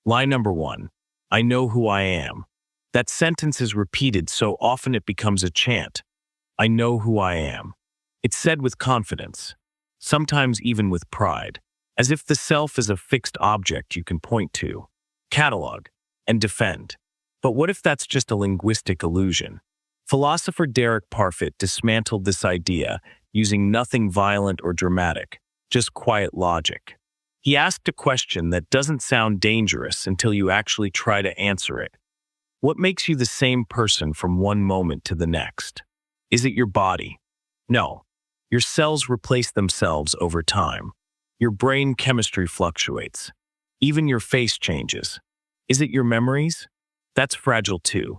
Lie number one, I know who I am. That sentence is repeated so often it becomes a chant. I know who I am. It's said with confidence, sometimes even with pride, as if the self is a fixed object you can point to, catalog, and defend. But what if that's just a linguistic illusion? Philosopher Derek Parfit dismantled this idea using nothing violent or dramatic, just quiet logic. He asked a question that doesn't sound dangerous until you actually try to answer it. What makes you the same person from one moment to the next? Is it your body? No. Your cells replace themselves over time. Your brain chemistry fluctuates. Even your face changes. Is it your memories? That's fragile too.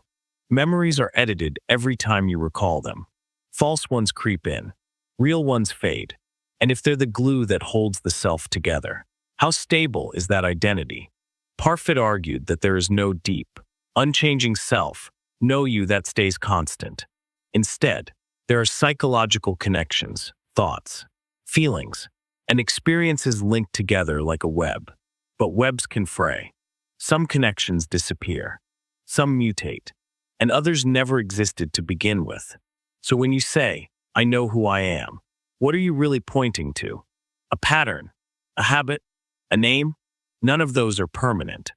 Memories are edited every time you recall them. False ones creep in. Real ones fade. And if they're the glue that holds the self together, how stable is that identity? Parfit argued that there is no deep, unchanging self, no you that stays constant. Instead, there are psychological connections, thoughts, feelings, and experiences linked together like a web. But webs can fray. Some connections disappear. Some mutate. And others never existed to begin with. So when you say, I know who I am, what are you really pointing to? A pattern? A habit? A name? None of those are permanent.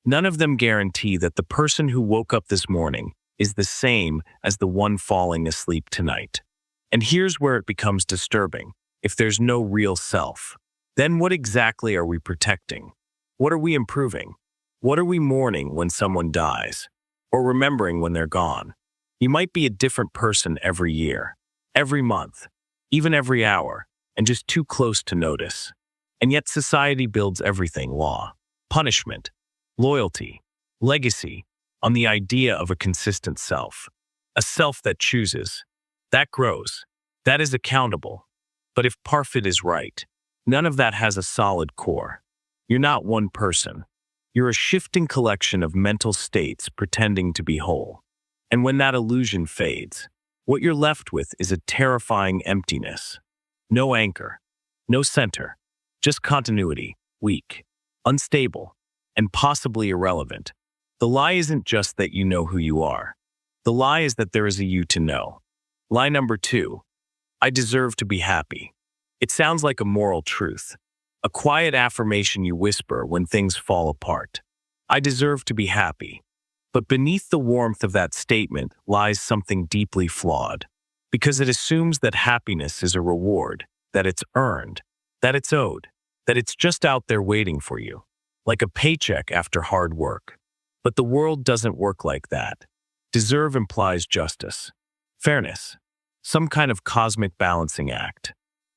None of them guarantee that the person who woke up this morning is the same as the one falling asleep tonight. And here's where it becomes disturbing. If there's no real self, then what exactly are we protecting? What are we improving? What are we mourning when someone dies? Or remembering when they're gone? You might be a different person every year, every month, even every hour, and just too close to notice. And yet society builds everything: law, punishment, loyalty, legacy, on the idea of a consistent self. A self that chooses, that grows, that is accountable. But if Parfit is right, none of that has a solid core. You're not one person. You're a shifting collection of mental states pretending to be whole. And when that illusion fades, what you're left with is a terrifying emptiness. No anchor, no center, just continuity, weak, unstable, and possibly irrelevant. The lie isn't just that you know who you are. The lie is that there is a you to know. Lie number two, I deserve to be happy. It sounds like a moral truth, a quiet affirmation you whisper when things fall apart. I deserve to be happy. But beneath the warmth of that statement lies something deeply flawed, because it assumes that happiness is a reward, that it's earned, that it's owed, that it's just out there waiting for you, like a paycheck after hard work. But the world doesn't work like that. Deserve implies justice, fairness, some kind of cosmic balancing act.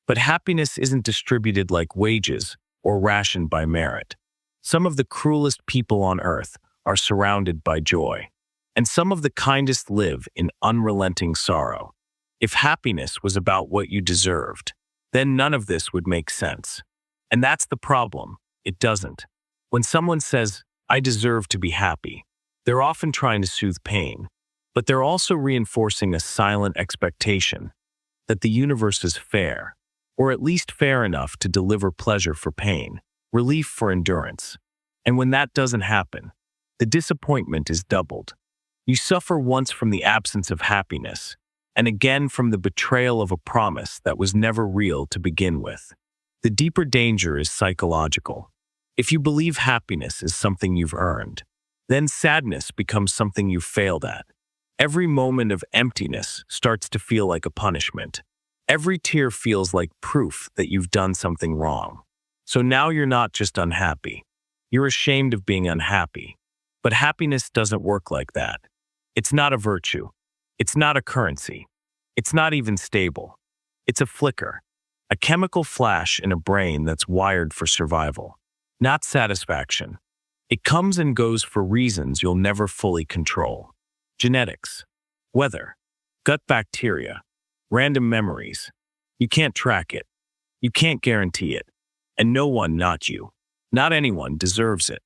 But happiness isn't distributed like wages or rationed by merit. Some of the cruelest people on earth are surrounded by joy, and some of the kindest live in unrelenting sorrow. If happiness was about what you deserved, then none of this would make sense. And that's the problem. It doesn't. When someone says, I deserve to be happy, they're often trying to soothe pain, but they're also reinforcing a silent expectation that the universe is fair, or at least fair enough to deliver pleasure for pain, relief for endurance. And when that doesn't happen, the disappointment is doubled. You suffer once from the absence of happiness, and again from the betrayal of a promise that was never real to begin with. The deeper danger is psychological. If you believe happiness is something you've earned, then sadness becomes something you failed at. Every moment of emptiness starts to feel like a punishment. Every tear feels like proof that you've done something wrong. So now you're not just unhappy. You're ashamed of being unhappy. But happiness doesn't work like that. It's not a virtue. It's not a currency. It's not even stable. It's a flicker, a chemical flash in a brain that's wired for survival, not satisfaction. It comes and goes for reasons you'll never fully control. Genetics, weather, gut bacteria, random memories. You can't track it. You can't guarantee it. And no one, not you, not anyone, deserves it.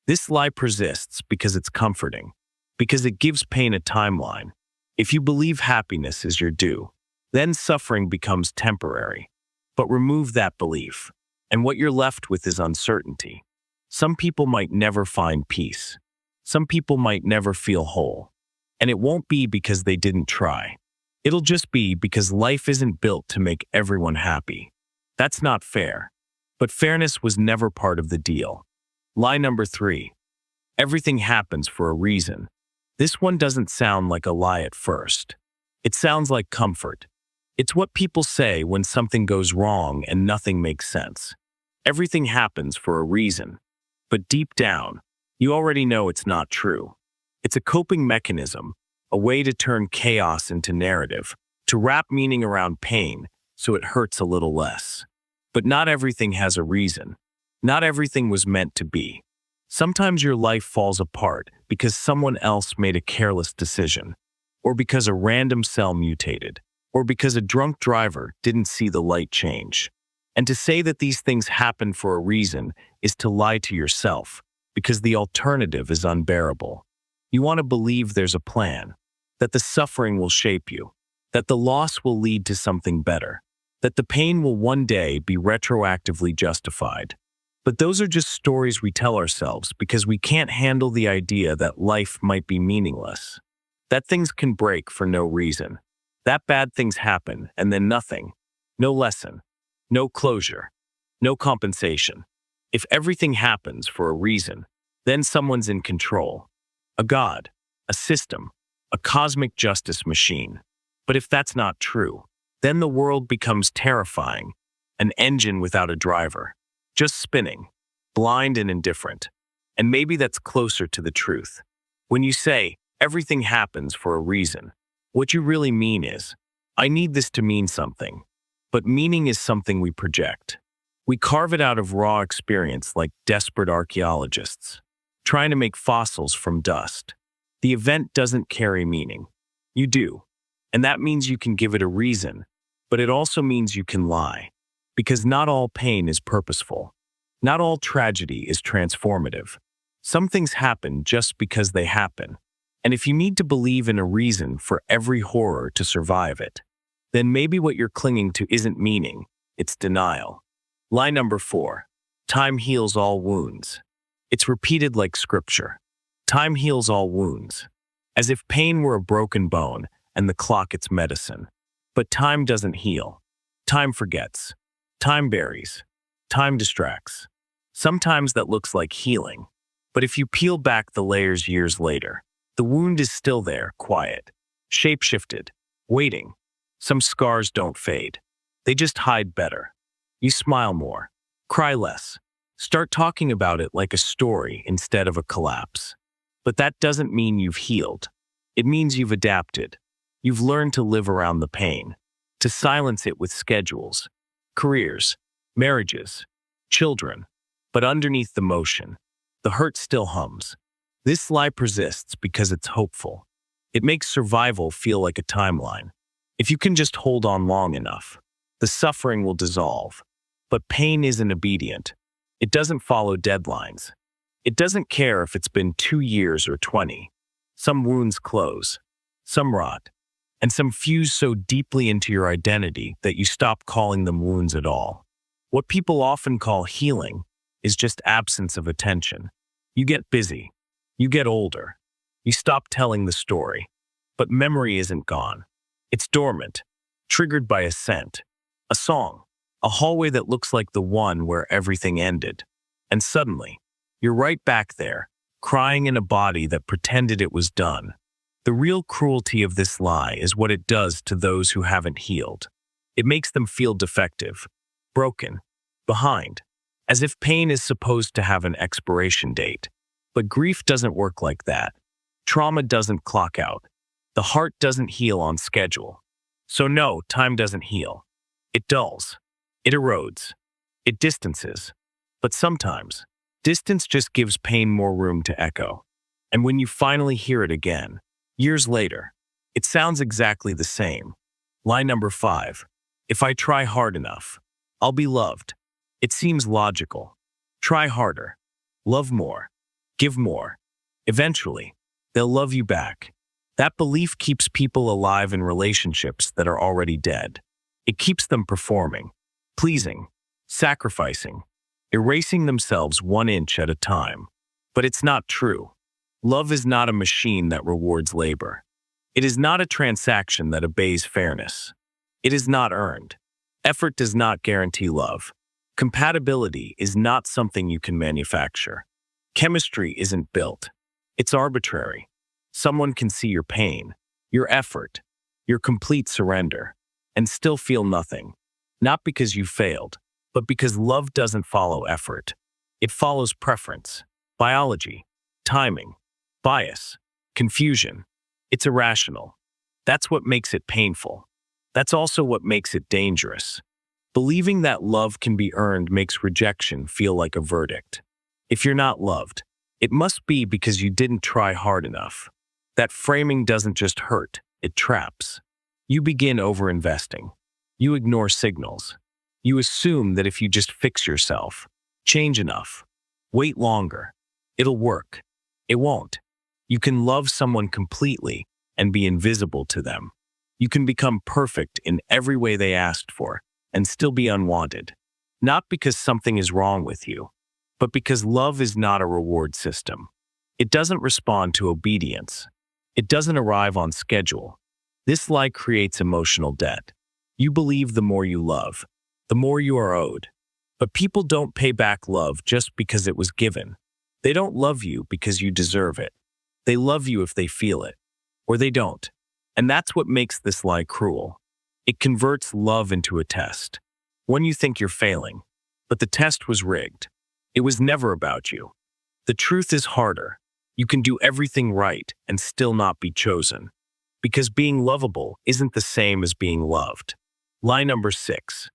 This lie persists because it's comforting, because it gives pain a timeline. If you believe happiness is your due, then suffering becomes temporary. But remove that belief, and what you're left with is uncertainty. Some people might never find peace. Some people might never feel whole. And it won't be because they didn't try. It'll just be because life isn't built to make everyone happy. That's not fair. But fairness was never part of the deal. Lie number 3. Everything happens for a reason. This one doesn't sound like a lie at first. It sounds like comfort. It's what people say when something goes wrong and nothing makes sense. Everything happens for a reason. But deep down, you already know it's not true. It's a coping mechanism, a way to turn chaos into narrative, to wrap meaning around pain so it hurts a little less. But not everything has a reason. Not everything was meant to be. Sometimes your life falls apart because someone else made a careless decision, or because a random cell mutated, or because a drunk driver didn't see the light change. And to say that these things happen for a reason is to lie to yourself, because the alternative is unbearable. You want to believe there's a plan, that the suffering will shape you, that the loss will lead to something better, that the pain will one day be retroactively justified. But those are just stories we tell ourselves because we can't handle the idea that life might be meaningless, that things can break for no reason, that bad things happen and then nothing, no lesson, no closure, no compensation. If everything happens for a reason, then someone's in control. A god, a system, a cosmic justice machine. But if that's not true, then the world becomes terrifying, an engine without a driver, just spinning, blind and indifferent. And maybe that's closer to the truth. When you say, everything happens for a reason, what you really mean is, I need this to mean something. But meaning is something we project. We carve it out of raw experience like desperate archaeologists, trying to make fossils from dust. The event doesn't carry meaning. You do. And that means you can give it a reason, but it also means you can lie. Because not all pain is purposeful. Not all tragedy is transformative. Some things happen just because they happen. And if you need to believe in a reason for every horror to survive it, then maybe what you're clinging to isn't meaning, it's denial. Lie number 4. Time heals all wounds. It's repeated like scripture. Time heals all wounds. As if pain were a broken bone and the clock its medicine. But time doesn't heal. Time forgets. Time buries. Time distracts. Sometimes that looks like healing. But if you peel back the layers years later, the wound is still there, quiet, shape-shifted, waiting. Some scars don't fade. They just hide better. You smile more, cry less, start talking about it like a story instead of a collapse. But that doesn't mean you've healed. It means you've adapted. You've learned to live around the pain, to silence it with schedules, careers, marriages, children. But underneath the motion, the hurt still hums. This lie persists because it's hopeful. It makes survival feel like a timeline. If you can just hold on long enough, the suffering will dissolve. But pain isn't obedient. It doesn't follow deadlines. It doesn't care if it's been 2 years or 20. Some wounds close, some rot, and some fuse so deeply into your identity that you stop calling them wounds at all. What people often call healing is just absence of attention. You get busy. You get older. You stop telling the story. But memory isn't gone. It's dormant, triggered by a scent, a song, a hallway that looks like the one where everything ended. And suddenly, you're right back there, crying in a body that pretended it was done. The real cruelty of this lie is what it does to those who haven't healed. It makes them feel defective, broken, behind, as if pain is supposed to have an expiration date. But grief doesn't work like that. Trauma doesn't clock out. The heart doesn't heal on schedule. So no, time doesn't heal. It dulls. It erodes. It distances. But sometimes, distance just gives pain more room to echo. And when you finally hear it again, years later, it sounds exactly the same. Lie number 5. If I try hard enough, I'll be loved. It seems logical. Try harder. Love more. Give more. Eventually, they'll love you back. That belief keeps people alive in relationships that are already dead. It keeps them performing, pleasing, sacrificing. erasing themselves 1 inch at a time. But it's not true. Love is not a machine that rewards labor. It is not a transaction that obeys fairness. It is not earned. Effort does not guarantee love. Compatibility is not something you can manufacture. Chemistry isn't built. It's arbitrary. Someone can see your pain, your effort, your complete surrender, and still feel nothing. Not because you failed, but because love doesn't follow effort. It follows preference, biology, timing, bias, confusion. It's irrational. That's what makes it painful. That's also what makes it dangerous. Believing that love can be earned makes rejection feel like a verdict. If you're not loved, it must be because you didn't try hard enough. That framing doesn't just hurt, it traps. You begin overinvesting. You ignore signals. You assume that if you just fix yourself, change enough, wait longer, it'll work. It won't. You can love someone completely and be invisible to them. You can become perfect in every way they asked for and still be unwanted. Not because something is wrong with you, but because love is not a reward system. It doesn't respond to obedience. It doesn't arrive on schedule. This lie creates emotional debt. You believe the more you love, the more you are owed. But people don't pay back love just because it was given. They don't love you because you deserve it. They love you if they feel it, or they don't. And that's what makes this lie cruel. It converts love into a test. When you think you're failing, but the test was rigged. It was never about you. The truth is harder. You can do everything right and still not be chosen. Because being lovable isn't the same as being loved. Lie number 6.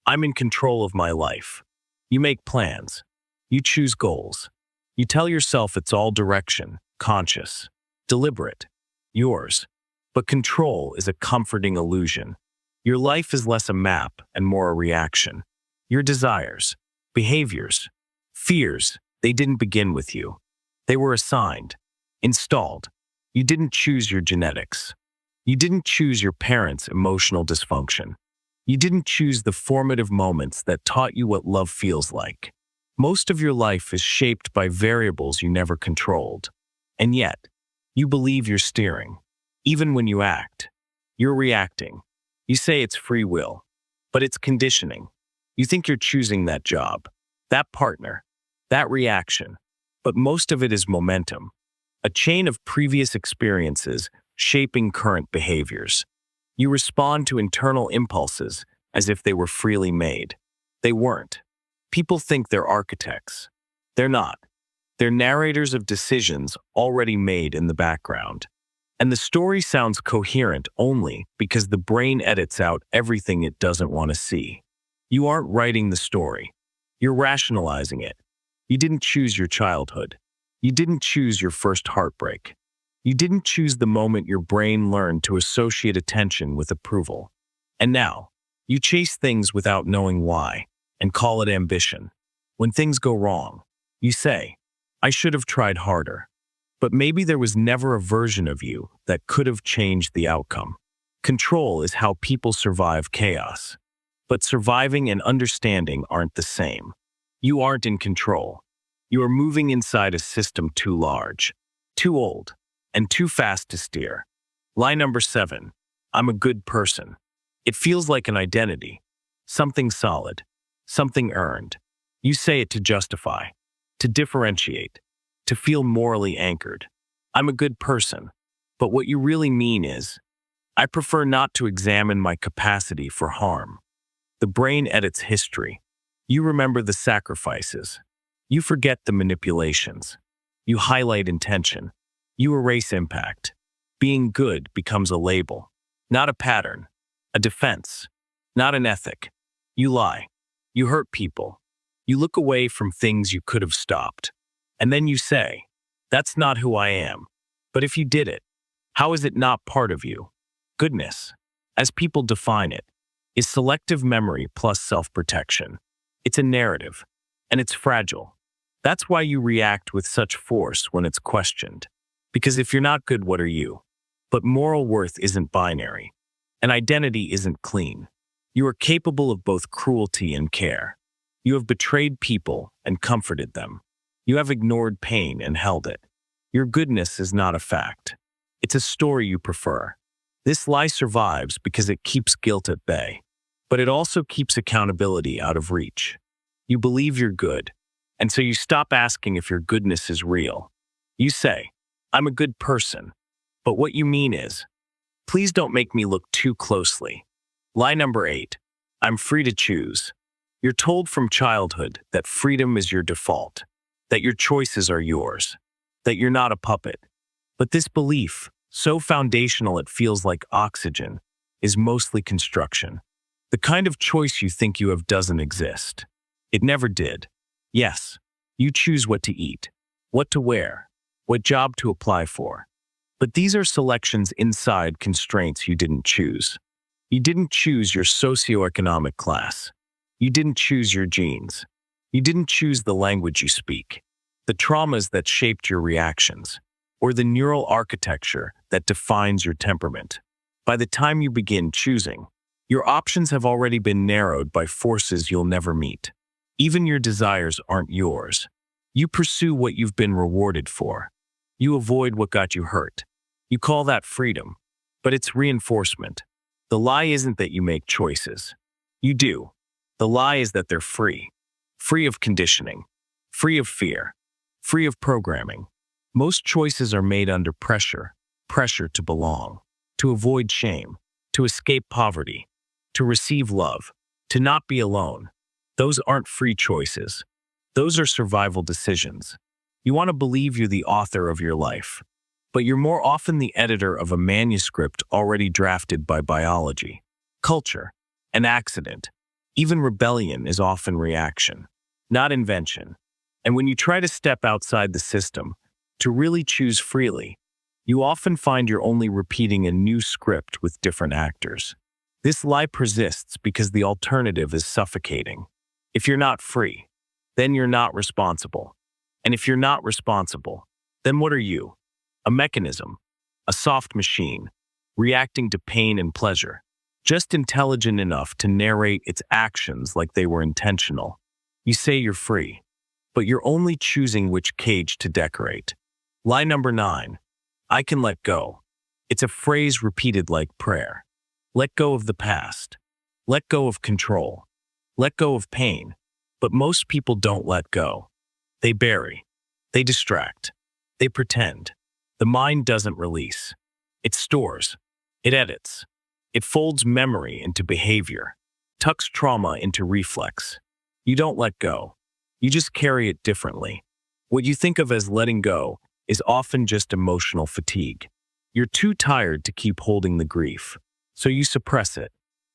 I'm in control of my life. You make plans. You choose goals. You tell yourself it's all direction, conscious, deliberate, yours. But control is a comforting illusion. Your life is less a map and more a reaction. Your desires, behaviors, fears, they didn't begin with you. They were assigned, installed. You didn't choose your genetics. You didn't choose your parents' emotional dysfunction. You didn't choose the formative moments that taught you what love feels like. Most of your life is shaped by variables you never controlled. And yet, you believe you're steering. Even when you act, you're reacting. You say it's free will, but it's conditioning. You think you're choosing that job, that partner, that reaction, but most of it is momentum, a chain of previous experiences shaping current behaviors. You respond to internal impulses as if they were freely made. They weren't. People think they're architects. They're not. They're narrators of decisions already made in the background. And the story sounds coherent only because the brain edits out everything it doesn't want to see. You aren't writing the story. You're rationalizing it. You didn't choose your childhood. You didn't choose your first heartbreak. You didn't choose the moment your brain learned to associate attention with approval. And now, you chase things without knowing why and call it ambition. When things go wrong, you say, I should have tried harder. But maybe there was never a version of you that could have changed the outcome. Control is how people survive chaos. But surviving and understanding aren't the same. You aren't in control. You are moving inside a system too large, too old, and too fast to steer. Lie number 7. I'm a good person. It feels like an identity. Something solid. Something earned. You say it to justify, to differentiate, to feel morally anchored. I'm a good person. But what you really mean is, I prefer not to examine my capacity for harm. The brain edits history. You remember the sacrifices. You forget the manipulations. You highlight intention. You erase impact. Being good becomes a label, not a pattern, a defense, not an ethic. You lie. You hurt people. You look away from things you could have stopped. And then you say, that's not who I am. But if you did it, how is it not part of you? Goodness, as people define it, is selective memory plus self-protection. It's a narrative, and it's fragile. That's why you react with such force when it's questioned. Because if you're not good, what are you? But moral worth isn't binary. And identity isn't clean. You are capable of both cruelty and care. You have betrayed people and comforted them. You have ignored pain and held it. Your goodness is not a fact. It's a story you prefer. This lie survives because it keeps guilt at bay, but it also keeps accountability out of reach. You believe you're good, and so you stop asking if your goodness is real. You say, I'm a good person, but what you mean is, please don't make me look too closely. Lie number 8, I'm free to choose. You're told from childhood that freedom is your default, that your choices are yours, that you're not a puppet. But this belief, so foundational it feels like oxygen, is mostly construction. The kind of choice you think you have doesn't exist. It never did. Yes, you choose what to eat, what to wear, what job to apply for. But these are selections inside constraints you didn't choose. You didn't choose your socioeconomic class. You didn't choose your genes. You didn't choose the language you speak, the traumas that shaped your reactions, or the neural architecture that defines your temperament. By the time you begin choosing, your options have already been narrowed by forces you'll never meet. Even your desires aren't yours. You pursue what you've been rewarded for. You avoid what got you hurt. You call that freedom, but it's reinforcement. The lie isn't that you make choices. You do. The lie is that they're free. Free of conditioning. Free of fear. Free of programming. Most choices are made under pressure. Pressure to belong. To avoid shame. To escape poverty. To receive love. To not be alone. Those aren't free choices. Those are survival decisions. You want to believe you're the author of your life, but you're more often the editor of a manuscript already drafted by biology, culture, and accident. Even rebellion is often reaction, not invention. And when you try to step outside the system, to really choose freely, you often find you're only repeating a new script with different actors. This lie persists because the alternative is suffocating. If you're not free, then you're not responsible. And if you're not responsible, then what are you? A mechanism, a soft machine, reacting to pain and pleasure, just intelligent enough to narrate its actions like they were intentional. You say you're free, but you're only choosing which cage to decorate. Lie number 9, I can let go. It's a phrase repeated like prayer. Let go of the past. Let go of control. Let go of pain. But most people don't let go. They bury. They distract. They pretend. The mind doesn't release. It stores. It edits. It folds memory into behavior, tucks trauma into reflex. You don't let go. You just carry it differently. What you think of as letting go is often just emotional fatigue. You're too tired to keep holding the grief, so you suppress it.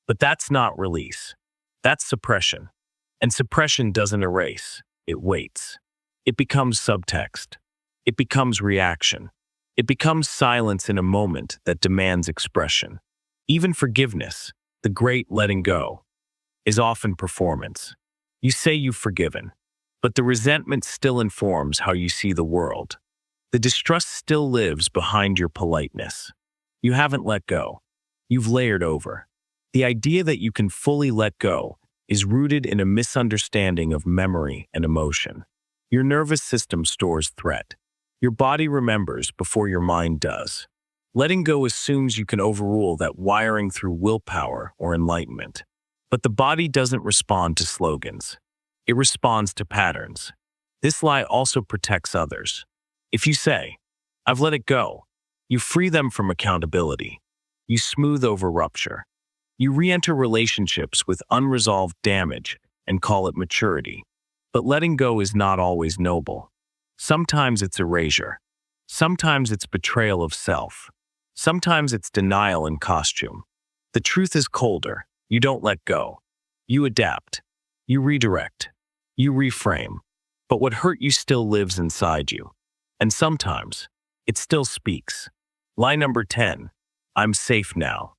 But that's not release. That's suppression. And suppression doesn't erase. It waits. It becomes subtext. It becomes reaction. It becomes silence in a moment that demands expression. Even forgiveness, the great letting go, is often performance. You say you've forgiven, but the resentment still informs how you see the world. The distrust still lives behind your politeness. You haven't let go. You've layered over. The idea that you can fully let go is rooted in a misunderstanding of memory and emotion. Your nervous system stores threat. Your body remembers before your mind does. Letting go assumes you can overrule that wiring through willpower or enlightenment. But the body doesn't respond to slogans. It responds to patterns. This lie also protects others. If you say, I've let it go, you free them from accountability. You smooth over rupture. You re-enter relationships with unresolved damage and call it maturity. But letting go is not always noble. Sometimes it's erasure. Sometimes it's betrayal of self. Sometimes it's denial in costume. The truth is colder. You don't let go. You adapt. You redirect. You reframe. But what hurt you still lives inside you. And sometimes, it still speaks. Lie number 10. I'm safe now.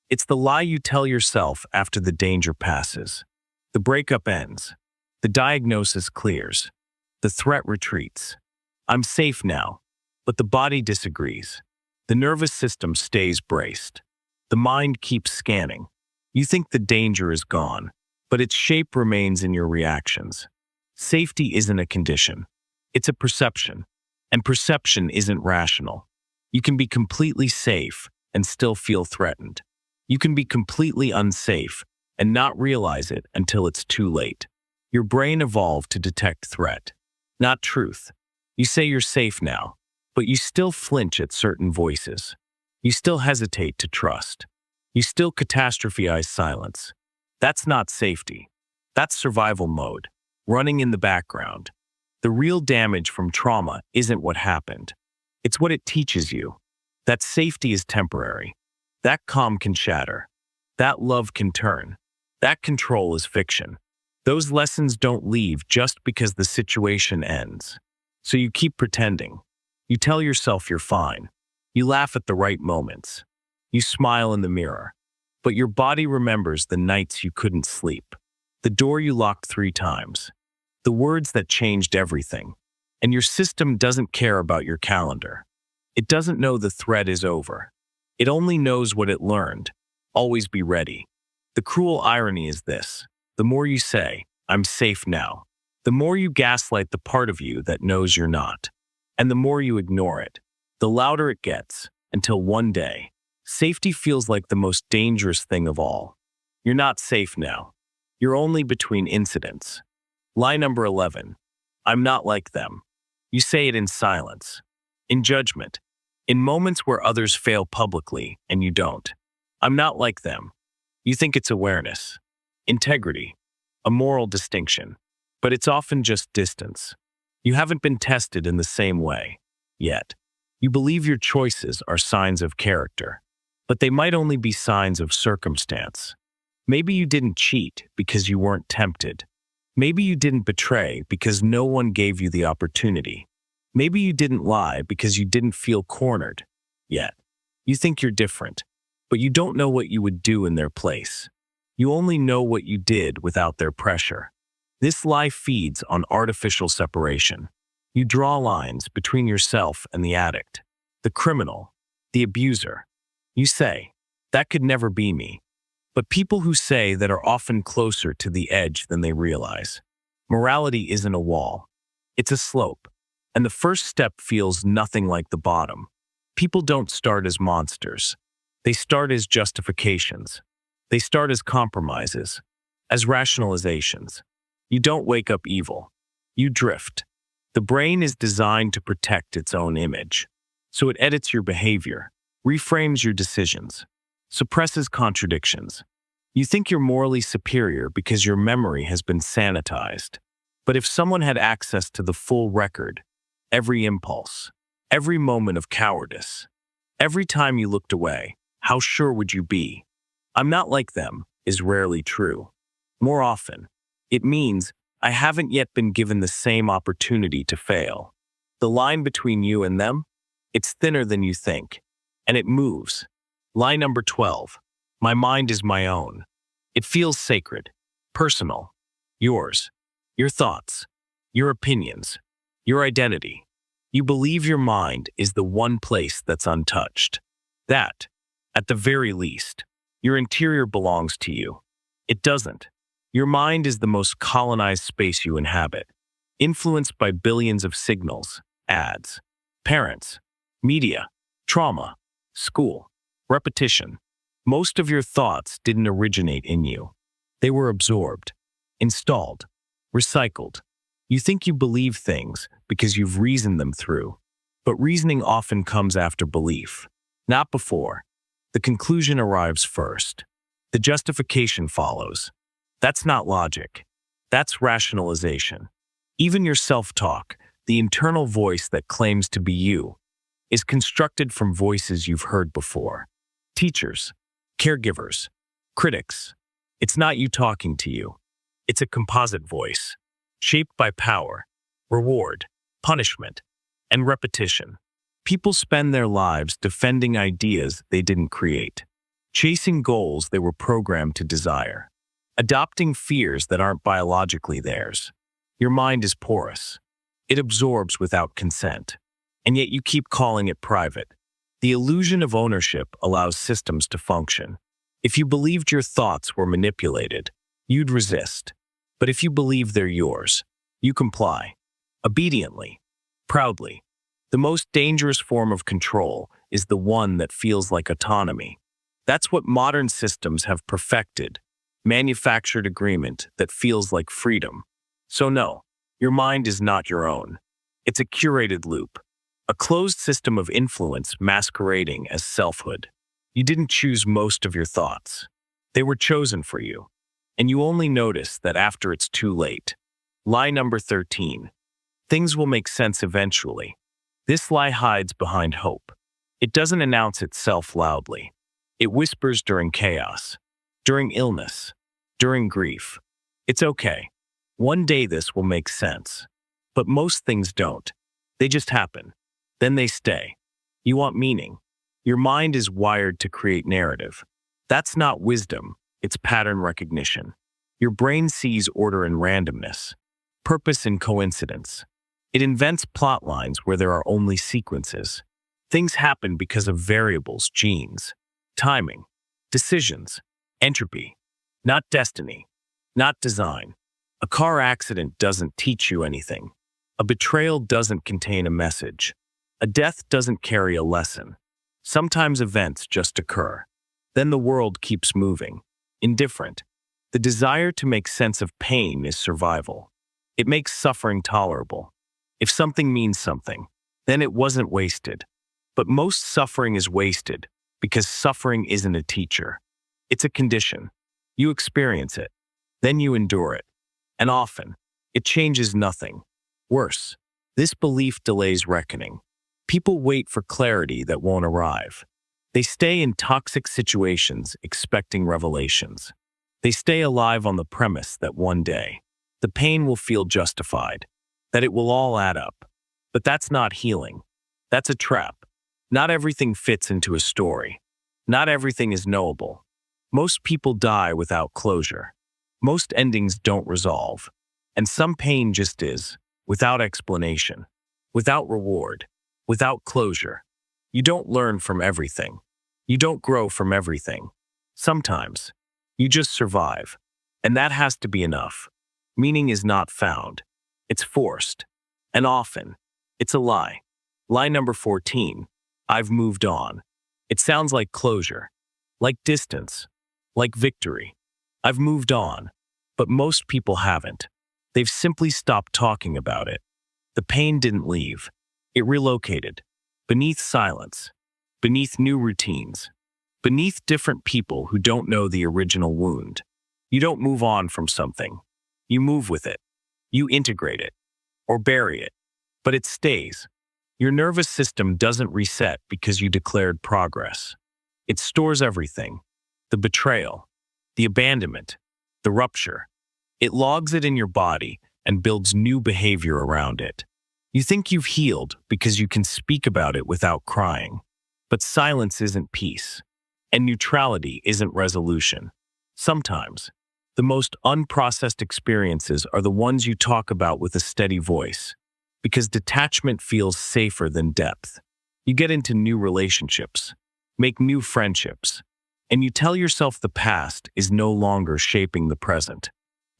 It's the lie you tell yourself after the danger passes. The breakup ends. The diagnosis clears. The threat retreats. I'm safe now. But the body disagrees. The nervous system stays braced. The mind keeps scanning. You think the danger is gone, but its shape remains in your reactions. Safety isn't a condition. It's a perception, and perception isn't rational. You can be completely safe and still feel threatened. You can be completely unsafe and not realize it until it's too late. Your brain evolved to detect threat, not truth. You say you're safe now, but you still flinch at certain voices. You still hesitate to trust. You still catastrophize silence. That's not safety. That's survival mode, running in the background. The real damage from trauma isn't what happened. It's what it teaches you. That safety is temporary. That calm can shatter. That love can turn. That control is fiction. Those lessons don't leave just because the situation ends. So you keep pretending. You tell yourself you're fine. You laugh at the right moments. You smile in the mirror. But your body remembers the nights you couldn't sleep, the door you locked 3 times, the words that changed everything. And your system doesn't care about your calendar. It doesn't know the threat is over. It only knows what it learned. Always be ready. The cruel irony is this. The more you say, "I'm safe now," the more you gaslight the part of you that knows you're not. And the more you ignore it, the louder it gets, until one day, safety feels like the most dangerous thing of all. You're not safe now. You're only between incidents. Lie number 11. I'm not like them. You say it in silence, in judgment, in moments where others fail publicly and you don't. I'm not like them. You think it's awareness, integrity, a moral distinction, but it's often just distance. You haven't been tested in the same way, yet. You believe your choices are signs of character, but they might only be signs of circumstance. Maybe you didn't cheat because you weren't tempted. Maybe you didn't betray because no one gave you the opportunity. Maybe you didn't lie because you didn't feel cornered. Yet, you think you're different, but you don't know what you would do in their place. You only know what you did without their pressure. This lie feeds on artificial separation. You draw lines between yourself and the addict, the criminal, the abuser. You say, that could never be me. But people who say that are often closer to the edge than they realize. Morality isn't a wall. It's a slope. And the first step feels nothing like the bottom. People don't start as monsters. They start as justifications. They start as compromises, as rationalizations. You don't wake up evil. You drift. The brain is designed to protect its own image. So it edits your behavior, reframes your decisions, suppresses contradictions. You think you're morally superior because your memory has been sanitized. But if someone had access to the full record, every impulse, every moment of cowardice, every time you looked away, how sure would you be? I'm not like them is rarely true. More often, it means I haven't yet been given the same opportunity to fail. The line between you and them? It's thinner than you think, and it moves. Lie number 12. My mind is my own. It feels sacred, personal, yours, your thoughts, your opinions, your identity. You believe your mind is the one place that's untouched. That, at the very least, your interior belongs to you. It doesn't. Your mind is the most colonized space you inhabit, influenced by billions of signals, ads, parents, media, trauma, school, repetition. Most of your thoughts didn't originate in you. They were absorbed, installed, recycled. You think you believe things because you've reasoned them through, but reasoning often comes after belief, not before. The conclusion arrives first. The justification follows. That's not logic. That's rationalization. Even your self-talk, the internal voice that claims to be you, is constructed from voices you've heard before. Teachers, caregivers, critics. It's not you talking to you. It's a composite voice, shaped by power, reward, punishment, and repetition. People spend their lives defending ideas they didn't create, chasing goals they were programmed to desire, adopting fears that aren't biologically theirs. Your mind is porous. It absorbs without consent, and yet you keep calling it private. The illusion of ownership allows systems to function. If you believed your thoughts were manipulated, You'd resist. But if you believe they're yours, you comply. Obediently. Proudly. The most dangerous form of control is the one that feels like autonomy. That's what modern systems have perfected. Manufactured agreement that feels like freedom. So no, your mind is not your own. It's a curated loop. A closed system of influence masquerading as selfhood. You didn't choose most of your thoughts. They were chosen for you. And you only notice that after it's too late. Lie number 13. Things will make sense eventually. This lie hides behind hope. It doesn't announce itself loudly. It whispers during chaos, during illness, during grief. It's okay. One day this will make sense. But most things don't. They just happen. Then they stay. You want meaning. Your mind is wired to create narrative. That's not wisdom, it's pattern recognition. Your brain sees order in randomness, purpose in coincidence. It invents plot lines where there are only sequences. Things happen because of variables, genes, timing, decisions, entropy, not destiny, not design. A car accident doesn't teach you anything. A betrayal doesn't contain a message. A death doesn't carry a lesson. Sometimes events just occur. Then the world keeps moving. Indifferent. The desire to make sense of pain is survival. It makes suffering tolerable. If something means something, then it wasn't wasted. But most suffering is wasted because suffering isn't a teacher. It's a condition. You experience it. Then you endure it. And often, it changes nothing. Worse, this belief delays reckoning. People wait for clarity that won't arrive. They stay in toxic situations expecting revelations. They stay alive on the premise that one day, the pain will feel justified, that it will all add up. But that's not healing. That's a trap. Not everything fits into a story. Not everything is knowable. Most people die without closure. Most endings don't resolve. And some pain just is, without explanation, without reward, without closure. You don't learn from everything. You don't grow from everything. Sometimes, you just survive. And that has to be enough. Meaning is not found. It's forced. And often, it's a lie. Lie number 14. I've moved on. It sounds like closure, like distance, like victory. I've moved on. But most people haven't. They've simply stopped talking about it. The pain didn't leave. It relocated. Beneath silence. Beneath new routines. Beneath different people who don't know the original wound. You don't move on from something. You move with it. You integrate it. Or bury it. But it stays. Your nervous system doesn't reset because you declared progress. It stores everything. The betrayal. The abandonment. The rupture. It logs it in your body and builds new behavior around it. You think you've healed because you can speak about it without crying. But silence isn't peace. And neutrality isn't resolution. Sometimes, the most unprocessed experiences are the ones you talk about with a steady voice. Because detachment feels safer than depth. You get into new relationships, make new friendships, and you tell yourself the past is no longer shaping the present.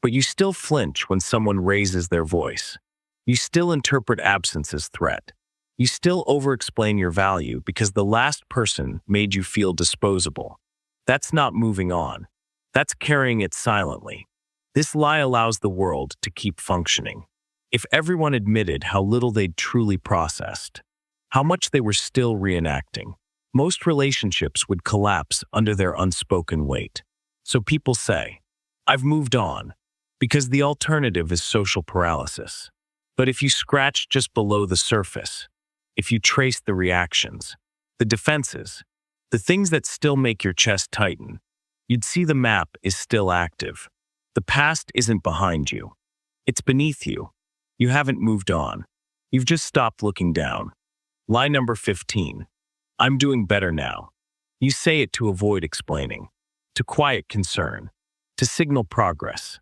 But you still flinch when someone raises their voice. You still interpret absence as threat. You still over-explain your value because the last person made you feel disposable. That's not moving on. That's carrying it silently. This lie allows the world to keep functioning. If everyone admitted how little they'd truly processed, how much they were still reenacting, most relationships would collapse under their unspoken weight. So people say, I've moved on, because the alternative is social paralysis. But if you scratch just below the surface, if you trace the reactions, the defenses, the things that still make your chest tighten, you'd see the map is still active. The past isn't behind you. It's beneath you. You haven't moved on. You've just stopped looking down. Lie number 15. I'm doing better now. You say it to avoid explaining, to quiet concern, to signal progress.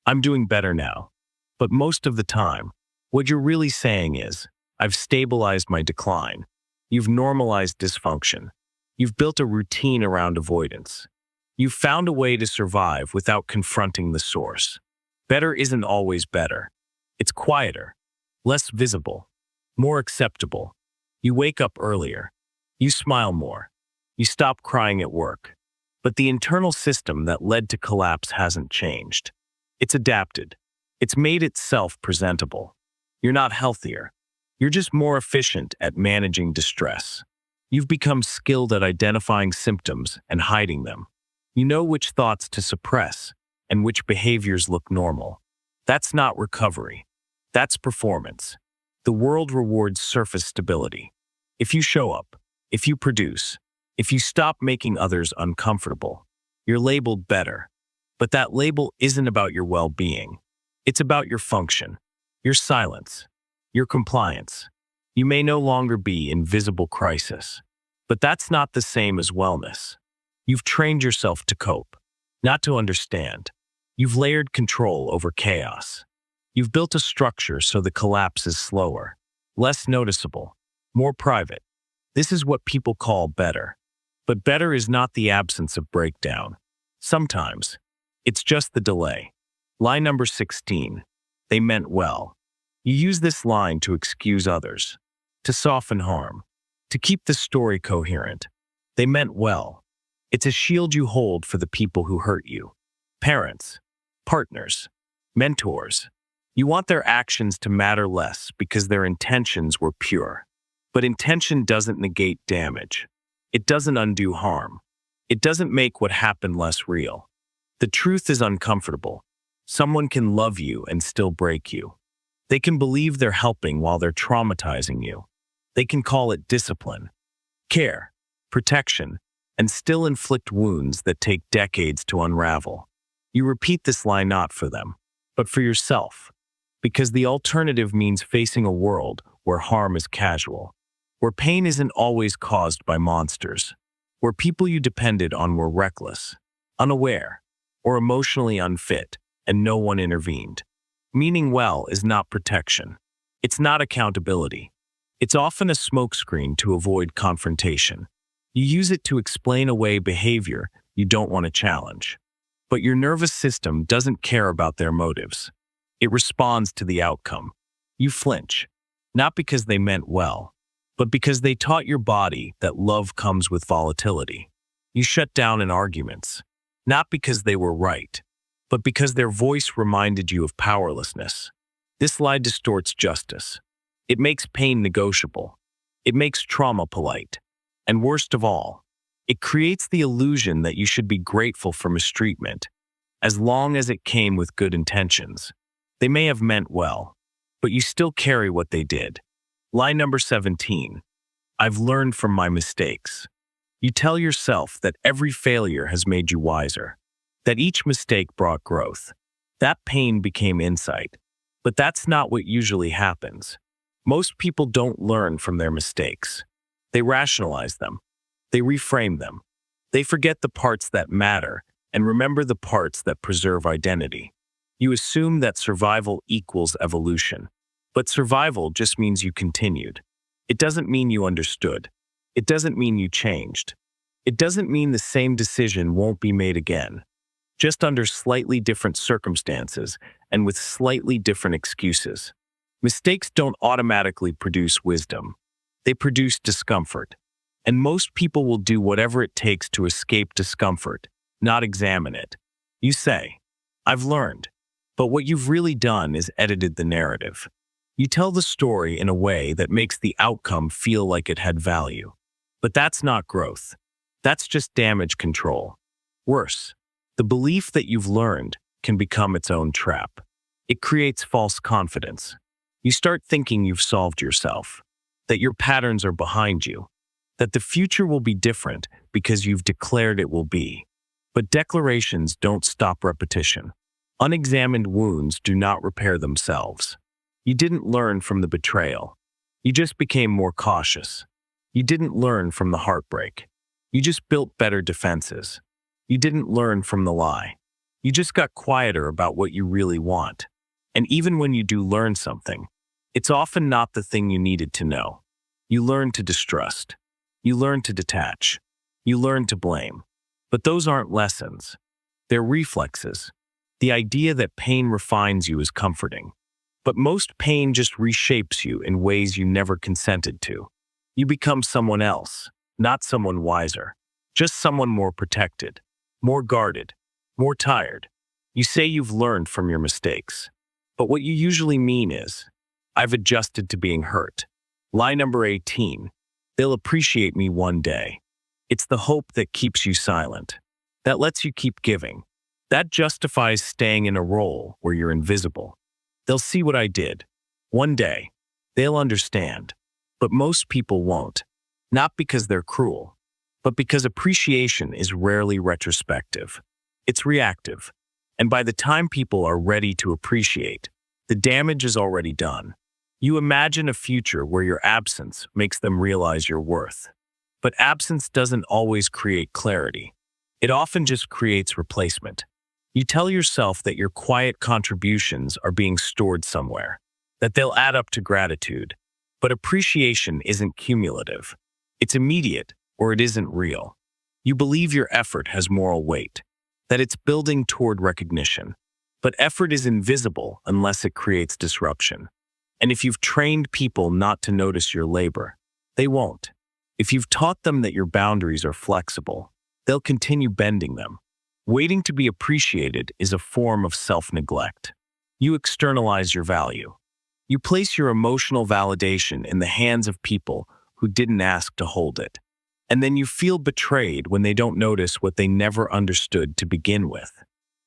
I'm doing better now. But most of the time, what you're really saying is, I've stabilized my decline. You've normalized dysfunction. You've built a routine around avoidance. You've found a way to survive without confronting the source. Better isn't always better. It's quieter, less visible, more acceptable. You wake up earlier. You smile more. You stop crying at work. But the internal system that led to collapse hasn't changed. It's adapted. It's made itself presentable. You're not healthier. You're just more efficient at managing distress. You've become skilled at identifying symptoms and hiding them. You know which thoughts to suppress and which behaviors look normal. That's not recovery. That's performance. The world rewards surface stability. If you show up, if you produce, if you stop making others uncomfortable, you're labeled better. But that label isn't about your well-being. It's about your function, your silence, your compliance. You may no longer be in visible crisis, but that's not the same as wellness. You've trained yourself to cope, not to understand. You've layered control over chaos. You've built a structure so the collapse is slower, less noticeable, more private. This is what people call better. But better is not the absence of breakdown. Sometimes, it's just the delay. Line number 16. They meant well. You use this line to excuse others, to soften harm, to keep the story coherent. They meant well. It's a shield you hold for the people who hurt you. Parents, partners, mentors. You want their actions to matter less because their intentions were pure. But intention doesn't negate damage. It doesn't undo harm. It doesn't make what happened less real. The truth is uncomfortable. Someone can love you and still break you. They can believe they're helping while they're traumatizing you. They can call it discipline, care, protection, and still inflict wounds that take decades to unravel. You repeat this lie not for them, but for yourself, because the alternative means facing a world where harm is casual, where pain isn't always caused by monsters, where people you depended on were reckless, unaware, or emotionally unfit, and no one intervened. Meaning well is not protection. It's not accountability. It's often a smokescreen to avoid confrontation. You use it to explain away behavior you don't want to challenge. But your nervous system doesn't care about their motives. It responds to the outcome. You flinch, not because they meant well, but because they taught your body that love comes with volatility. You shut down in arguments, not because they were right, but because their voice reminded you of powerlessness. This lie distorts justice. It makes pain negotiable. It makes trauma polite. And worst of all, it creates the illusion that you should be grateful for mistreatment, as long as it came with good intentions. They may have meant well, but you still carry what they did. Line number 17. I've learned from my mistakes. You tell yourself that every failure has made you wiser, that each mistake brought growth. That pain became insight. But that's not what usually happens. Most people don't learn from their mistakes. They rationalize them. They reframe them. They forget the parts that matter and remember the parts that preserve identity. You assume that survival equals evolution. But survival just means you continued. It doesn't mean you understood. It doesn't mean you changed. It doesn't mean the same decision won't be made again, just under slightly different circumstances and with slightly different excuses. Mistakes don't automatically produce wisdom. They produce discomfort. And most people will do whatever it takes to escape discomfort, not examine it. You say, I've learned. But what you've really done is edited the narrative. You tell the story in a way that makes the outcome feel like it had value. But that's not growth. That's just damage control. Worse, the belief that you've learned can become its own trap. It creates false confidence. You start thinking you've solved yourself, that your patterns are behind you, that the future will be different because you've declared it will be. But declarations don't stop repetition. Unexamined wounds do not repair themselves. You didn't learn from the betrayal. You just became more cautious. You didn't learn from the heartbreak. You just built better defenses. You didn't learn from the lie. You just got quieter about what you really want. And even when you do learn something, it's often not the thing you needed to know. You learn to distrust. You learn to detach. You learn to blame. But those aren't lessons. They're reflexes. The idea that pain refines you is comforting. But most pain just reshapes you in ways you never consented to. You become someone else, not someone wiser. Just someone more protected, more guarded, more tired. You say you've learned from your mistakes. But what you usually mean is, I've adjusted to being hurt. Lie number 18. They'll appreciate me one day. It's the hope that keeps you silent. That lets you keep giving. That justifies staying in a role where you're invisible. They'll see what I did. One day, they'll understand. But most people won't. Not because they're cruel, but because appreciation is rarely retrospective. It's reactive. And by the time people are ready to appreciate, the damage is already done. You imagine a future where your absence makes them realize your worth. But absence doesn't always create clarity. It often just creates replacement. You tell yourself that your quiet contributions are being stored somewhere, that they'll add up to gratitude. But appreciation isn't cumulative. It's immediate, or it isn't real. You believe your effort has moral weight, that it's building toward recognition. But effort is invisible unless it creates disruption. And if you've trained people not to notice your labor, they won't. If you've taught them that your boundaries are flexible, they'll continue bending them. Waiting to be appreciated is a form of self-neglect. You externalize your value. You place your emotional validation in the hands of people who didn't ask to hold it. And then you feel betrayed when they don't notice what they never understood to begin with.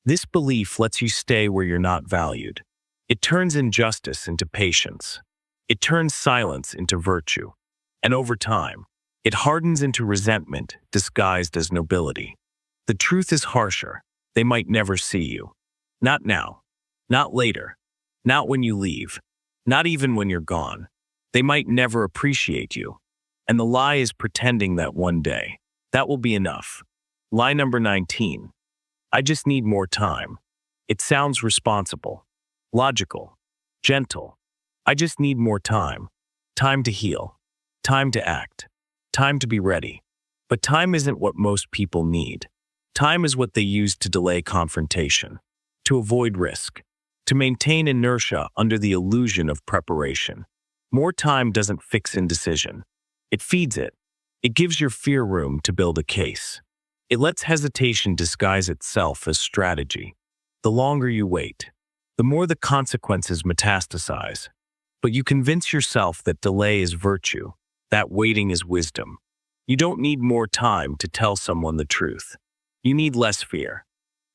This belief lets you stay where you're not valued. It turns injustice into patience. It turns silence into virtue. And over time, it hardens into resentment disguised as nobility. The truth is harsher. They might never see you. Not now. Not later. Not when you leave. Not even when you're gone. They might never appreciate you. And the lie is pretending that one day, that will be enough. Lie number 19. I just need more time. It sounds responsible, logical, gentle. I just need more time. Time to heal. Time to act. Time to be ready. But time isn't what most people need. Time is what they use to delay confrontation, to avoid risk, to maintain inertia under the illusion of preparation. More time doesn't fix indecision. It feeds it. It gives your fear room to build a case. It lets hesitation disguise itself as strategy. The longer you wait, the more the consequences metastasize. But you convince yourself that delay is virtue, that waiting is wisdom. You don't need more time to tell someone the truth. You need less fear.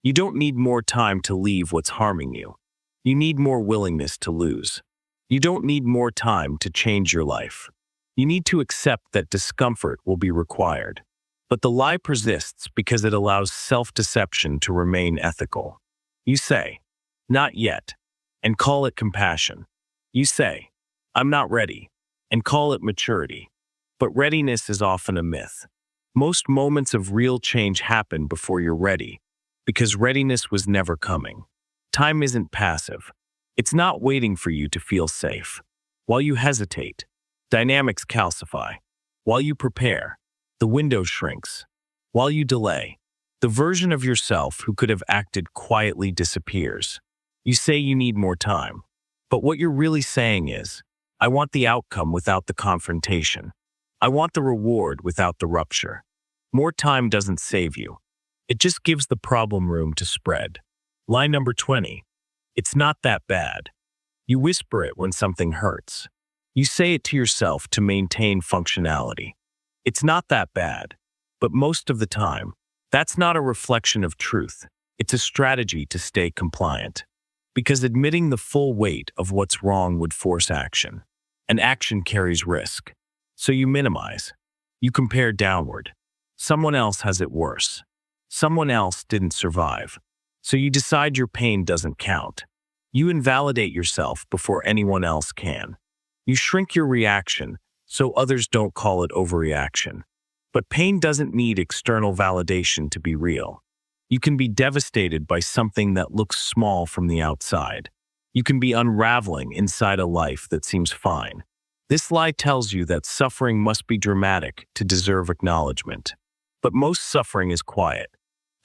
You don't need more time to leave what's harming you. You need more willingness to lose. You don't need more time to change your life. You need to accept that discomfort will be required. But the lie persists because it allows self-deception to remain ethical. You say, not yet, and call it compassion. You say, I'm not ready, and call it maturity. But readiness is often a myth. Most moments of real change happen before you're ready, because readiness was never coming. Time isn't passive. It's not waiting for you to feel safe. While you hesitate, dynamics calcify. While you prepare, the window shrinks. While you delay, the version of yourself who could have acted quietly disappears. You say you need more time, but what you're really saying is, I want the outcome without the confrontation. I want the reward without the rupture. More time doesn't save you. It just gives the problem room to spread. Line number 20. It's not that bad. You whisper it when something hurts. You say it to yourself to maintain functionality. It's not that bad. But most of the time, that's not a reflection of truth. It's a strategy to stay compliant. Because admitting the full weight of what's wrong would force action. And action carries risk. So you minimize. You compare downward. Someone else has it worse. Someone else didn't survive. So you decide your pain doesn't count. You invalidate yourself before anyone else can. You shrink your reaction so others don't call it overreaction. But pain doesn't need external validation to be real. You can be devastated by something that looks small from the outside. You can be unraveling inside a life that seems fine. This lie tells you that suffering must be dramatic to deserve acknowledgement. But most suffering is quiet.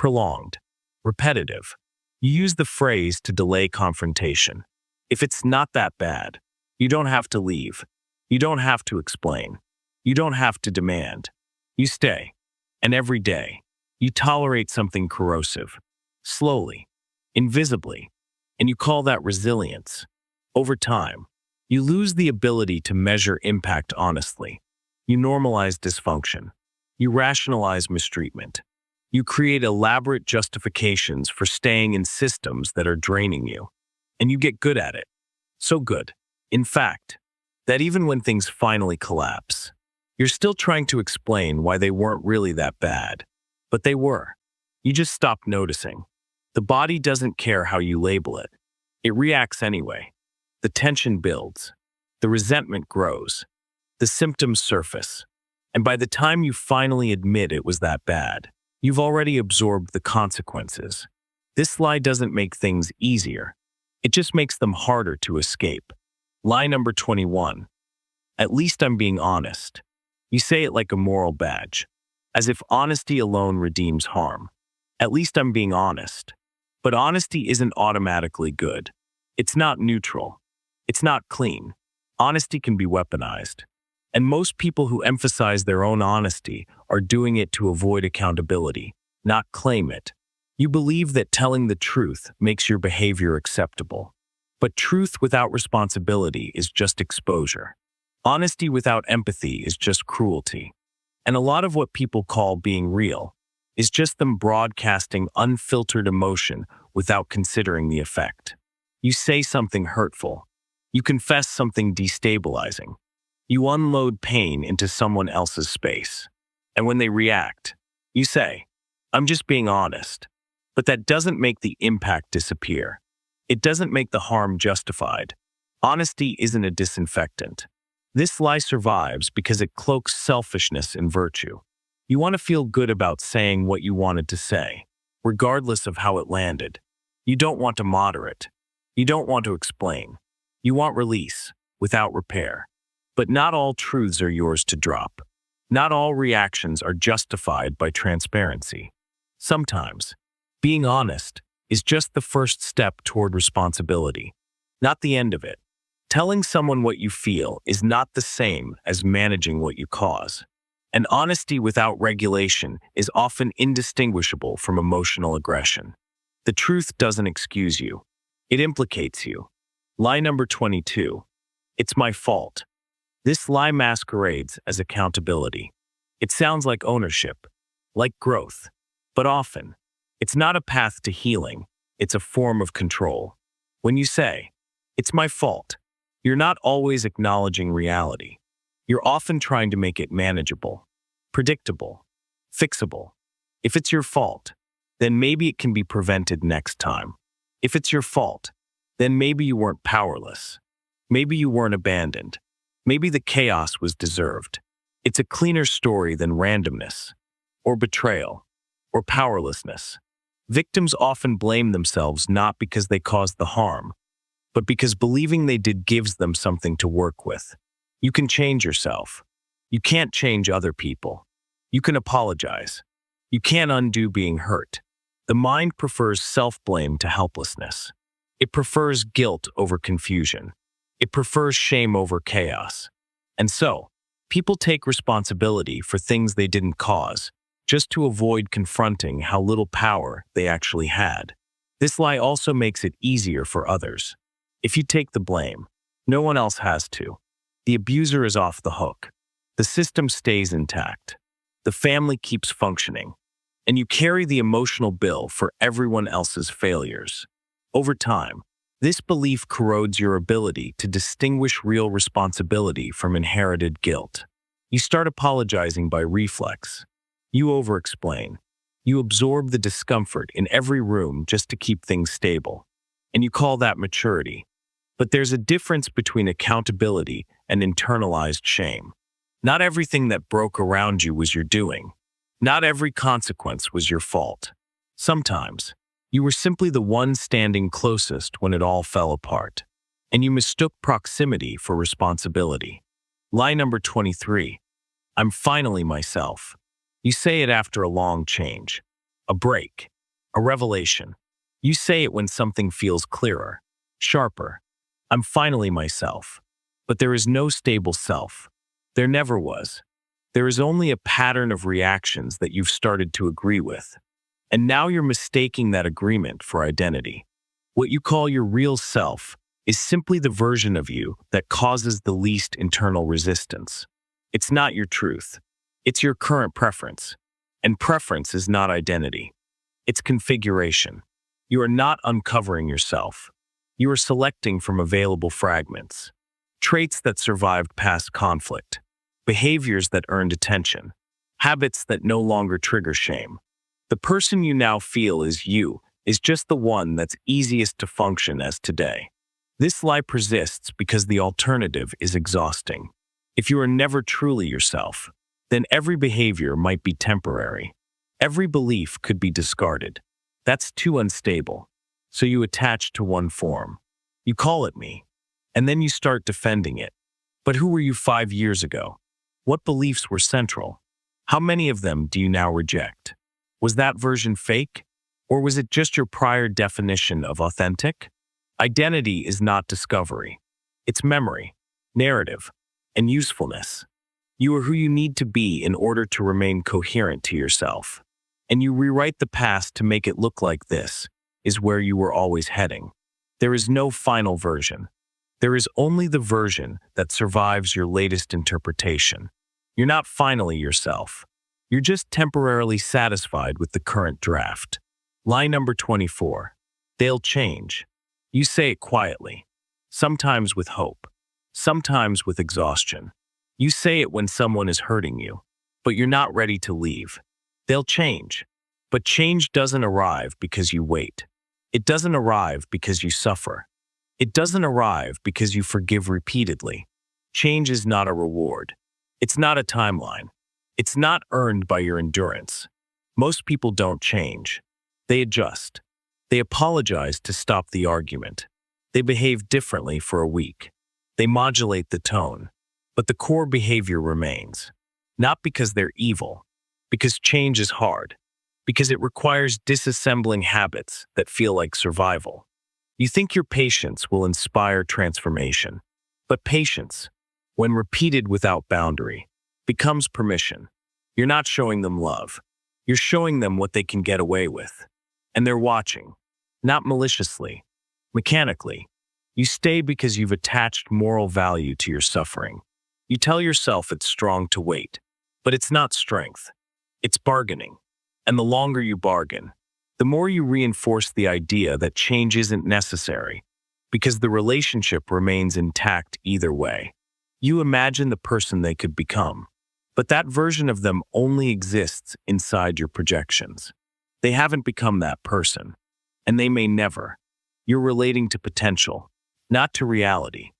prolonged, repetitive. You use the phrase to delay confrontation. If it's not that bad, you don't have to leave. You don't have to explain. You don't have to demand. You stay. And every day, you tolerate something corrosive, slowly, invisibly, and you call that resilience. Over time, you lose the ability to measure impact honestly. You normalize dysfunction. You rationalize mistreatment. You create elaborate justifications for staying in systems that are draining you. And you get good at it. So good, in fact, that even when things finally collapse, you're still trying to explain why they weren't really that bad. But they were. You just stopped noticing. The body doesn't care how you label it. It reacts anyway. The tension builds. The resentment grows. The symptoms surface. And by the time you finally admit it was that bad, you've already absorbed the consequences. This lie doesn't make things easier. It just makes them harder to escape. Lie number 21. At least I'm being honest. You say it like a moral badge, as if honesty alone redeems harm. At least I'm being honest. But honesty isn't automatically good. It's not neutral. It's not clean. Honesty can be weaponized. And most people who emphasize their own honesty are doing it to avoid accountability, not claim it. You believe that telling the truth makes your behavior acceptable. But truth without responsibility is just exposure. Honesty without empathy is just cruelty. And a lot of what people call being real is just them broadcasting unfiltered emotion without considering the effect. You say something hurtful. You confess something destabilizing. You unload pain into someone else's space. And when they react, you say, I'm just being honest. But that doesn't make the impact disappear. It doesn't make the harm justified. Honesty isn't a disinfectant. This lie survives because it cloaks selfishness in virtue. You want to feel good about saying what you wanted to say, regardless of how it landed. You don't want to moderate. You don't want to explain. You want release, without repair. But not all truths are yours to drop. Not all reactions are justified by transparency. Sometimes, being honest is just the first step toward responsibility, not the end of it. Telling someone what you feel is not the same as managing what you cause. And honesty without regulation is often indistinguishable from emotional aggression. The truth doesn't excuse you. It implicates you. Lie number 22. It's my fault. This lie masquerades as accountability. It sounds like ownership, like growth. But often, it's not a path to healing. It's a form of control. When you say, it's my fault, you're not always acknowledging reality. You're often trying to make it manageable, predictable, fixable. If it's your fault, then maybe it can be prevented next time. If it's your fault, then maybe you weren't powerless. Maybe you weren't abandoned. Maybe the chaos was deserved. It's a cleaner story than randomness, or betrayal, or powerlessness. Victims often blame themselves not because they caused the harm, but because believing they did gives them something to work with. You can change yourself. You can't change other people. You can apologize. You can't undo being hurt. The mind prefers self-blame to helplessness. It prefers guilt over confusion. It prefers shame over chaos. And so, people take responsibility for things they didn't cause, just to avoid confronting how little power they actually had. This lie also makes it easier for others. If you take the blame, no one else has to. The abuser is off the hook. The system stays intact. The family keeps functioning. And you carry the emotional bill for everyone else's failures. Over time, this belief corrodes your ability to distinguish real responsibility from inherited guilt. You start apologizing by reflex. You over-explain. You absorb the discomfort in every room just to keep things stable. And you call that maturity. But there's a difference between accountability and internalized shame. Not everything that broke around you was your doing. Not every consequence was your fault. Sometimes, you were simply the one standing closest when it all fell apart. And you mistook proximity for responsibility. Lie number 23. I'm finally myself. You say it after a long change, a break, A revelation. You say it when something feels clearer, sharper. I'm finally myself. But there is no stable self. There never was. There is only a pattern of reactions that you've started to agree with. And now you're mistaking that agreement for identity. What you call your real self is simply the version of you that causes the least internal resistance. It's not your truth. It's your current preference. And preference is not identity. It's configuration. You are not uncovering yourself. You are selecting from available fragments. Traits that survived past conflict. Behaviors that earned attention. Habits that no longer trigger shame. The person you now feel is you, is just the one that's easiest to function as today. This lie persists because the alternative is exhausting. If you are never truly yourself, then every behavior might be temporary. Every belief could be discarded. That's too unstable. So you attach to one form. You call it me, and then you start defending it. But who were you 5 years ago? What beliefs were central? How many of them do you now reject? Was that version fake? Or was it just your prior definition of authentic? Identity is not discovery. It's memory, narrative, and usefulness. You are who you need to be in order to remain coherent to yourself. And you rewrite the past to make it look like this is where you were always heading. There is no final version. There is only the version that survives your latest interpretation. You're not finally yourself. You're just temporarily satisfied with the current draft. Lie number 24. They'll change. You say it quietly, sometimes with hope, sometimes with exhaustion. You say it when someone is hurting you, but you're not ready to leave. They'll change. But change doesn't arrive because you wait. It doesn't arrive because you suffer. It doesn't arrive because you forgive repeatedly. Change is not a reward. It's not a timeline. It's not earned by your endurance. Most people don't change. They adjust. They apologize to stop the argument. They behave differently for a week. They modulate the tone. But the core behavior remains. Not because they're evil, because change is hard, because it requires disassembling habits that feel like survival. You think your patience will inspire transformation, but patience, when repeated without boundary, becomes permission. You're not showing them love. You're showing them what they can get away with. And they're watching, not maliciously, mechanically. You stay because you've attached moral value to your suffering. You tell yourself it's strong to wait, but it's not strength. It's bargaining. And the longer you bargain, the more you reinforce the idea that change isn't necessary, because the relationship remains intact either way. You imagine the person they could become, but that version of them only exists inside your projections. They haven't become that person, and they may never. You're relating to potential, not to reality.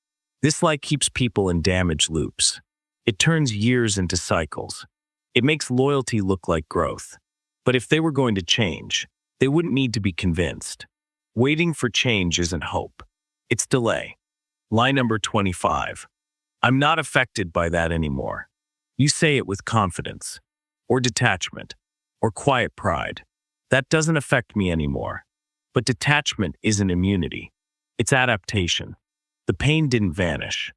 This lie keeps people in damaged loops. It turns years into cycles. It makes loyalty look like growth. But if they were going to change, they wouldn't need to be convinced. Waiting for change isn't hope. It's delay. Lie number 25. I'm not affected by that anymore. You say it with confidence, or detachment, or quiet pride. That doesn't affect me anymore. But detachment isn't immunity. It's adaptation. The pain didn't vanish.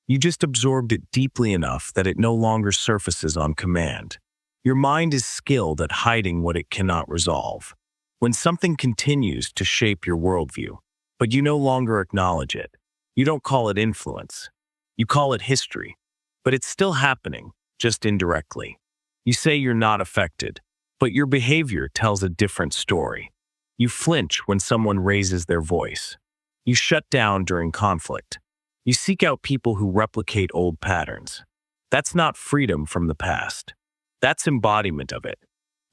You just absorbed it deeply enough that it no longer surfaces on command. Your mind is skilled at hiding what it cannot resolve. When something continues to shape your worldview, but you no longer acknowledge it, you don't call it influence. You call it history. But it's still happening, just indirectly. You say you're not affected, but your behavior tells a different story. You flinch when someone raises their voice. You shut down during conflict. You seek out people who replicate old patterns. That's not freedom from the past. That's embodiment of it.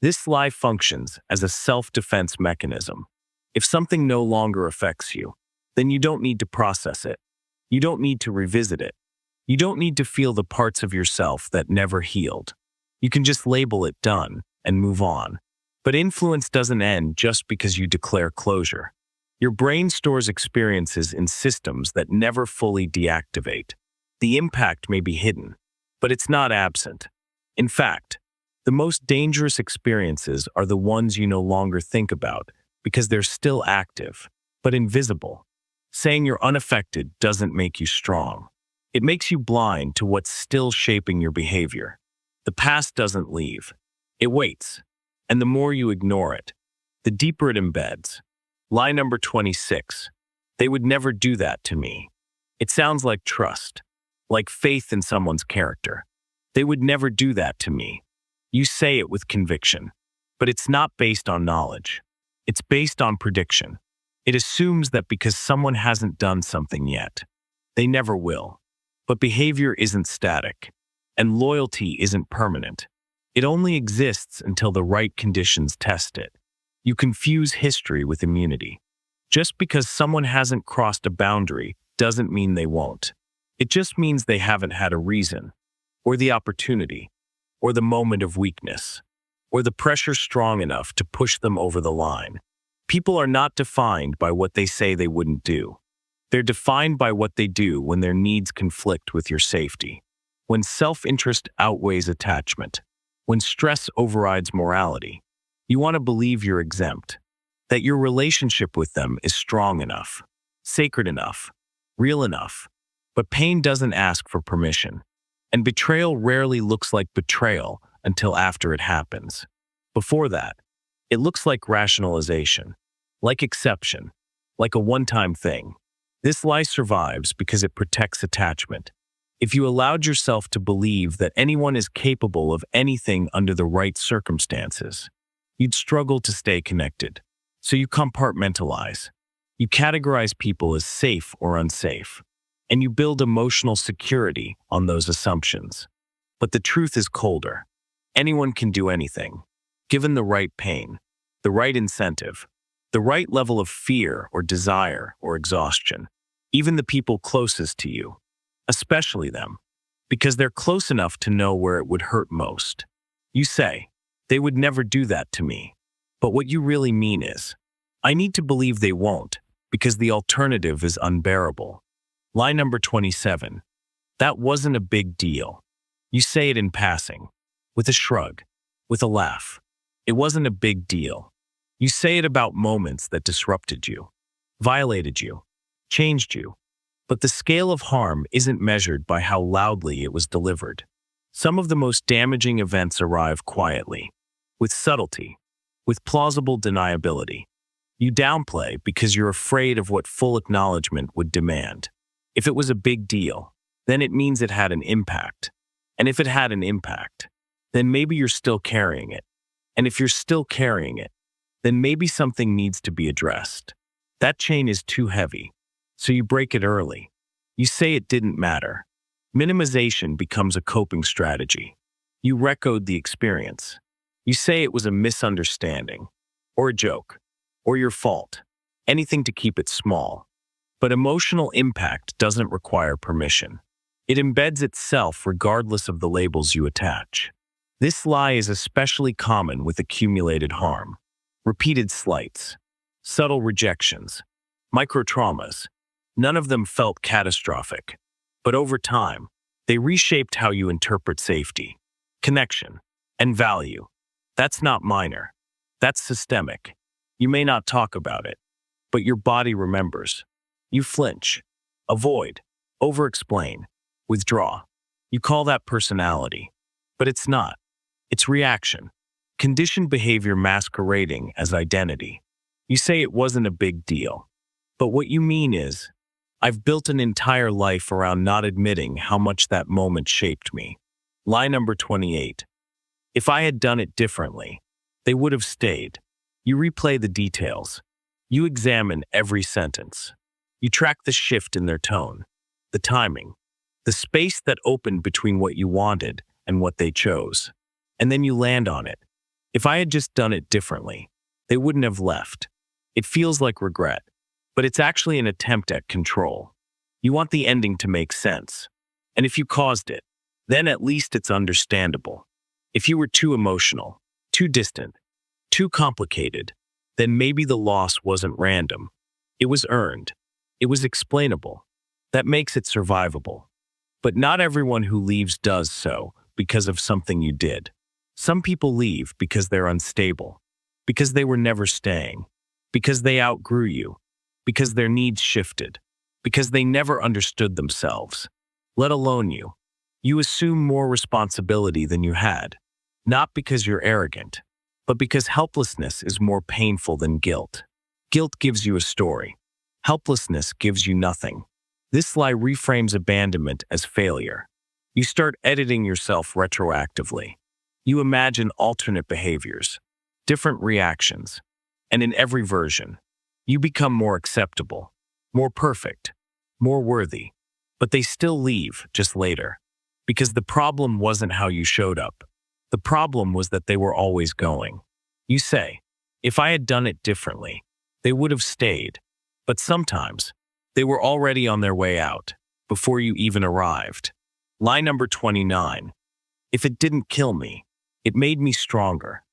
This lie functions as a self-defense mechanism. If something no longer affects you, then you don't need to process it. You don't need to revisit it. You don't need to feel the parts of yourself that never healed. You can just label it done and move on. But influence doesn't end just because you declare closure. Your brain stores experiences in systems that never fully deactivate. The impact may be hidden, but it's not absent. In fact, The most dangerous experiences are the ones you no longer think about because they're still active, but invisible. Saying you're unaffected doesn't make you strong. It makes you blind to what's still shaping your behavior. The past doesn't leave. It waits. And the more you ignore it, the deeper it embeds. Lie number 26. They would never do that to me. It sounds like trust, like faith in someone's character. They would never do that to me. You say it with conviction, but it's not based on knowledge. It's based on prediction. It assumes that because someone hasn't done something yet, they never will. But behavior isn't static, and loyalty isn't permanent. It only exists until the right conditions test it. You confuse history with immunity. Just because someone hasn't crossed a boundary doesn't mean they won't. It just means they haven't had a reason, or the opportunity, or the moment of weakness, or the pressure strong enough to push them over the line. People are not defined by what they say they wouldn't do. They're defined by what they do when their needs conflict with your safety, when self-interest outweighs attachment, when stress overrides morality. You want to believe you're exempt, that your relationship with them is strong enough, sacred enough, real enough. But pain doesn't ask for permission, and betrayal rarely looks like betrayal until after it happens. Before that, it looks like rationalization, like exception, like a one-time thing. This lie survives because it protects attachment. If you allowed yourself to believe that anyone is capable of anything under the right circumstances, you'd struggle to stay connected. So you compartmentalize. You categorize people as safe or unsafe, and you build emotional security on those assumptions. But the truth is colder. Anyone can do anything, given the right pain, the right incentive, the right level of fear or desire or exhaustion. Even the people closest to you, especially them, because they're close enough to know where it would hurt most. You say, they would never do that to me. But what you really mean is, I need to believe they won't, because the alternative is unbearable. Lie number 27. That wasn't a big deal. You say it in passing, with a shrug, with a laugh. It wasn't a big deal. You say it about moments that disrupted you, violated you, changed you. But the scale of harm isn't measured by how loudly it was delivered. Some of the most damaging events arrive quietly, with subtlety, with plausible deniability. You downplay because you're afraid of what full acknowledgement would demand. If it was a big deal, then it means it had an impact. And if it had an impact, then maybe you're still carrying it. And if you're still carrying it, then maybe something needs to be addressed. That chain is too heavy, so you break it early. You say it didn't matter. Minimization becomes a coping strategy. You recode the experience. You say it was a misunderstanding, or a joke, or your fault, anything to keep it small. But emotional impact doesn't require permission. It embeds itself regardless of the labels you attach. This lie is especially common with accumulated harm, repeated slights, subtle rejections, micro-traumas. None of them felt catastrophic, but over time, they reshaped how you interpret safety, connection, and value. That's not minor. That's systemic. You may not talk about it, but your body remembers. You flinch, avoid, over-explain, withdraw. You call that personality, but it's not. It's reaction, conditioned behavior masquerading as identity. You say it wasn't a big deal, but what you mean is, I've built an entire life around not admitting how much that moment shaped me. Lie number 28. If I had done it differently, they would have stayed. You replay the details. You examine every sentence. You track the shift in their tone, the timing, the space that opened between what you wanted and what they chose. And then you land on it. If I had just done it differently, they wouldn't have left. It feels like regret, but it's actually an attempt at control. You want the ending to make sense. And if you caused it, then at least it's understandable. If you were too emotional, too distant, too complicated, then maybe the loss wasn't random. It was earned. It was explainable. That makes it survivable. But not everyone who leaves does so because of something you did. Some people leave because they're unstable, because they were never staying, because they outgrew you, because their needs shifted, because they never understood themselves, let alone you. You assume more responsibility than you had, not because you're arrogant, but because helplessness is more painful than guilt. Guilt gives you a story. Helplessness gives you nothing. This lie reframes abandonment as failure. You start editing yourself retroactively. You imagine alternate behaviors, different reactions, and in every version, you become more acceptable, more perfect, more worthy. But they still leave, just later. Because the problem wasn't how you showed up. The problem was that they were always going. You say, if I had done it differently, they would have stayed. But sometimes, they were already on their way out, before you even arrived. Lie number 29. If it didn't kill me, it made me stronger.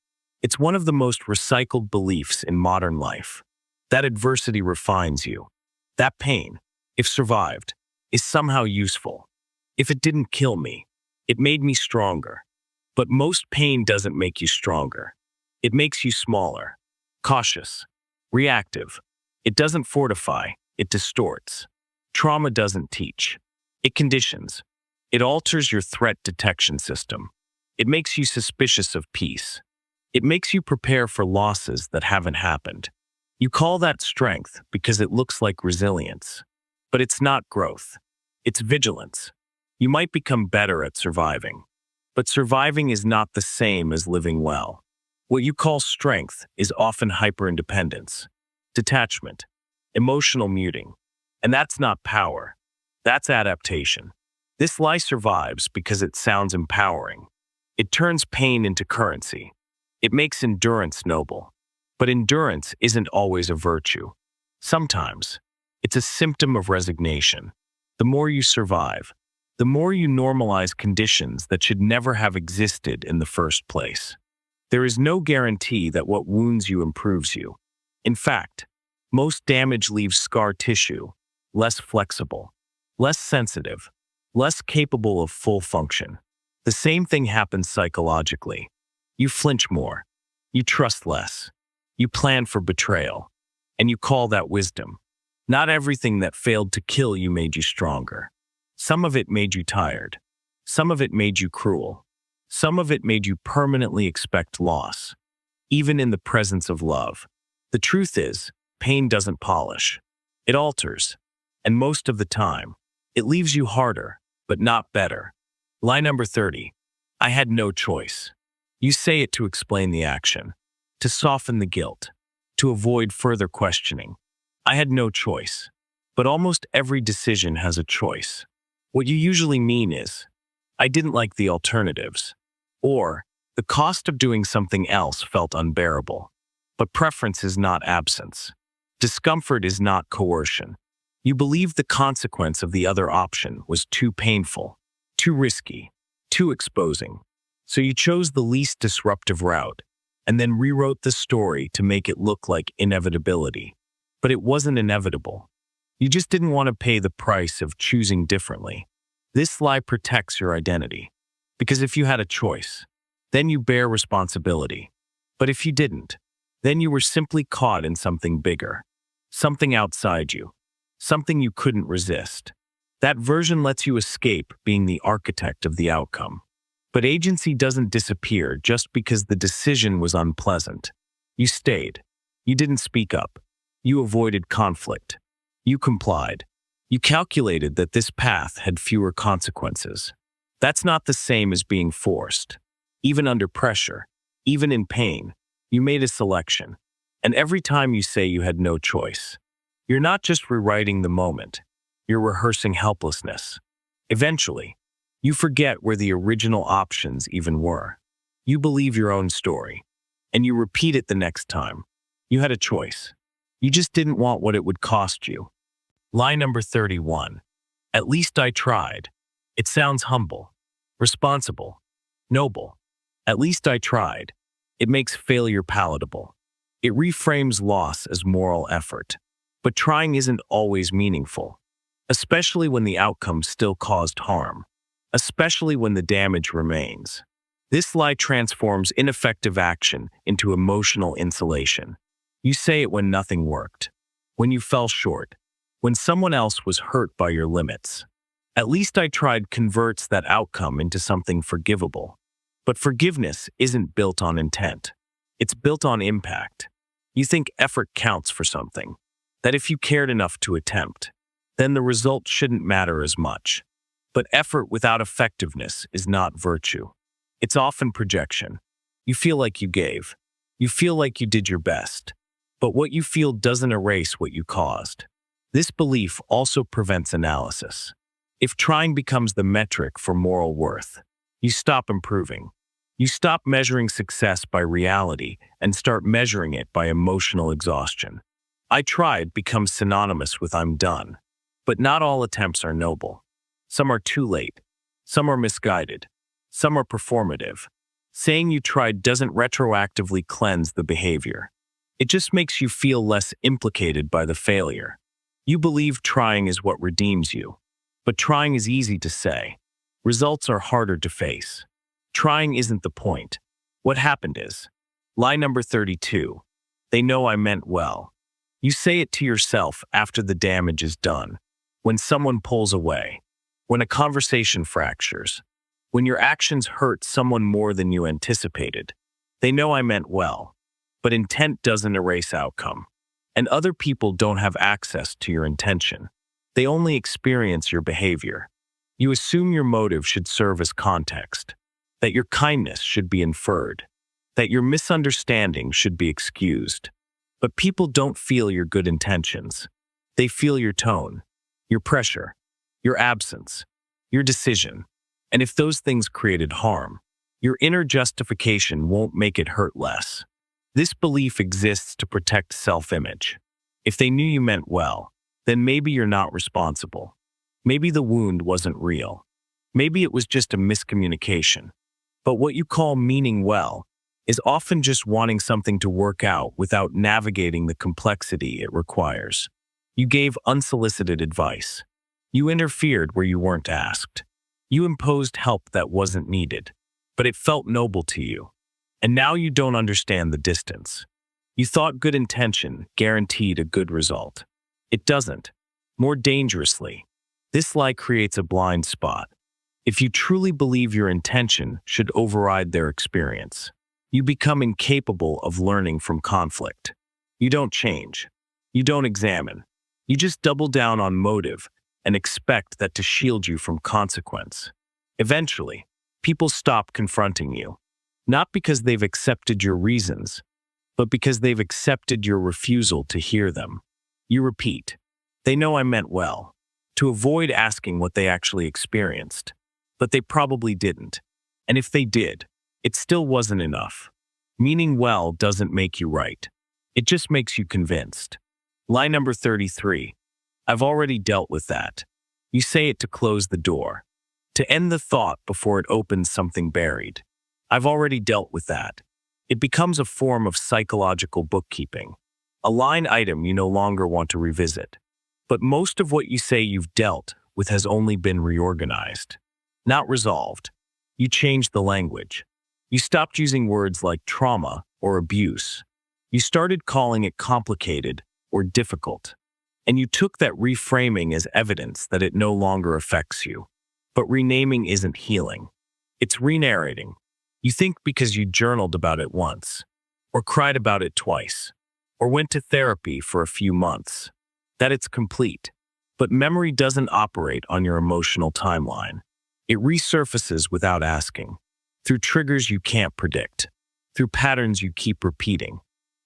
It's one of the most recycled beliefs in modern life. That adversity refines you. That pain, if survived, is somehow useful. If it didn't kill me, it made me stronger. But most pain doesn't make you stronger. It makes you smaller, cautious, reactive. It doesn't fortify, it distorts. Trauma doesn't teach. It conditions. It alters your threat detection system. It makes you suspicious of peace. It makes you prepare for losses that haven't happened. You call that strength because it looks like resilience. But it's not growth. It's vigilance. You might become better at surviving. But surviving is not the same as living well. What you call strength is often hyperindependence, detachment, emotional muting. And that's not power. That's adaptation. This lie survives because it sounds empowering. It turns pain into currency. It makes endurance noble. But endurance isn't always a virtue. Sometimes, it's a symptom of resignation. The more you survive, the more you normalize conditions that should never have existed in the first place. There is no guarantee that what wounds you improves you. In fact, most damage leaves scar tissue, less flexible, less sensitive, less capable of full function. The same thing happens psychologically. You flinch more, you trust less, you plan for betrayal, and you call that wisdom. Not everything that failed to kill you made you stronger. Some of it made you tired. Some of it made you cruel. Some of it made you permanently expect loss, even in the presence of love. The truth is, pain doesn't polish. It alters. And most of the time, it leaves you harder, but not better. Lie number 30. I had no choice. You say it to explain the action, to soften the guilt, to avoid further questioning. I had no choice. But almost every decision has a choice. What you usually mean is, I didn't like the alternatives, or the cost of doing something else felt unbearable. But preference is not absence. Discomfort is not coercion. You believed the consequence of the other option was too painful, too risky, too exposing. So you chose the least disruptive route, and then rewrote the story to make it look like inevitability. But it wasn't inevitable. You just didn't want to pay the price of choosing differently. This lie protects your identity. Because if you had a choice, then you bear responsibility. But if you didn't, then you were simply caught in something bigger, something outside you, something you couldn't resist. That version lets you escape being the architect of the outcome. But agency doesn't disappear just because the decision was unpleasant. You stayed. You didn't speak up. You avoided conflict. You complied. You calculated that this path had fewer consequences. That's not the same as being forced. Even under pressure, even in pain, you made a selection. And every time you say you had no choice, you're not just rewriting the moment, you're rehearsing helplessness. Eventually, you forget where the original options even were. You believe your own story, and you repeat it the next time. You had a choice. You just didn't want what it would cost you. Lie number 31. At least I tried. It sounds humble, responsible, noble. At least I tried. It makes failure palatable. It reframes loss as moral effort. But trying isn't always meaningful, especially when the outcome still caused harm, especially when the damage remains. This lie transforms ineffective action into emotional insulation. You say it when nothing worked, when you fell short, when someone else was hurt by your limits. At least I tried converts that outcome into something forgivable. But forgiveness isn't built on intent. It's built on impact. You think effort counts for something, that if you cared enough to attempt, then the result shouldn't matter as much. But effort without effectiveness is not virtue. It's often projection. You feel like you gave. You feel like you did your best. But what you feel doesn't erase what you caused. This belief also prevents analysis. If trying becomes the metric for moral worth, you stop improving. You stop measuring success by reality and start measuring it by emotional exhaustion. I tried becomes synonymous with I'm done. But not all attempts are noble. Some are too late. Some are misguided. Some are performative. Saying you tried doesn't retroactively cleanse the behavior. It just makes you feel less implicated by the failure. You believe trying is what redeems you. But trying is easy to say. Results are harder to face. Trying isn't the point. What happened is. Lie number 32. They know I meant well. You say it to yourself after the damage is done. When someone pulls away. When a conversation fractures. When your actions hurt someone more than you anticipated. They know I meant well. But intent doesn't erase outcome. And other people don't have access to your intention. They only experience your behavior. You assume your motive should serve as context, that your kindness should be inferred, that your misunderstanding should be excused. But people don't feel your good intentions. They feel your tone, your pressure, your absence, your decision. And if those things created harm, your inner justification won't make it hurt less. This belief exists to protect self-image. If they knew you meant well, then maybe you're not responsible. Maybe the wound wasn't real. Maybe it was just a miscommunication. But what you call meaning well is often just wanting something to work out without navigating the complexity it requires. You gave unsolicited advice. You interfered where you weren't asked. You imposed help that wasn't needed, but it felt noble to you. And now you don't understand the distance. You thought good intention guaranteed a good result. It doesn't. More dangerously, this lie creates a blind spot. If you truly believe your intention should override their experience, you become incapable of learning from conflict. You don't change. You don't examine. You just double down on motive and expect that to shield you from consequence. Eventually, people stop confronting you, not because they've accepted your reasons, but because they've accepted your refusal to hear them. You repeat, they know I meant well, to avoid asking what they actually experienced. But they probably didn't. And if they did, it still wasn't enough. Meaning well doesn't make you right. It just makes you convinced. Lie number 33. I've already dealt with that. You say it to close the door, to end the thought before it opens something buried. I've already dealt with that. It becomes a form of psychological bookkeeping, a line item you no longer want to revisit. But most of what you say you've dealt with has only been reorganized, not resolved. You changed the language. You stopped using words like trauma or abuse. You started calling it complicated or difficult. And you took that reframing as evidence that it no longer affects you. But renaming isn't healing. It's re-narrating. You think because you journaled about it once, or cried about it twice, or went to therapy for a few months, that it's complete. But memory doesn't operate on your emotional timeline. It resurfaces without asking, through triggers you can't predict, through patterns you keep repeating,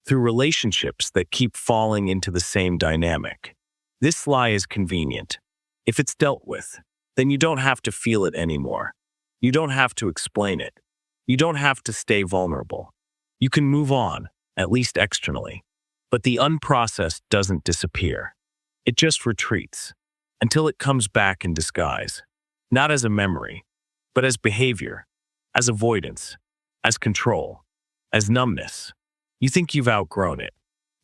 through relationships that keep falling into the same dynamic. This lie is convenient. If it's dealt with, then you don't have to feel it anymore. You don't have to explain it. You don't have to stay vulnerable. You can move on, at least externally. But the unprocessed doesn't disappear. It just retreats, until it comes back in disguise. Not as a memory, but as behavior, as avoidance, as control, as numbness. You think you've outgrown it,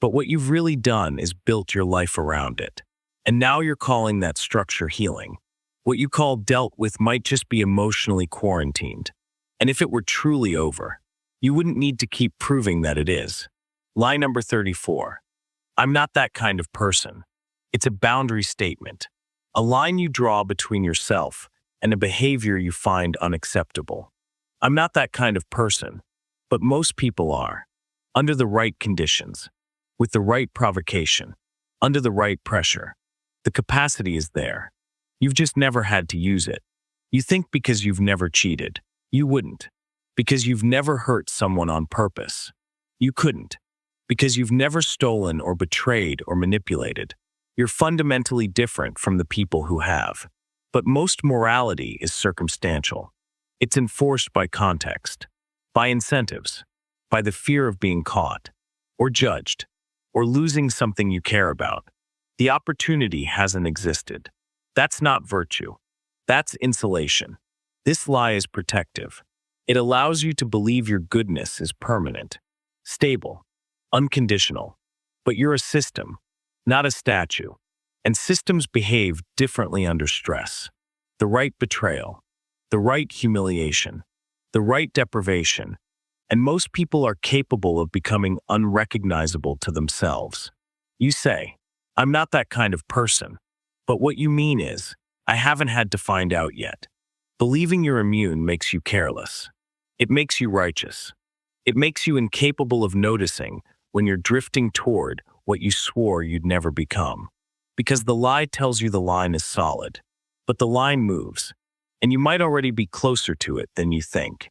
but what you've really done is built your life around it. And now you're calling that structure healing. What you call dealt with might just be emotionally quarantined. And if it were truly over, you wouldn't need to keep proving that it is. Lie number 34. I'm not that kind of person. It's a boundary statement, a line you draw between yourself and a behavior you find unacceptable. I'm not that kind of person, but most people are. Under the right conditions, with the right provocation, under the right pressure. The capacity is there. You've just never had to use it. You think because you've never cheated, you wouldn't. Because you've never hurt someone on purpose, you couldn't. Because you've never stolen or betrayed or manipulated, you're fundamentally different from the people who have. But most morality is circumstantial. It's enforced by context, by incentives, by the fear of being caught, or judged, or losing something you care about. The opportunity hasn't existed. That's not virtue. That's insulation. This lie is protective. It allows you to believe your goodness is permanent, stable, unconditional. But you're a system, not a statue. And systems behave differently under stress. The right betrayal, the right humiliation, the right deprivation, and most people are capable of becoming unrecognizable to themselves. You say, I'm not that kind of person. But what you mean is, I haven't had to find out yet. Believing you're immune makes you careless. It makes you righteous. It makes you incapable of noticing when you're drifting toward what you swore you'd never become. Because the lie tells you the line is solid, but the line moves, and you might already be closer to it than you think.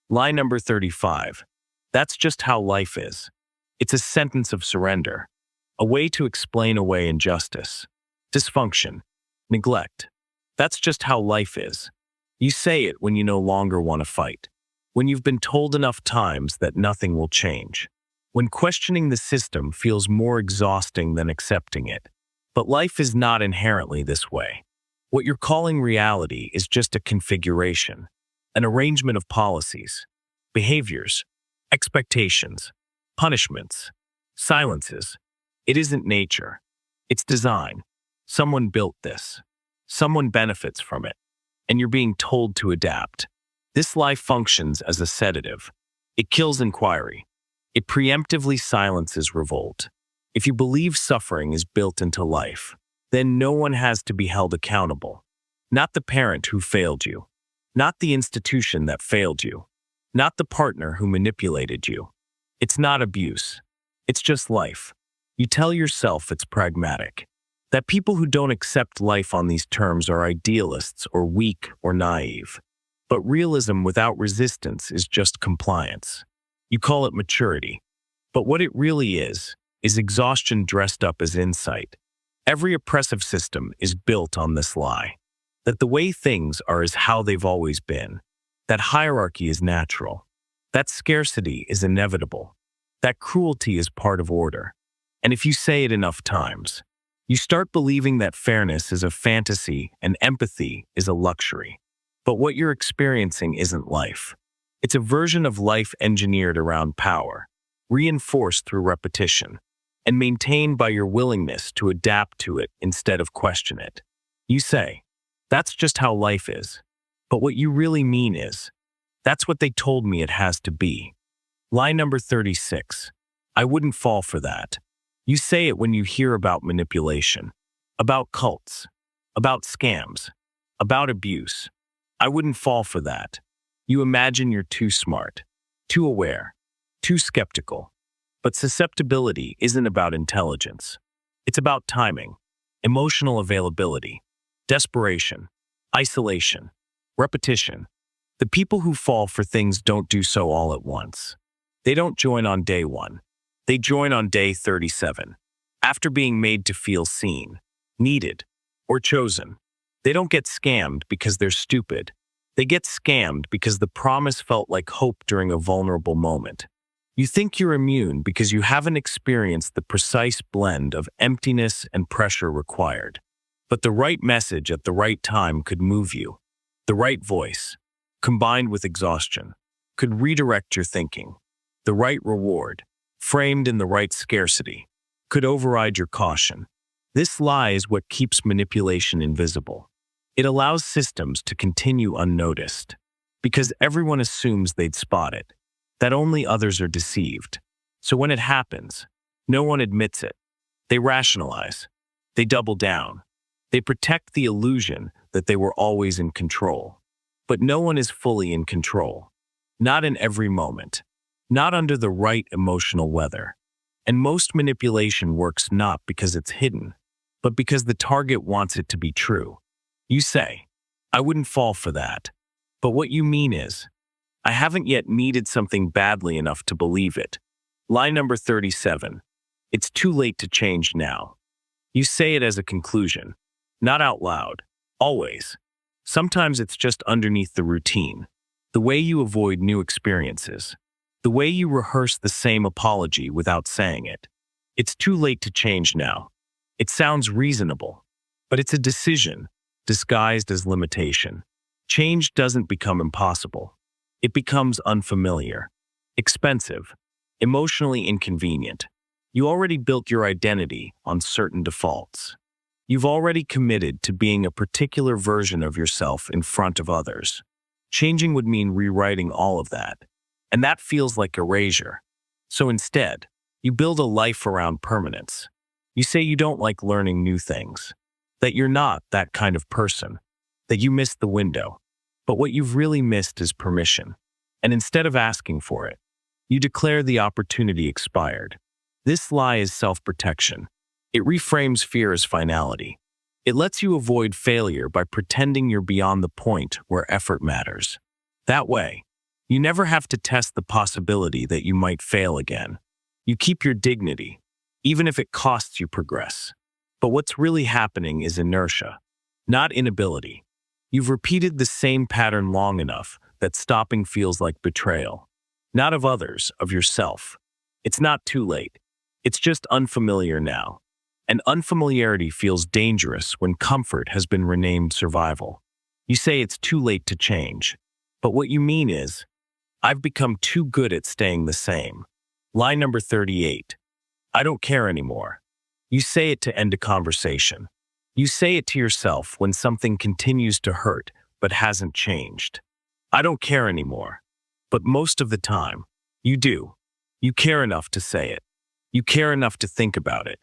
Lie number 35. That's just how life is. It's a sentence of surrender, a way to explain away injustice, dysfunction, neglect. That's just how life is. You say it when you no longer want to fight, when you've been told enough times that nothing will change, when questioning the system feels more exhausting than accepting it. But life is not inherently this way. What you're calling reality is just a configuration, an arrangement of policies, behaviors, expectations, punishments, silences. It isn't nature. It's design. Someone built this. Someone benefits from it. And you're being told to adapt. This lie functions as a sedative. It kills inquiry. It preemptively silences revolt. If you believe suffering is built into life, then no one has to be held accountable. Not the parent who failed you. Not the institution that failed you. Not the partner who manipulated you. It's not abuse. It's just life. You tell yourself it's pragmatic. That people who don't accept life on these terms are idealists or weak or naive. But realism without resistance is just compliance. You call it maturity. But what it really is exhaustion dressed up as insight. Every oppressive system is built on this lie. That the way things are is how they've always been. That hierarchy is natural. That scarcity is inevitable. That cruelty is part of order. And if you say it enough times, you start believing that fairness is a fantasy and empathy is a luxury. But what you're experiencing isn't life. It's a version of life engineered around power, reinforced through repetition, and maintained by your willingness to adapt to it instead of question it. You say, that's just how life is. But what you really mean is, that's what they told me it has to be. Lie number 36. I wouldn't fall for that. You say it when you hear about manipulation, about cults, about scams, about abuse. I wouldn't fall for that. You imagine you're too smart, too aware, too skeptical. But susceptibility isn't about intelligence. It's about timing, emotional availability, desperation, isolation, repetition. The people who fall for things don't do so all at once. They don't join on day 1. They join on day 37, after being made to feel seen, needed, or chosen. They don't get scammed because they're stupid. They get scammed because the promise felt like hope during a vulnerable moment. You think you're immune because you haven't experienced the precise blend of emptiness and pressure required. But the right message at the right time could move you. The right voice, combined with exhaustion, could redirect your thinking. The right reward, framed in the right scarcity, could override your caution. This lie is what keeps manipulation invisible. It allows systems to continue unnoticed. Because everyone assumes they'd spot it, that only others are deceived. So when it happens, no one admits it. They rationalize. They double down. They protect the illusion that they were always in control. But no one is fully in control. Not in every moment. Not under the right emotional weather. And most manipulation works not because it's hidden, but because the target wants it to be true. You say, I wouldn't fall for that. But what you mean is, I haven't yet needed something badly enough to believe it. Line number 37. It's too late to change now. You say it as a conclusion, not out loud, always. Sometimes it's just underneath the routine, the way you avoid new experiences, the way you rehearse the same apology without saying it. It's too late to change now. It sounds reasonable, but it's a decision disguised as limitation. Change doesn't become impossible. It becomes unfamiliar, expensive, emotionally inconvenient. You already built your identity on certain defaults. You've already committed to being a particular version of yourself in front of others. Changing would mean rewriting all of that, and that feels like erasure. So instead, you build a life around permanence. You say you don't like learning new things, that you're not that kind of person, that you missed the window. But what you've really missed is permission. And instead of asking for it, you declare the opportunity expired. This lie is self-protection. It reframes fear as finality. It lets you avoid failure by pretending you're beyond the point where effort matters. That way, you never have to test the possibility that you might fail again. You keep your dignity, even if it costs you progress. But what's really happening is inertia, not inability. You've repeated the same pattern long enough that stopping feels like betrayal. Not of others, of yourself. It's not too late. It's just unfamiliar now. And unfamiliarity feels dangerous when comfort has been renamed survival. You say it's too late to change. But what you mean is, I've become too good at staying the same. Line number 38. I don't care anymore. You say it to end a conversation. You say it to yourself when something continues to hurt but hasn't changed. I don't care anymore. But most of the time, you do. You care enough to say it. You care enough to think about it.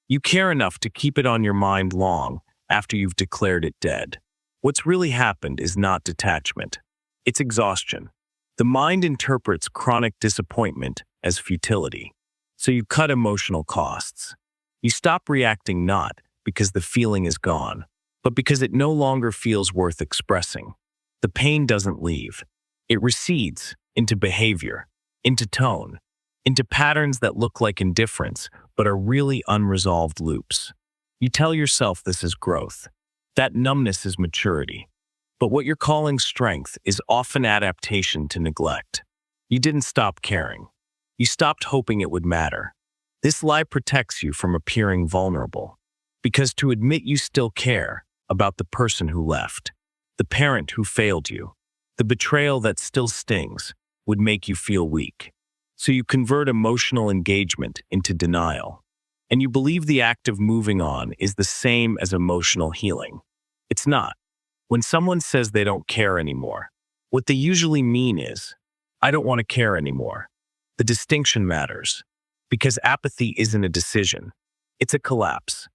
You care enough to keep it on your mind long after you've declared it dead. What's really happened is not detachment. It's exhaustion. The mind interprets chronic disappointment as futility. So you cut emotional costs. You stop reacting not because the feeling is gone, but because it no longer feels worth expressing. The pain doesn't leave. It recedes into behavior, into tone, into patterns that look like indifference but are really unresolved loops. You tell yourself this is growth. That numbness is maturity. But what you're calling strength is often adaptation to neglect. You didn't stop caring. You stopped hoping it would matter. This lie protects you from appearing vulnerable. Because to admit you still care about the person who left, the parent who failed you, the betrayal that still stings, would make you feel weak. So you convert emotional engagement into denial. And you believe the act of moving on is the same as emotional healing. It's not. When someone says they don't care anymore, what they usually mean is, I don't want to care anymore. The distinction matters. Because apathy isn't a decision. It's a collapse.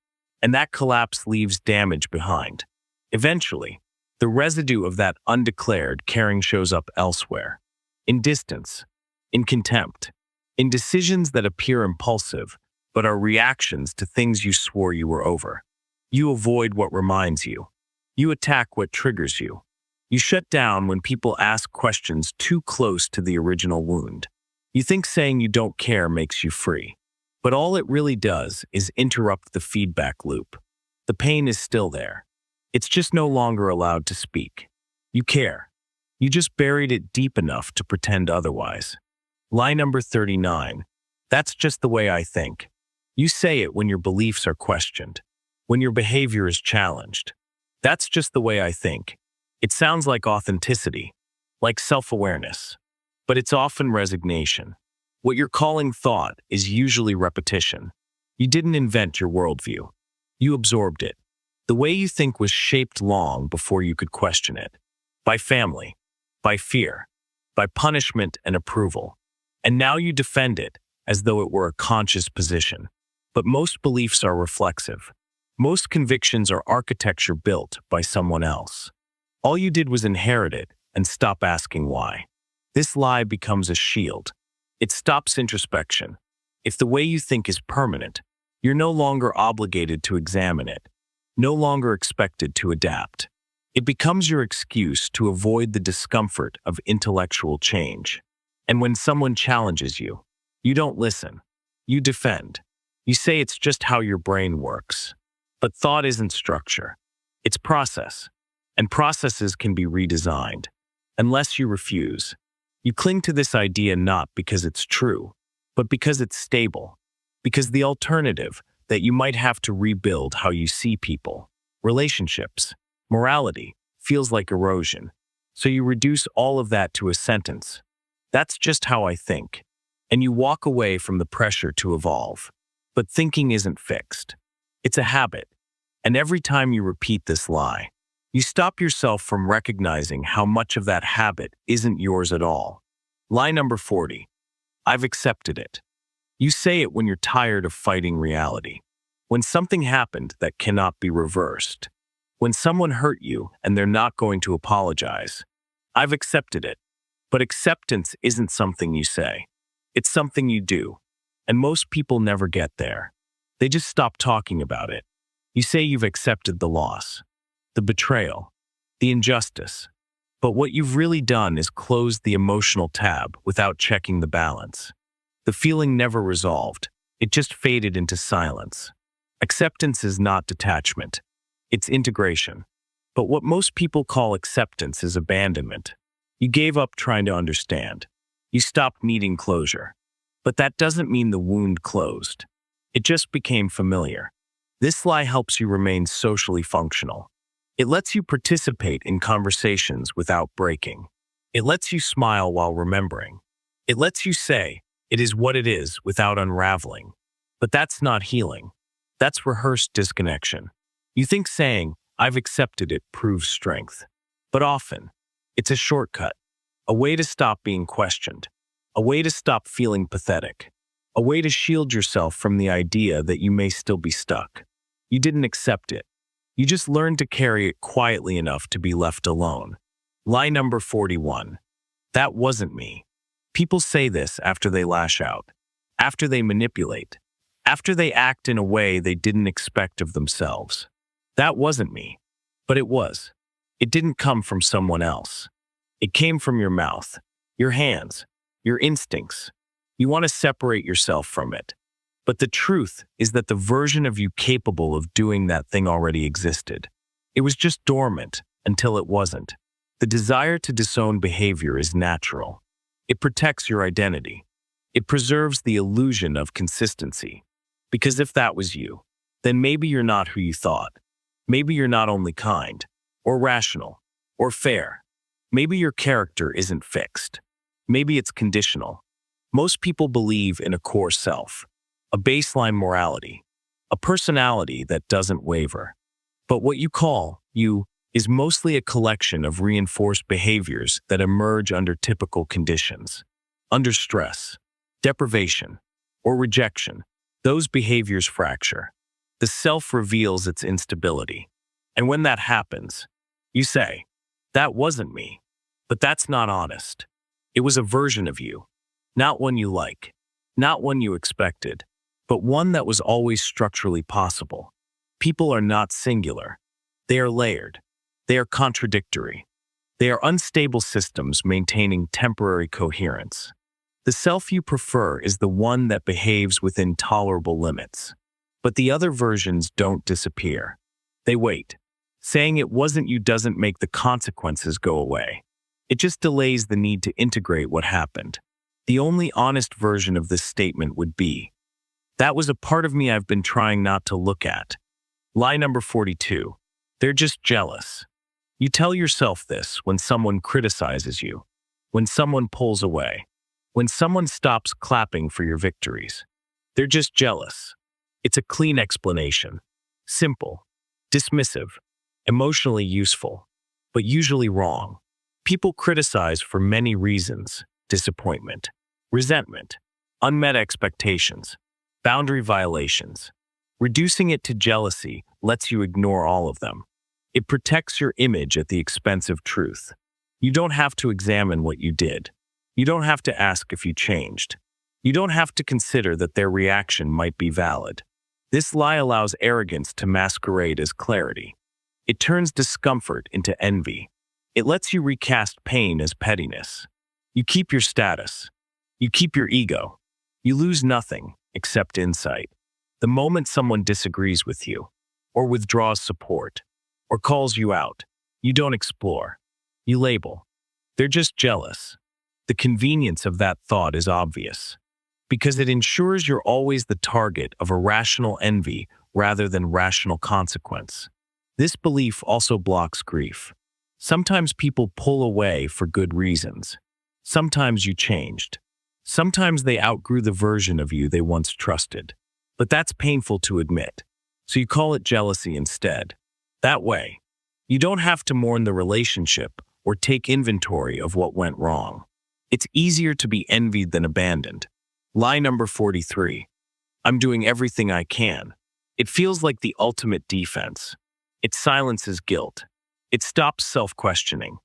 And that collapse leaves damage behind. Eventually, the residue of that undeclared caring shows up elsewhere. In distance, in contempt, in decisions that appear impulsive, but are reactions to things you swore you were over. You avoid what reminds you. You attack what triggers you. You shut down when people ask questions too close to the original wound. You think saying you don't care makes you free. But all it really does is interrupt the feedback loop. The pain is still there. It's just no longer allowed to speak. You care. You just buried it deep enough to pretend otherwise. Lie number 39. That's just the way I think. You say it when your beliefs are questioned, when your behavior is challenged. That's just the way I think. It sounds like authenticity, like self-awareness, but it's often resignation. What you're calling thought is usually repetition. You didn't invent your worldview. You absorbed it. The way you think was shaped long before you could question it. By family, by fear, by punishment and approval. And now you defend it as though it were a conscious position. But most beliefs are reflexive. Most convictions are architecture built by someone else. All you did was inherit it and stop asking why. This lie becomes a shield. It stops introspection. If the way you think is permanent, you're no longer obligated to examine it, no longer expected to adapt. It becomes your excuse to avoid the discomfort of intellectual change. And when someone challenges you, you don't listen. You defend. You say it's just how your brain works. But thought isn't structure. It's process. And processes can be redesigned. Unless you refuse. You cling to this idea not because it's true, but because it's stable. Because the alternative, that you might have to rebuild how you see people, relationships, morality, feels like erosion. So you reduce all of that to a sentence. That's just how I think. And you walk away from the pressure to evolve. But thinking isn't fixed. It's a habit. And every time you repeat this lie, you stop yourself from recognizing how much of that habit isn't yours at all. Lie number 40. I've accepted it. You say it when you're tired of fighting reality. When something happened that cannot be reversed. When someone hurt you and they're not going to apologize. I've accepted it. But acceptance isn't something you say. It's something you do. And most people never get there. They just stop talking about it. You say you've accepted the loss, the betrayal, the injustice. But what you've really done is closed the emotional tab without checking the balance. The feeling never resolved. It just faded into silence. Acceptance is not detachment. It's integration. But what most people call acceptance is abandonment. You gave up trying to understand. You stopped needing closure. But that doesn't mean the wound closed. It just became familiar. This lie helps you remain socially functional. It lets you participate in conversations without breaking. It lets you smile while remembering. It lets you say, it is what it is without unraveling. But that's not healing. That's rehearsed disconnection. You think saying, I've accepted it proves strength. But often, it's a shortcut, a way to stop being questioned, a way to stop feeling pathetic, a way to shield yourself from the idea that you may still be stuck. You didn't accept it. You just learned to carry it quietly enough to be left alone. Lie number 41. That wasn't me. People say this after they lash out, after they manipulate, after they act in a way they didn't expect of themselves. That wasn't me. But it was. It didn't come from someone else. It came from your mouth, your hands, your instincts. You want to separate yourself from it. But the truth is that the version of you capable of doing that thing already existed. It was just dormant until it wasn't. The desire to disown behavior is natural. It protects your identity. It preserves the illusion of consistency. Because if that was you, then maybe you're not who you thought. Maybe you're not only kind, or rational, or fair. Maybe your character isn't fixed. Maybe it's conditional. Most people believe in a core self, a baseline morality, a personality that doesn't waver. But what you call you is mostly a collection of reinforced behaviors that emerge under typical conditions. Under stress, deprivation, or rejection, those behaviors fracture. The self reveals its instability. And when that happens, you say, that wasn't me. But that's not honest. It was a version of you. Not one you like. Not one you expected. But one that was always structurally possible. People are not singular. They are layered. They are contradictory. They are unstable systems maintaining temporary coherence. The self you prefer is the one that behaves within tolerable limits. But the other versions don't disappear. They wait. Saying it wasn't you doesn't make the consequences go away. It just delays the need to integrate what happened. The only honest version of this statement would be, that was a part of me I've been trying not to look at. Lie number 42. They're just jealous. You tell yourself this when someone criticizes you, when someone pulls away, when someone stops clapping for your victories. They're just jealous. It's a clean explanation. Simple, dismissive, emotionally useful, but usually wrong. People criticize for many reasons: disappointment, resentment, unmet expectations, boundary violations. Reducing it to jealousy lets you ignore all of them. It protects your image at the expense of truth. You don't have to examine what you did. You don't have to ask if you changed. You don't have to consider that their reaction might be valid. This lie allows arrogance to masquerade as clarity. It turns discomfort into envy. It lets you recast pain as pettiness. You keep your status. You keep your ego. You lose nothing except insight. The moment someone disagrees with you, or withdraws support, or calls you out, you don't explore. You label. They're just jealous. The convenience of that thought is obvious, because it ensures you're always the target of irrational envy rather than rational consequence. This belief also blocks grief. Sometimes people pull away for good reasons. Sometimes you changed. Sometimes they outgrew the version of you they once trusted. But that's painful to admit, so you call it jealousy instead. That way, you don't have to mourn the relationship or take inventory of what went wrong. It's easier to be envied than abandoned. Lie number 43. I'm doing everything I can. It feels like the ultimate defense. It silences guilt. It stops self-questioning.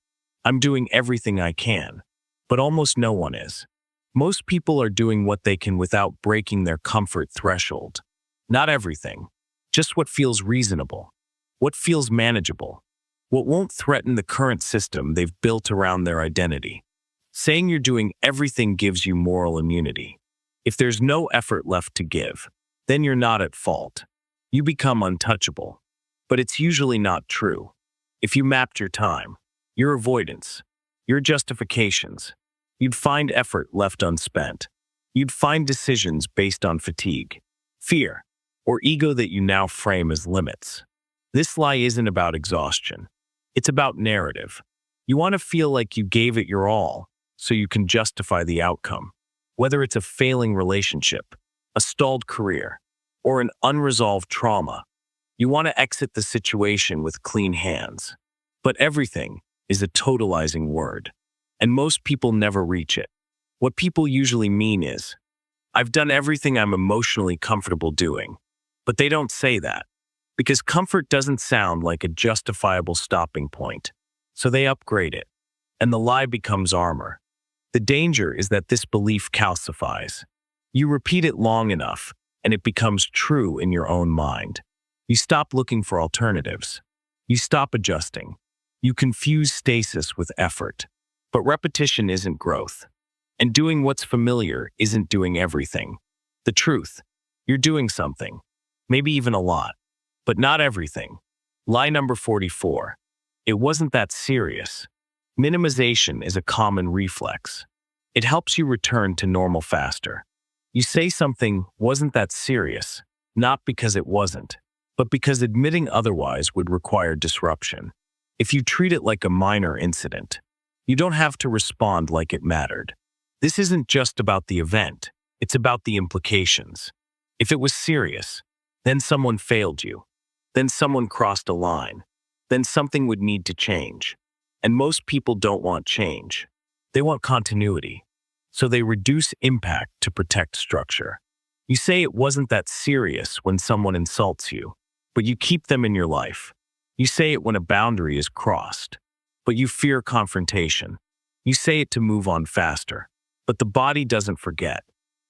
I'm doing everything I can, but almost no one is. Most people are doing what they can without breaking their comfort threshold. Not everything, just what feels reasonable, what feels manageable, what won't threaten the current system they've built around their identity. Saying you're doing everything gives you moral immunity. If there's no effort left to give, then you're not at fault. You become untouchable. But it's usually not true. If you mapped your time, your avoidance, your justifications, you'd find effort left unspent. You'd find decisions based on fatigue, fear, or ego that you now frame as limits. This lie isn't about exhaustion. It's about narrative. You want to feel like you gave it your all so you can justify the outcome. Whether it's a failing relationship, a stalled career, or an unresolved trauma, you want to exit the situation with clean hands. But everything is a totalizing word, and most people never reach it. What people usually mean is, I've done everything I'm emotionally comfortable doing. But they don't say that, because comfort doesn't sound like a justifiable stopping point. So they upgrade it, and the lie becomes armor. The danger is that this belief calcifies. You repeat it long enough, and it becomes true in your own mind. You stop looking for alternatives. You stop adjusting. You confuse stasis with effort. But repetition isn't growth. And doing what's familiar isn't doing everything. The truth, you're doing something. Maybe even a lot. But not everything. Lie number 44. It wasn't that serious. Minimization is a common reflex. It helps you return to normal faster. You say something wasn't that serious, not because it wasn't, but because admitting otherwise would require disruption. If you treat it like a minor incident, you don't have to respond like it mattered. This isn't just about the event, it's about the implications. If it was serious, then someone failed you. Then someone crossed a line. Then something would need to change. And most people don't want change. They want continuity. So they reduce impact to protect structure. You say it wasn't that serious when someone insults you, but you keep them in your life. You say it when a boundary is crossed, but you fear confrontation. You say it to move on faster, but the body doesn't forget.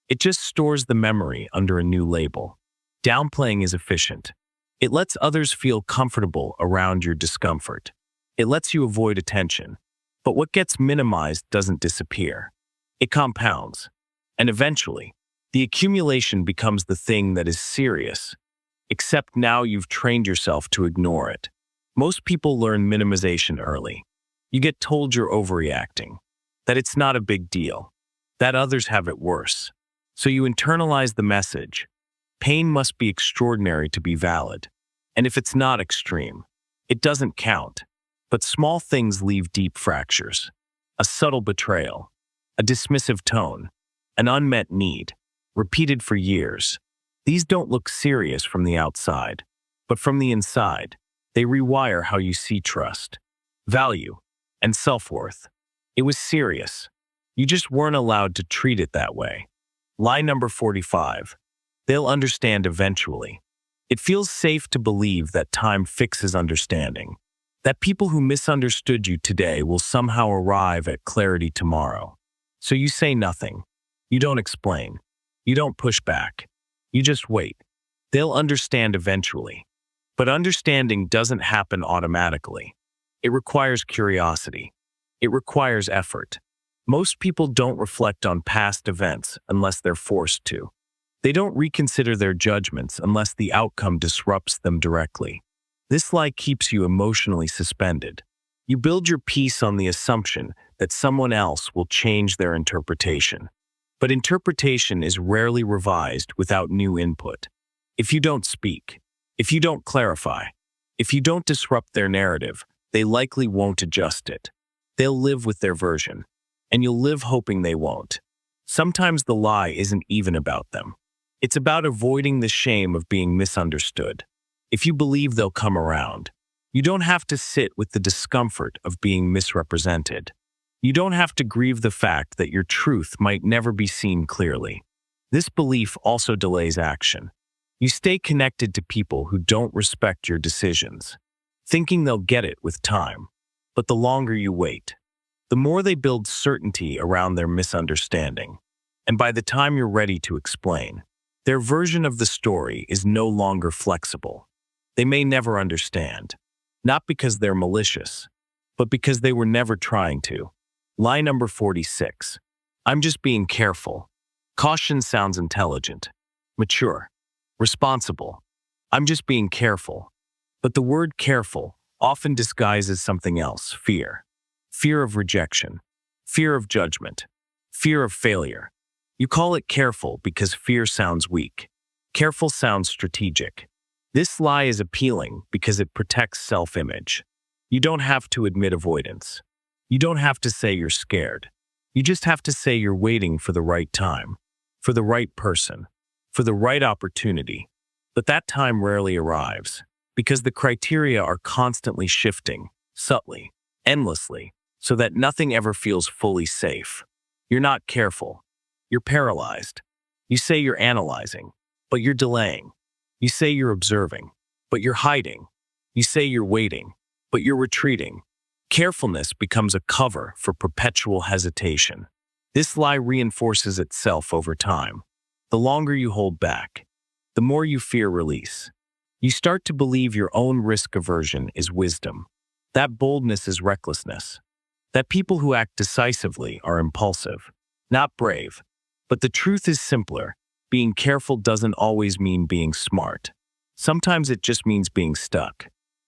It just stores the memory under a new label. Downplaying is efficient. It lets others feel comfortable around your discomfort. It lets you avoid attention. But what gets minimized doesn't disappear. It compounds. And eventually, the accumulation becomes the thing that is serious. Except now you've trained yourself to ignore it. Most people learn minimization early. You get told you're overreacting, that it's not a big deal, that others have it worse. So you internalize the message. Pain must be extraordinary to be valid. And if it's not extreme, it doesn't count. But small things leave deep fractures. A subtle betrayal, a dismissive tone, an unmet need, repeated for years. These don't look serious from the outside, but from the inside, they rewire how you see trust, value, and self-worth. It was serious. You just weren't allowed to treat it that way. Lie number 45. They'll understand eventually. It feels safe to believe that time fixes understanding, that people who misunderstood you today will somehow arrive at clarity tomorrow. So you say nothing. You don't explain. You don't push back. You just wait. They'll understand eventually. But understanding doesn't happen automatically. It requires curiosity. It requires effort. Most people don't reflect on past events unless they're forced to. They don't reconsider their judgments unless the outcome disrupts them directly. This lie keeps you emotionally suspended. You build your peace on the assumption that someone else will change their interpretation. But interpretation is rarely revised without new input. If you don't speak, if you don't clarify, if you don't disrupt their narrative, they likely won't adjust it. They'll live with their version, and you'll live hoping they won't. Sometimes the lie isn't even about them. It's about avoiding the shame of being misunderstood. If you believe they'll come around, you don't have to sit with the discomfort of being misrepresented. You don't have to grieve the fact that your truth might never be seen clearly. This belief also delays action. You stay connected to people who don't respect your decisions, thinking they'll get it with time. But the longer you wait, the more they build certainty around their misunderstanding. And by the time you're ready to explain, their version of the story is no longer flexible. They may never understand, not because they're malicious, but because they were never trying to. Lie number 46. I'm just being careful. Caution sounds intelligent, mature, responsible. I'm just being careful. But the word careful often disguises something else: fear. Fear of rejection, fear of judgment, fear of failure. You call it careful because fear sounds weak. Careful sounds strategic. This lie is appealing because it protects self-image. You don't have to admit avoidance. You don't have to say you're scared. You just have to say you're waiting for the right time, for the right person, for the right opportunity. But that time rarely arrives because the criteria are constantly shifting, subtly, endlessly, so that nothing ever feels fully safe. You're not careful. You're paralyzed. You say you're analyzing, but you're delaying. You say you're observing, but you're hiding. You say you're waiting, but you're retreating. Carefulness becomes a cover for perpetual hesitation. This lie reinforces itself over time. The longer you hold back, the more you fear release. You start to believe your own risk aversion is wisdom. That boldness is recklessness. That people who act decisively are impulsive, not brave. But the truth is simpler. Being careful doesn't always mean being smart. Sometimes it just means being stuck.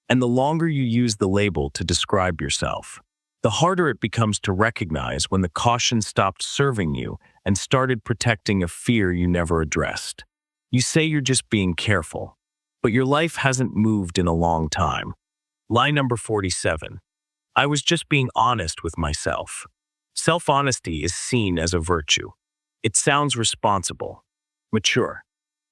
And the longer you use the label to describe yourself, the harder it becomes to recognize when the caution stopped serving you and started protecting a fear you never addressed. You say you're just being careful, but your life hasn't moved in a long time. Lie number 47. I was just being honest with myself. Self-honesty is seen as a virtue. It sounds responsible, mature.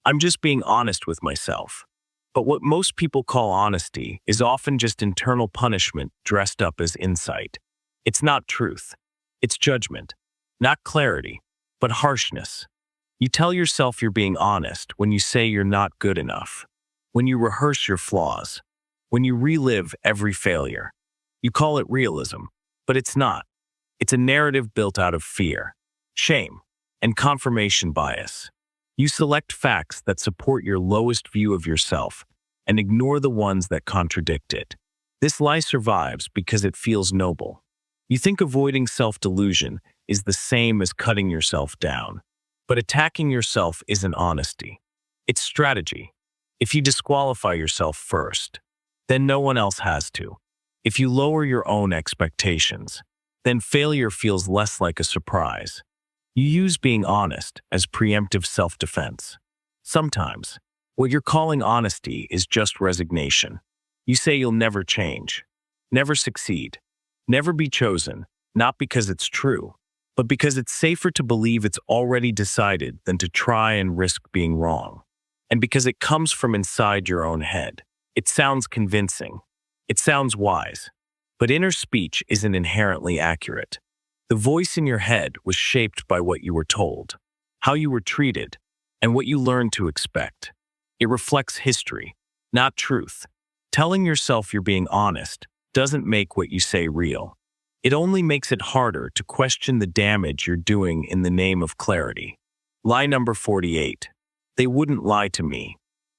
I'm just being honest with myself. But what most people call honesty is often just internal punishment dressed up as insight. It's not truth. It's judgment. Not clarity, but harshness. You tell yourself you're being honest when you say you're not good enough, when you rehearse your flaws, when you relive every failure. You call it realism, but it's not. It's a narrative built out of fear, shame, and confirmation bias. You select facts that support your lowest view of yourself and ignore the ones that contradict it. This lie survives because it feels noble. You think avoiding self-delusion is the same as cutting yourself down. But attacking yourself isn't honesty. It's strategy. If you disqualify yourself first, then no one else has to. If you lower your own expectations, then failure feels less like a surprise. You use being honest as preemptive self-defense. Sometimes, what you're calling honesty is just resignation. You say you'll never change, never succeed, never be chosen, not because it's true, but because it's safer to believe it's already decided than to try and risk being wrong. And because it comes from inside your own head. It sounds convincing. It sounds wise. But inner speech isn't inherently accurate. The voice in your head was shaped by what you were told, how you were treated, and what you learned to expect. It reflects history, not truth. Telling yourself you're being honest doesn't make what you say real. It only makes it harder to question the damage you're doing in the name of clarity. Lie number 48. They wouldn't lie to me.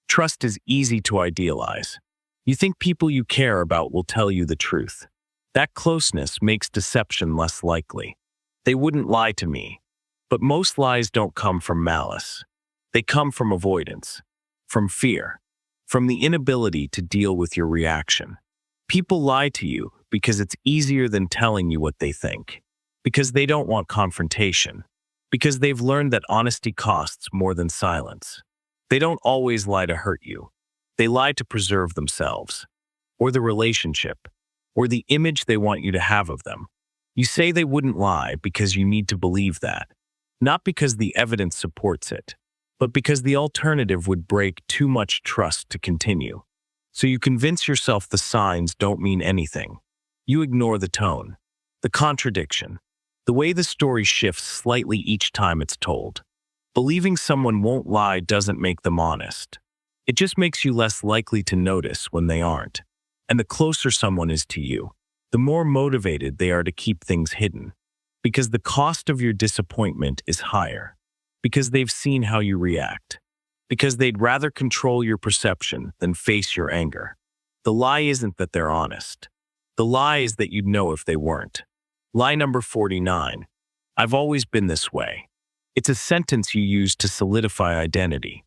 Trust is easy to idealize. You think people you care about will tell you the truth. That closeness makes deception less likely. They wouldn't lie to me. But most lies don't come from malice. They come from avoidance, from fear, from the inability to deal with your reaction. People lie to you because it's easier than telling you what they think, because they don't want confrontation, because they've learned that honesty costs more than silence. They don't always lie to hurt you. They lie to preserve themselves, or the relationship, or the image they want you to have of them. You say they wouldn't lie because you need to believe that, not because the evidence supports it, but because the alternative would break too much trust to continue. So you convince yourself the signs don't mean anything. You ignore the tone, the contradiction, the way the story shifts slightly each time it's told. Believing someone won't lie doesn't make them honest. It just makes you less likely to notice when they aren't. And the closer someone is to you, the more motivated they are to keep things hidden. Because the cost of your disappointment is higher. Because they've seen how you react. Because they'd rather control your perception than face your anger. The lie isn't that they're honest. The lie is that you'd know if they weren't. Lie number 49. I've always been this way. It's a sentence you use to solidify identity.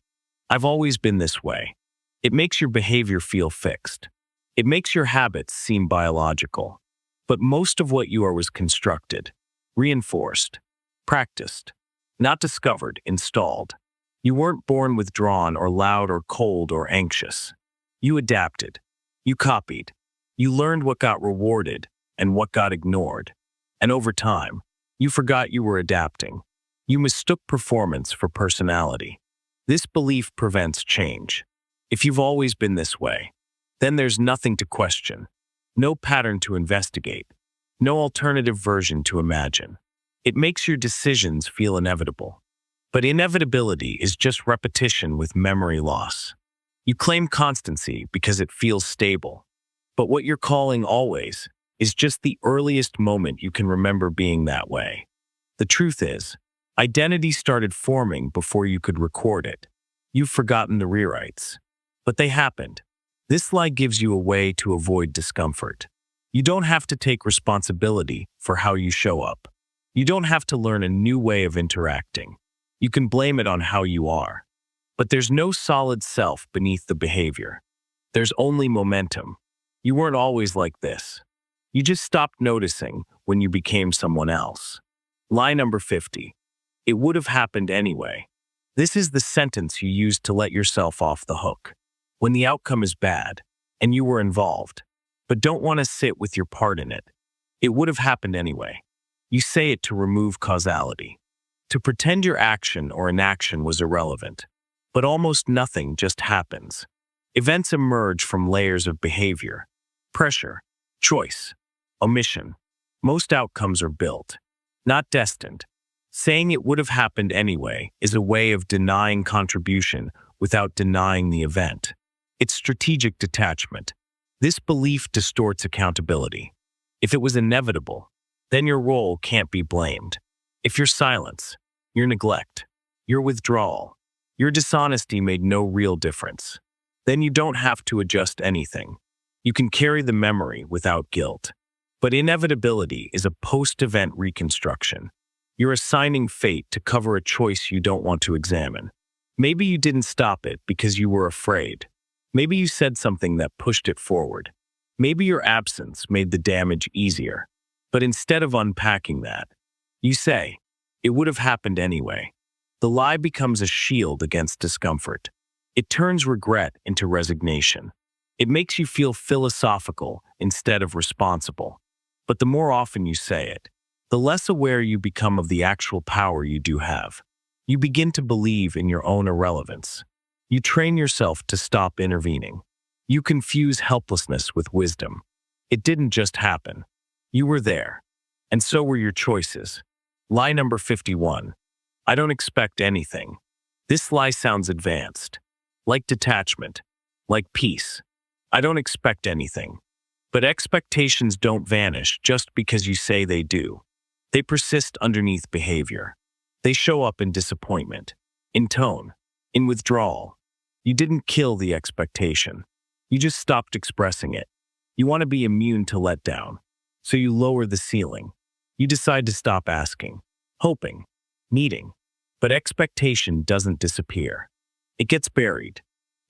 I've always been this way. It makes your behavior feel fixed. It makes your habits seem biological. But most of what you are was constructed, reinforced, practiced, not discovered, installed. You weren't born withdrawn or loud or cold or anxious. You adapted. You copied. You learned what got rewarded and what got ignored. And over time, you forgot you were adapting. You mistook performance for personality. This belief prevents change. If you've always been this way, then there's nothing to question, no pattern to investigate, no alternative version to imagine. It makes your decisions feel inevitable. But inevitability is just repetition with memory loss. You claim constancy because it feels stable. But what you're calling always is just the earliest moment you can remember being that way. The truth is, identity started forming before you could record it. You've forgotten the rewrites. But they happened. This lie gives you a way to avoid discomfort. You don't have to take responsibility for how you show up. You don't have to learn a new way of interacting. You can blame it on how you are. But there's no solid self beneath the behavior. There's only momentum. You weren't always like this. You just stopped noticing when you became someone else. Lie number 50. It would have happened anyway. This is the sentence you use to let yourself off the hook. When the outcome is bad, and you were involved, but don't want to sit with your part in it. It would have happened anyway. You say it to remove causality. To pretend your action or inaction was irrelevant. But almost nothing just happens. Events emerge from layers of behavior, pressure, choice, omission. Most outcomes are built, not destined. Saying it would have happened anyway is a way of denying contribution without denying the event. It's strategic detachment. This belief distorts accountability. If it was inevitable, then your role can't be blamed. If your silence, your neglect, your withdrawal, your dishonesty made no real difference, then you don't have to adjust anything. You can carry the memory without guilt. But inevitability is a post-event reconstruction. You're assigning fate to cover a choice you don't want to examine. Maybe you didn't stop it because you were afraid. Maybe you said something that pushed it forward. Maybe your absence made the damage easier. But instead of unpacking that, you say, it would have happened anyway. The lie becomes a shield against discomfort. It turns regret into resignation. It makes you feel philosophical instead of responsible. But the more often you say it, the less aware you become of the actual power you do have. You begin to believe in your own irrelevance. You train yourself to stop intervening. You confuse helplessness with wisdom. It didn't just happen. You were there. And so were your choices. Lie number 51. I don't expect anything. This lie sounds advanced. Like detachment. Like peace. I don't expect anything. But expectations don't vanish just because you say they do. They persist underneath behavior. They show up in disappointment, in tone, in withdrawal. You didn't kill the expectation. You just stopped expressing it. You want to be immune to letdown, so you lower the ceiling. You decide to stop asking, hoping, needing. But expectation doesn't disappear. It gets buried,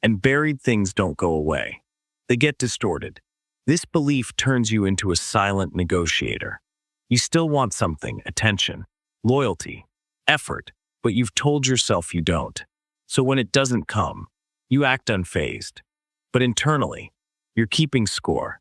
and buried things don't go away. They get distorted. This belief turns you into a silent negotiator. You still want something, attention, loyalty, effort, but you've told yourself you don't. So when it doesn't come, you act unfazed. But internally, you're keeping score.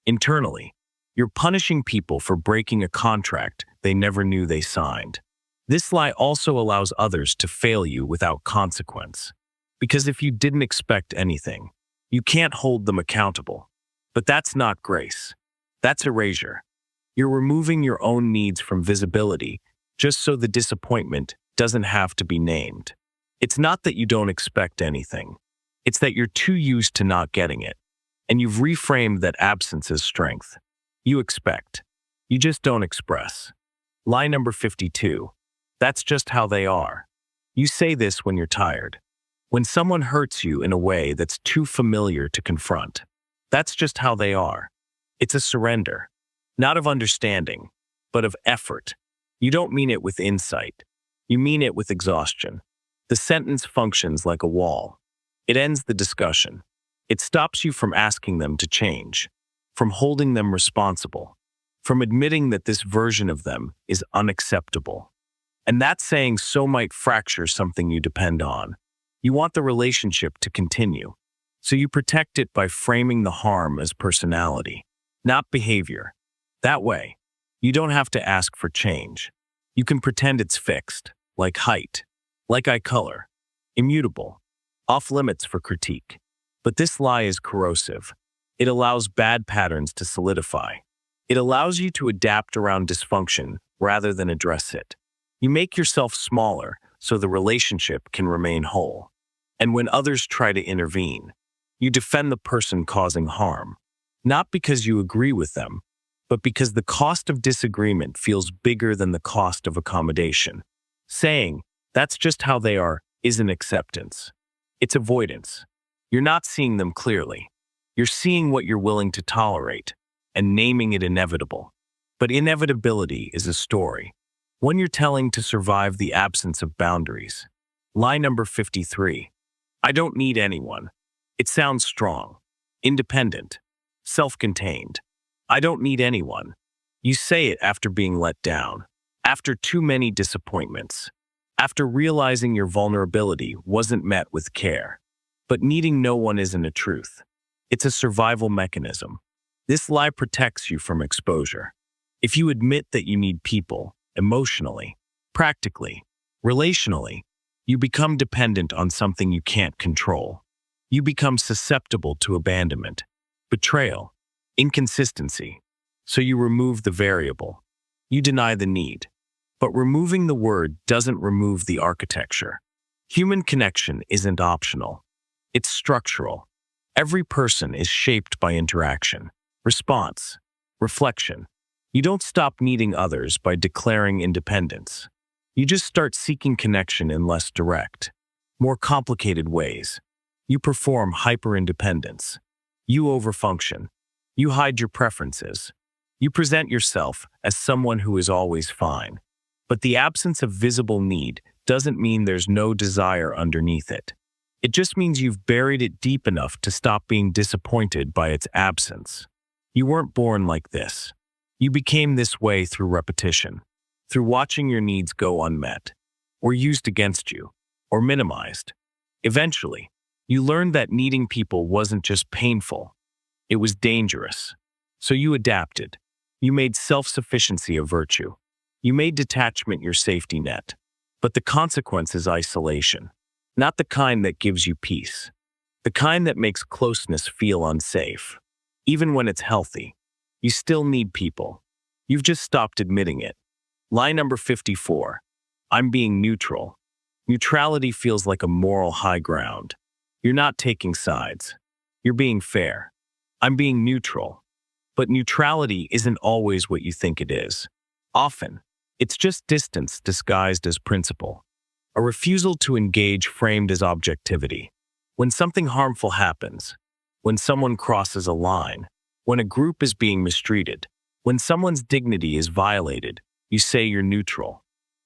Internally, you're punishing people for breaking a contract they never knew they signed. This lie also allows others to fail you without consequence. Because if you didn't expect anything, you can't hold them accountable. But that's not grace. That's erasure. You're removing your own needs from visibility just so the disappointment doesn't have to be named. It's not that you don't expect anything. It's that you're too used to not getting it. And you've reframed that absence as strength. You expect. You just don't express. Lie number 52. That's just how they are. You say this when you're tired. When someone hurts you in a way that's too familiar to confront. That's just how they are. It's a surrender. Not of understanding, but of effort. You don't mean it with insight. You mean it with exhaustion. The sentence functions like a wall. It ends the discussion. It stops you from asking them to change, from holding them responsible, from admitting that this version of them is unacceptable. And that saying so might fracture something you depend on. You want the relationship to continue, so you protect it by framing the harm as personality, not behavior. That way, you don't have to ask for change. You can pretend it's fixed, like height, like eye color, immutable, off limits for critique. But this lie is corrosive. It allows bad patterns to solidify. It allows you to adapt around dysfunction rather than address it. You make yourself smaller so the relationship can remain whole. And when others try to intervene, you defend the person causing harm, not because you agree with them, but because the cost of disagreement feels bigger than the cost of accommodation. Saying, that's just how they are, isn't acceptance. It's avoidance. You're not seeing them clearly. You're seeing what you're willing to tolerate and naming it inevitable. But inevitability is a story, one you're telling to survive the absence of boundaries. Lie number 53. I don't need anyone. It sounds strong, independent, self-contained. I don't need anyone. You say it after being let down, after too many disappointments, after realizing your vulnerability wasn't met with care. But needing no one isn't a truth. It's a survival mechanism. This lie protects you from exposure. If you admit that you need people, emotionally, practically, relationally, you become dependent on something you can't control. You become susceptible to abandonment, betrayal, inconsistency. So you remove the variable. You deny the need. But removing the word doesn't remove the architecture. Human connection isn't optional. It's structural. Every person is shaped by interaction, response, reflection. You don't stop needing others by declaring independence. You just start seeking connection in less direct, more complicated ways. You perform hyper-independence. You overfunction. You hide your preferences. You present yourself as someone who is always fine. But the absence of visible need doesn't mean there's no desire underneath it. It just means you've buried it deep enough to stop being disappointed by its absence. You weren't born like this. You became this way through repetition, through watching your needs go unmet, or used against you, or minimized. Eventually, you learned that needing people wasn't just painful, it was dangerous. So you adapted. You made self-sufficiency a virtue. You made detachment your safety net. But the consequence is isolation. Not the kind that gives you peace. The kind that makes closeness feel unsafe, even when it's healthy. You still need people. You've just stopped admitting it. Lie number 54. I'm being neutral. Neutrality feels like a moral high ground. You're not taking sides. You're being fair. I'm being neutral. But neutrality isn't always what you think it is. Often, it's just distance disguised as principle. A refusal to engage framed as objectivity. When something harmful happens, when someone crosses a line, when a group is being mistreated, when someone's dignity is violated, you say you're neutral.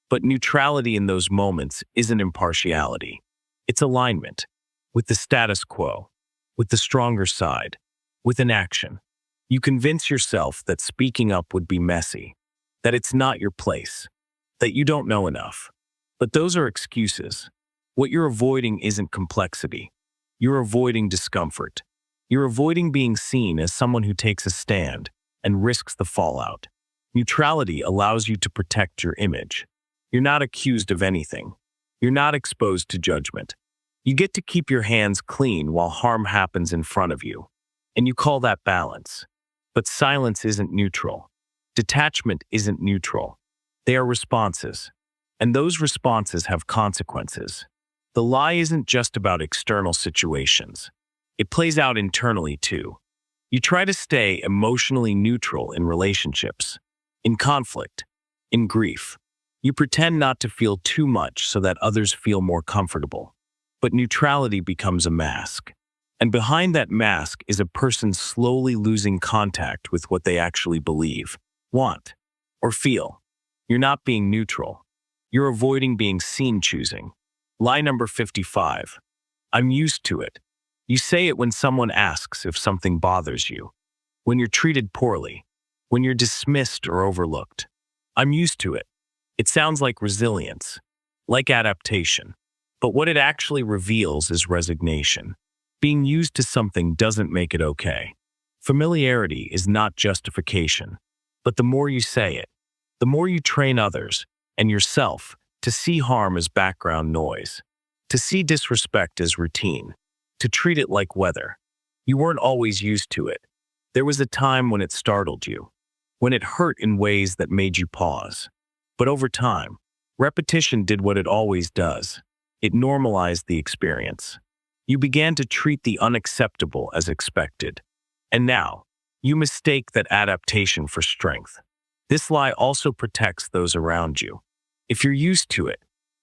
But neutrality in those moments isn't impartiality. It's alignment with the status quo, with the stronger side, with an action. You convince yourself that speaking up would be messy, that it's not your place, that you don't know enough. But those are excuses. What you're avoiding isn't complexity. You're avoiding discomfort. You're avoiding being seen as someone who takes a stand and risks the fallout. Neutrality allows you to protect your image. You're not accused of anything. You're not exposed to judgment. You get to keep your hands clean while harm happens in front of you. And you call that balance. But silence isn't neutral. Detachment isn't neutral. They are responses. And those responses have consequences. The lie isn't just about external situations. It plays out internally too. You try to stay emotionally neutral in relationships, in conflict, in grief. You pretend not to feel too much so that others feel more comfortable. But neutrality becomes a mask. And behind that mask is a person slowly losing contact with what they actually believe, want, or feel. You're not being neutral. You're avoiding being seen choosing. Lie number 55. I'm used to it. You say it when someone asks if something bothers you, when you're treated poorly, when you're dismissed or overlooked. I'm used to it. It sounds like resilience, like adaptation. But what it actually reveals is resignation. Being used to something doesn't make it okay. Familiarity is not justification. But the more you say it, the more you train others and yourself to see harm as background noise, to see disrespect as routine, to treat it like weather. You weren't always used to it. There was a time when it startled you, when it hurt in ways that made you pause. But over time, repetition did what it always does. It normalized the experience. You began to treat the unacceptable as expected. And now, you mistake that adaptation for strength. This lie also protects those around you. If you're used to it,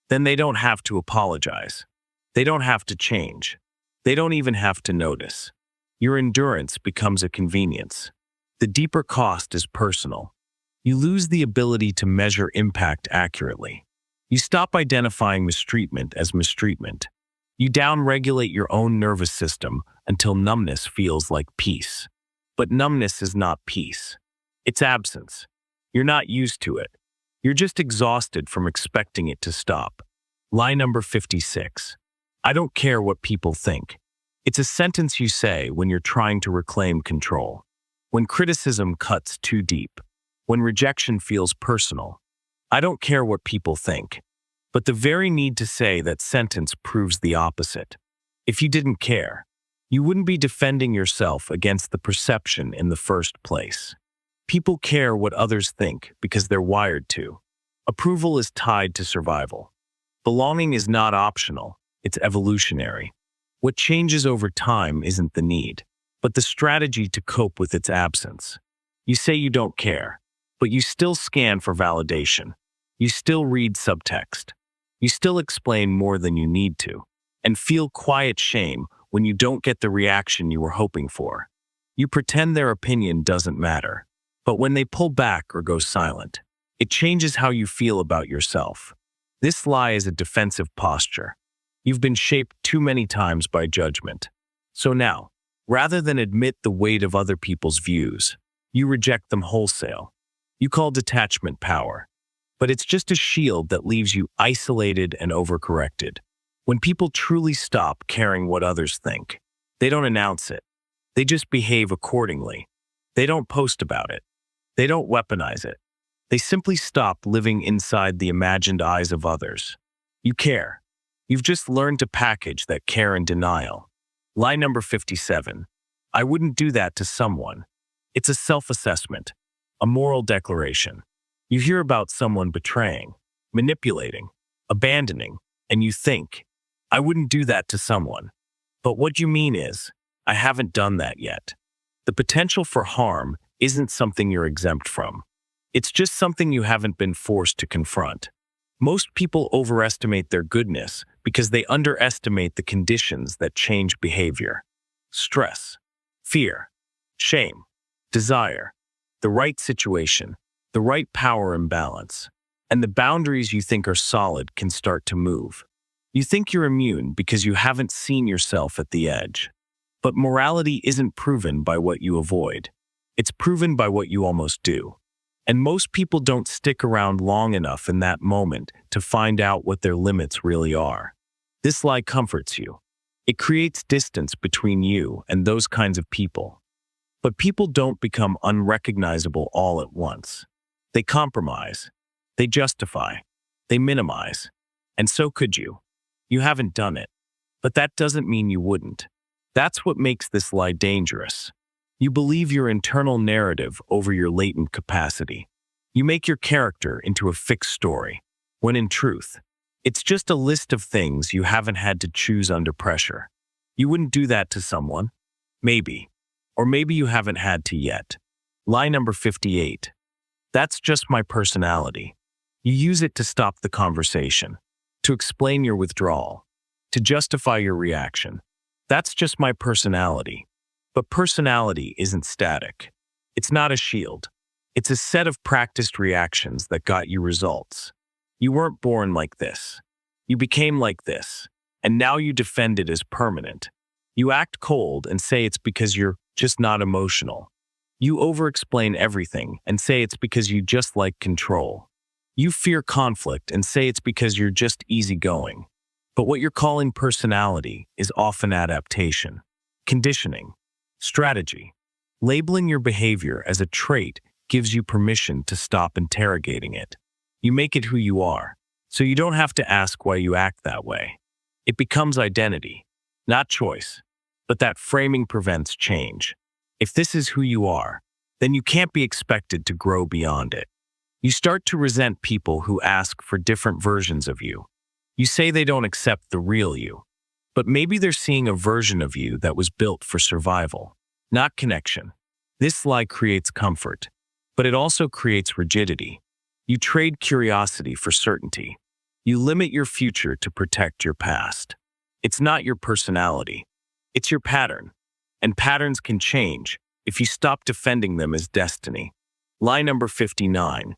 then they don't have to apologize. They don't have to change. They don't even have to notice. Your endurance becomes a convenience. The deeper cost is personal. You lose the ability to measure impact accurately. You stop identifying mistreatment as mistreatment. You downregulate your own nervous system until numbness feels like peace. But numbness is not peace. It's absence. You're not used to it. You're just exhausted from expecting it to stop. Lie number 56. I don't care what people think. It's a sentence you say when you're trying to reclaim control. When criticism cuts too deep. When rejection feels personal. I don't care what people think. But the very need to say that sentence proves the opposite. If you didn't care, you wouldn't be defending yourself against the perception in the first place. People care what others think because they're wired to. Approval is tied to survival. Belonging is not optional, it's evolutionary. What changes over time isn't the need, but the strategy to cope with its absence. You say you don't care, but you still scan for validation. You still read subtext. You still explain more than you need to, and feel quiet shame when you don't get the reaction you were hoping for. You pretend their opinion doesn't matter, but when they pull back or go silent, it changes how you feel about yourself. This lie is a defensive posture. You've been shaped too many times by judgment. So now, rather than admit the weight of other people's views, you reject them wholesale. You call detachment power. But it's just a shield that leaves you isolated and overcorrected. When people truly stop caring what others think, they don't announce it. They just behave accordingly. They don't post about it. They don't weaponize it. They simply stop living inside the imagined eyes of others. You care. You've just learned to package that care in denial. Lie number 57. I wouldn't do that to someone. It's a self-assessment, a moral declaration. You hear about someone betraying, manipulating, abandoning, and you think, I wouldn't do that to someone. But what you mean is, I haven't done that yet. The potential for harm isn't something you're exempt from. It's just something you haven't been forced to confront. Most people overestimate their goodness because they underestimate the conditions that change behavior. Stress, fear, shame, desire, the right situation, the right power imbalance, and the boundaries you think are solid can start to move. You think you're immune because you haven't seen yourself at the edge. But morality isn't proven by what you avoid. It's proven by what you almost do. And most people don't stick around long enough in that moment to find out what their limits really are. This lie comforts you. It creates distance between you and those kinds of people. But people don't become unrecognizable all at once. They compromise. They justify. They minimize. And so could you. You haven't done it. But that doesn't mean you wouldn't. That's what makes this lie dangerous. You believe your internal narrative over your latent capacity. You make your character into a fixed story, when in truth, it's just a list of things you haven't had to choose under pressure. You wouldn't do that to someone. Maybe. Or maybe you haven't had to yet. Lie number 58. That's just my personality. You use it to stop the conversation, to explain your withdrawal, to justify your reaction. That's just my personality. But personality isn't static. It's not a shield. It's a set of practiced reactions that got you results. You weren't born like this. You became like this. And now you defend it as permanent. You act cold and say it's because you're just not emotional. You over-explain everything and say it's because you just like control. You fear conflict and say it's because you're just easygoing. But what you're calling personality is often adaptation, conditioning, strategy. Labeling your behavior as a trait gives you permission to stop interrogating it. You make it who you are, so you don't have to ask why you act that way. It becomes identity, not choice. But that framing prevents change. If this is who you are, then you can't be expected to grow beyond it. You start to resent people who ask for different versions of you. You say they don't accept the real you. But maybe they're seeing a version of you that was built for survival, not connection. This lie creates comfort, but it also creates rigidity. You trade curiosity for certainty. You limit your future to protect your past. It's not your personality. It's your pattern. And patterns can change if you stop defending them as destiny. Lie number 59.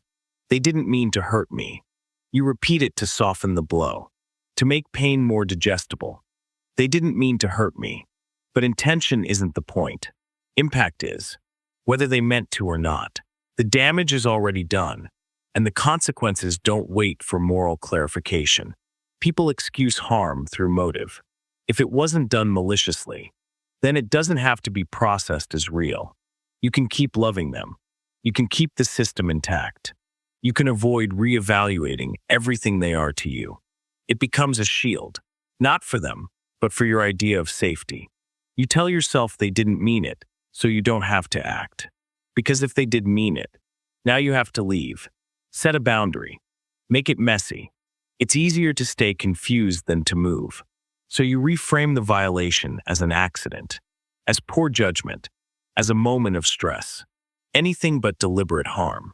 They didn't mean to hurt me. You repeat it to soften the blow, to make pain more digestible. They didn't mean to hurt me, but intention isn't the point. Impact is, whether they meant to or not. The damage is already done, and the consequences don't wait for moral clarification. People excuse harm through motive. If it wasn't done maliciously, then it doesn't have to be processed as real. You can keep loving them. You can keep the system intact. You can avoid reevaluating everything they are to you. It becomes a shield, not for them, but for your idea of safety. You tell yourself they didn't mean it, so you don't have to act. Because if they did mean it, now you have to leave. Set a boundary. Make it messy. It's easier to stay confused than to move. So you reframe the violation as an accident, as poor judgment, as a moment of stress. Anything but deliberate harm.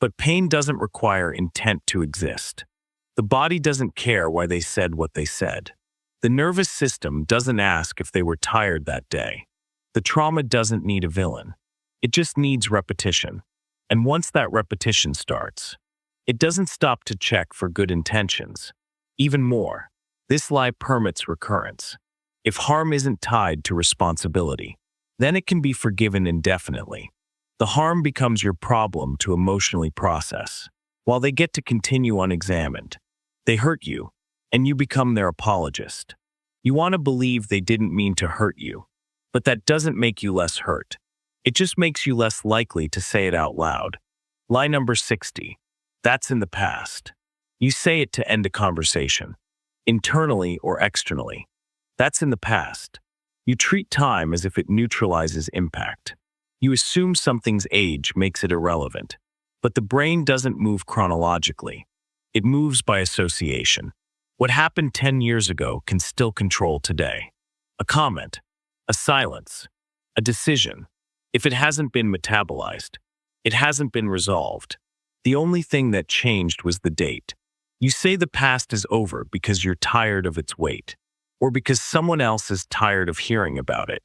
But pain doesn't require intent to exist. The body doesn't care why they said what they said. The nervous system doesn't ask if they were tired that day. The trauma doesn't need a villain. It just needs repetition. And once that repetition starts, it doesn't stop to check for good intentions. Even more, this lie permits recurrence. If harm isn't tied to responsibility, then it can be forgiven indefinitely. The harm becomes your problem to emotionally process, while they get to continue unexamined. They hurt you, and you become their apologist. You want to believe they didn't mean to hurt you, but that doesn't make you less hurt. It just makes you less likely to say it out loud. Lie number 60. That's in the past. You say it to end a conversation, internally or externally. That's in the past. You treat time as if it neutralizes impact. You assume something's age makes it irrelevant. But the brain doesn't move chronologically. It moves by association. What happened 10 years ago can still control today. A comment, a silence, a decision. If it hasn't been metabolized, it hasn't been resolved. The only thing that changed was the date. You say the past is over because you're tired of its weight, or because someone else is tired of hearing about it.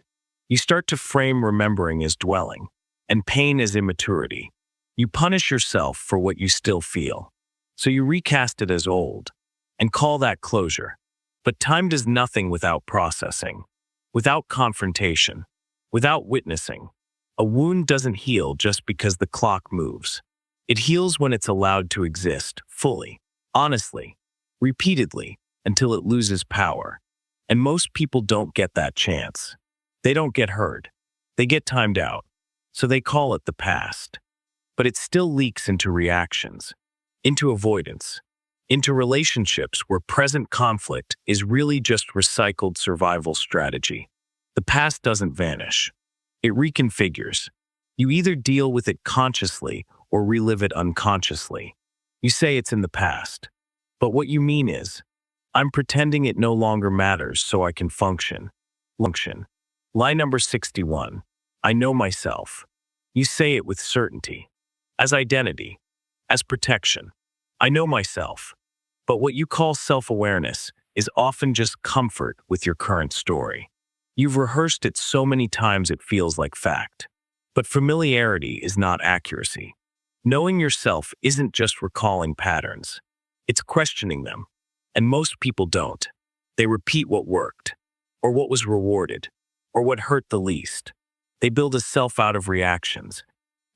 You start to frame remembering as dwelling, and pain as immaturity. You punish yourself for what you still feel. So you recast it as old, and call that closure. But time does nothing without processing, without confrontation, without witnessing. A wound doesn't heal just because the clock moves. It heals when it's allowed to exist, fully, honestly, repeatedly, until it loses power. And most people don't get that chance. They don't get heard. They get timed out. So they call it the past. But it still leaks into reactions, into avoidance, into relationships where present conflict is really just recycled survival strategy. The past doesn't vanish. It reconfigures. You either deal with it consciously or relive it unconsciously. You say it's in the past. But what you mean is, I'm pretending it no longer matters so I can function. Line number 61. I know myself. You say it with certainty. As identity. As protection. I know myself. But what you call self-awareness is often just comfort with your current story. You've rehearsed it so many times it feels like fact. But familiarity is not accuracy. Knowing yourself isn't just recalling patterns. It's questioning them. And most people don't. They repeat what worked, or what was rewarded, or what hurt the least. They build a self out of reactions,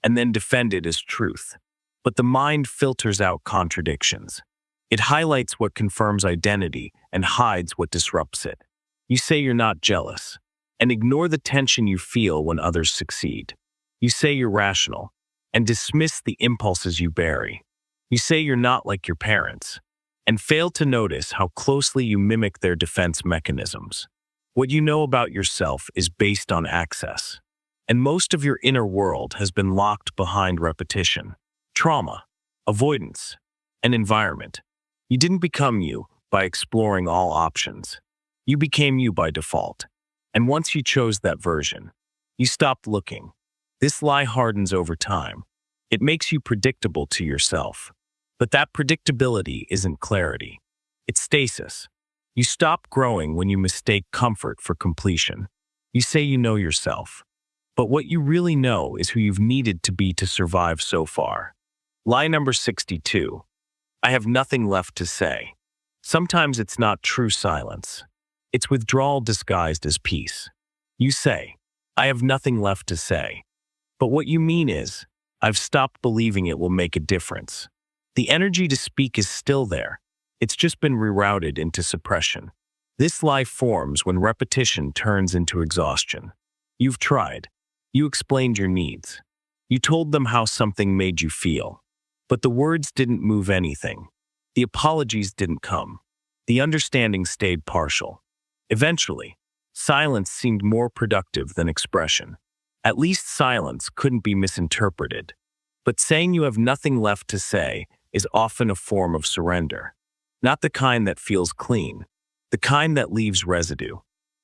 and then defend it as truth. But the mind filters out contradictions. It highlights what confirms identity and hides what disrupts it. You say you're not jealous, and ignore the tension you feel when others succeed. You say you're rational, and dismiss the impulses you bury. You say you're not like your parents, and fail to notice how closely you mimic their defense mechanisms. What you know about yourself is based on access, and most of your inner world has been locked behind repetition, trauma, avoidance, and environment. You didn't become you by exploring all options. You became you by default. And once you chose that version, you stopped looking. This lie hardens over time. It makes you predictable to yourself. But that predictability isn't clarity. It's stasis. You stop growing when you mistake comfort for completion. You say you know yourself. But what you really know is who you've needed to be to survive so far. Lie number 62. I have nothing left to say. Sometimes it's not true silence. It's withdrawal disguised as peace. You say, I have nothing left to say. But what you mean is, I've stopped believing it will make a difference. The energy to speak is still there. It's just been rerouted into suppression. This lie forms when repetition turns into exhaustion. You've tried. You explained your needs. You told them how something made you feel. But the words didn't move anything. The apologies didn't come. The understanding stayed partial. Eventually, silence seemed more productive than expression. At least silence couldn't be misinterpreted. But saying you have nothing left to say is often a form of surrender. Not the kind that feels clean, the kind that leaves residue.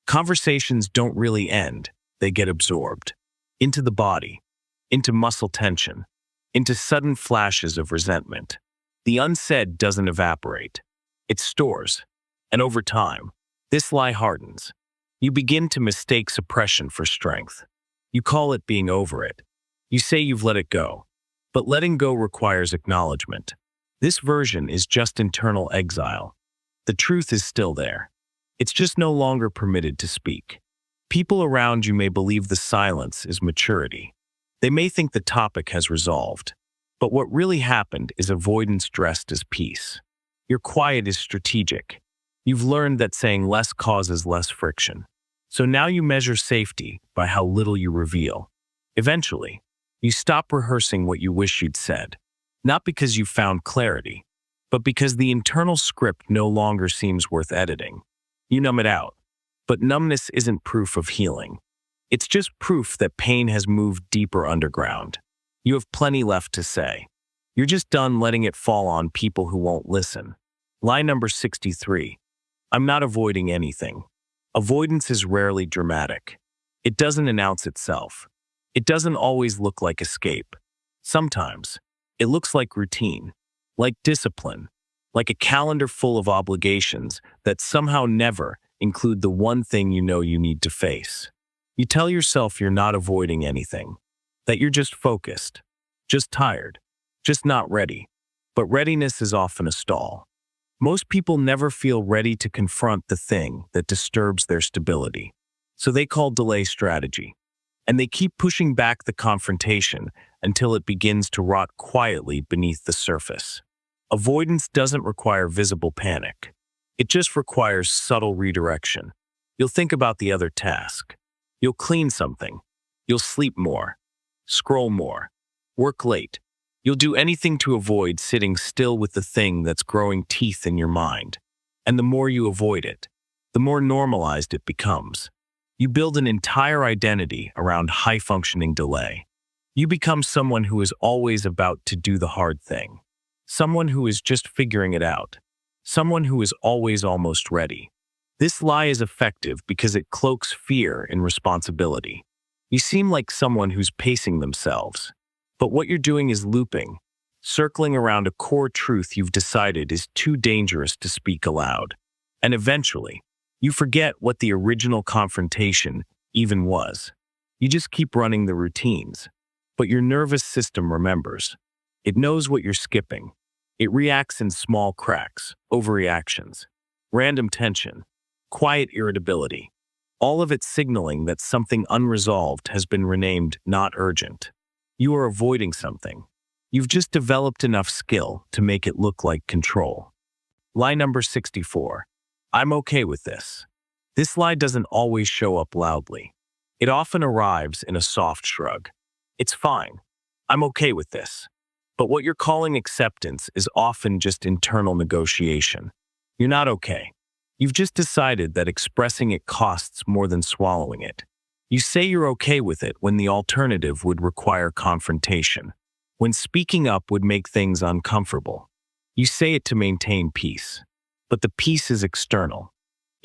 Conversations don't really end, they get absorbed. Into the body, into muscle tension, into sudden flashes of resentment. The unsaid doesn't evaporate. It stores. And over time, this lie hardens. You begin to mistake suppression for strength. You call it being over it. You say you've let it go. But letting go requires acknowledgement. This version is just internal exile. The truth is still there. It's just no longer permitted to speak. People around you may believe the silence is maturity. They may think the topic has resolved. But what really happened is avoidance dressed as peace. Your quiet is strategic. You've learned that saying less causes less friction. So now you measure safety by how little you reveal. Eventually, you stop rehearsing what you wish you'd said. Not because you found clarity, but because the internal script no longer seems worth editing. You numb it out. But numbness isn't proof of healing. It's just proof that pain has moved deeper underground. You have plenty left to say. You're just done letting it fall on people who won't listen. Lie number 63. I'm not avoiding anything. Avoidance is rarely dramatic. It doesn't announce itself. It doesn't always look like escape. Sometimes, it looks like routine, like discipline, like a calendar full of obligations that somehow never include the one thing you know you need to face. You tell yourself you're not avoiding anything, that you're just focused, just tired, just not ready. But readiness is often a stall. Most people never feel ready to confront the thing that disturbs their stability. So they call delay strategy. And they keep pushing back the confrontation until it begins to rot quietly beneath the surface. Avoidance doesn't require visible panic. It just requires subtle redirection. You'll think about the other task. You'll clean something. You'll sleep more. Scroll more. Work late. You'll do anything to avoid sitting still with the thing that's growing teeth in your mind. And the more you avoid it, the more normalized it becomes. You build an entire identity around high-functioning delay. You become someone who is always about to do the hard thing. Someone who is just figuring it out. Someone who is always almost ready. This lie is effective because it cloaks fear in responsibility. You seem like someone who's pacing themselves. But what you're doing is looping, circling around a core truth you've decided is too dangerous to speak aloud. And eventually, you forget what the original confrontation even was. You just keep running the routines. But your nervous system remembers. It knows what you're skipping. It reacts in small cracks, overreactions, random tension, quiet irritability. All of it signaling that something unresolved has been renamed not urgent. You are avoiding something. You've just developed enough skill to make it look like control. Lie number 64. I'm okay with this. This lie doesn't always show up loudly. It often arrives in a soft shrug. It's fine. I'm okay with this. But what you're calling acceptance is often just internal negotiation. You're not okay. You've just decided that expressing it costs more than swallowing it. You say you're okay with it when the alternative would require confrontation, when speaking up would make things uncomfortable. You say it to maintain peace. But the peace is external.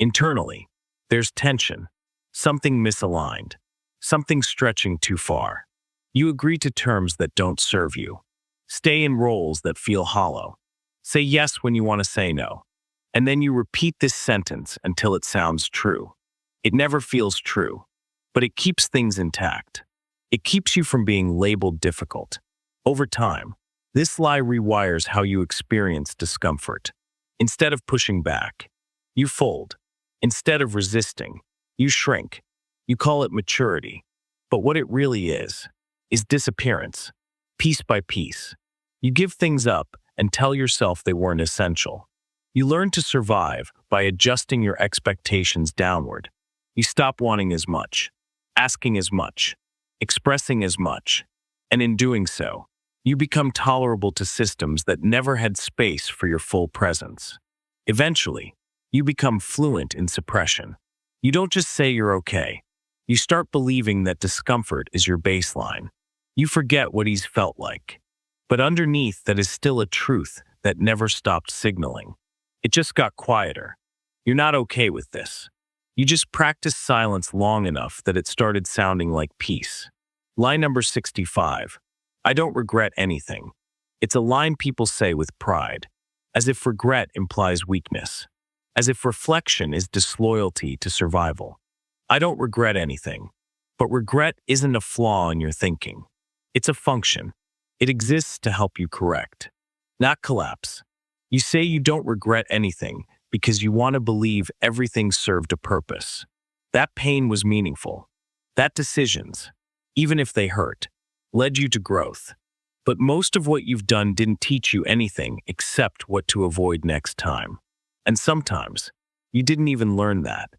Internally, there's tension, something misaligned, something stretching too far. You agree to terms that don't serve you. Stay in roles that feel hollow. Say yes when you want to say no. And then you repeat this sentence until it sounds true. It never feels true, but it keeps things intact. It keeps you from being labeled difficult. Over time, this lie rewires how you experience discomfort. Instead of pushing back, you fold. Instead of resisting, you shrink. You call it maturity. But what it really is disappearance, piece by piece. You give things up and tell yourself they weren't essential. You learn to survive by adjusting your expectations downward. You stop wanting as much, asking as much, expressing as much. And in doing so, you become tolerable to systems that never had space for your full presence. Eventually, you become fluent in suppression. You don't just say you're okay. You start believing that discomfort is your baseline. You forget what he's felt like. But underneath that is still a truth that never stopped signaling. It just got quieter. You're not okay with this. You just practiced silence long enough that it started sounding like peace. Lie number 65. I don't regret anything. It's a line people say with pride, as if regret implies weakness, as if reflection is disloyalty to survival. I don't regret anything, but regret isn't a flaw in your thinking. It's a function. It exists to help you correct, not collapse. You say you don't regret anything because you want to believe everything served a purpose. That pain was meaningful. That decisions, even if they hurt, led you to growth. But most of what you've done didn't teach you anything except what to avoid next time. And sometimes, you didn't even learn that.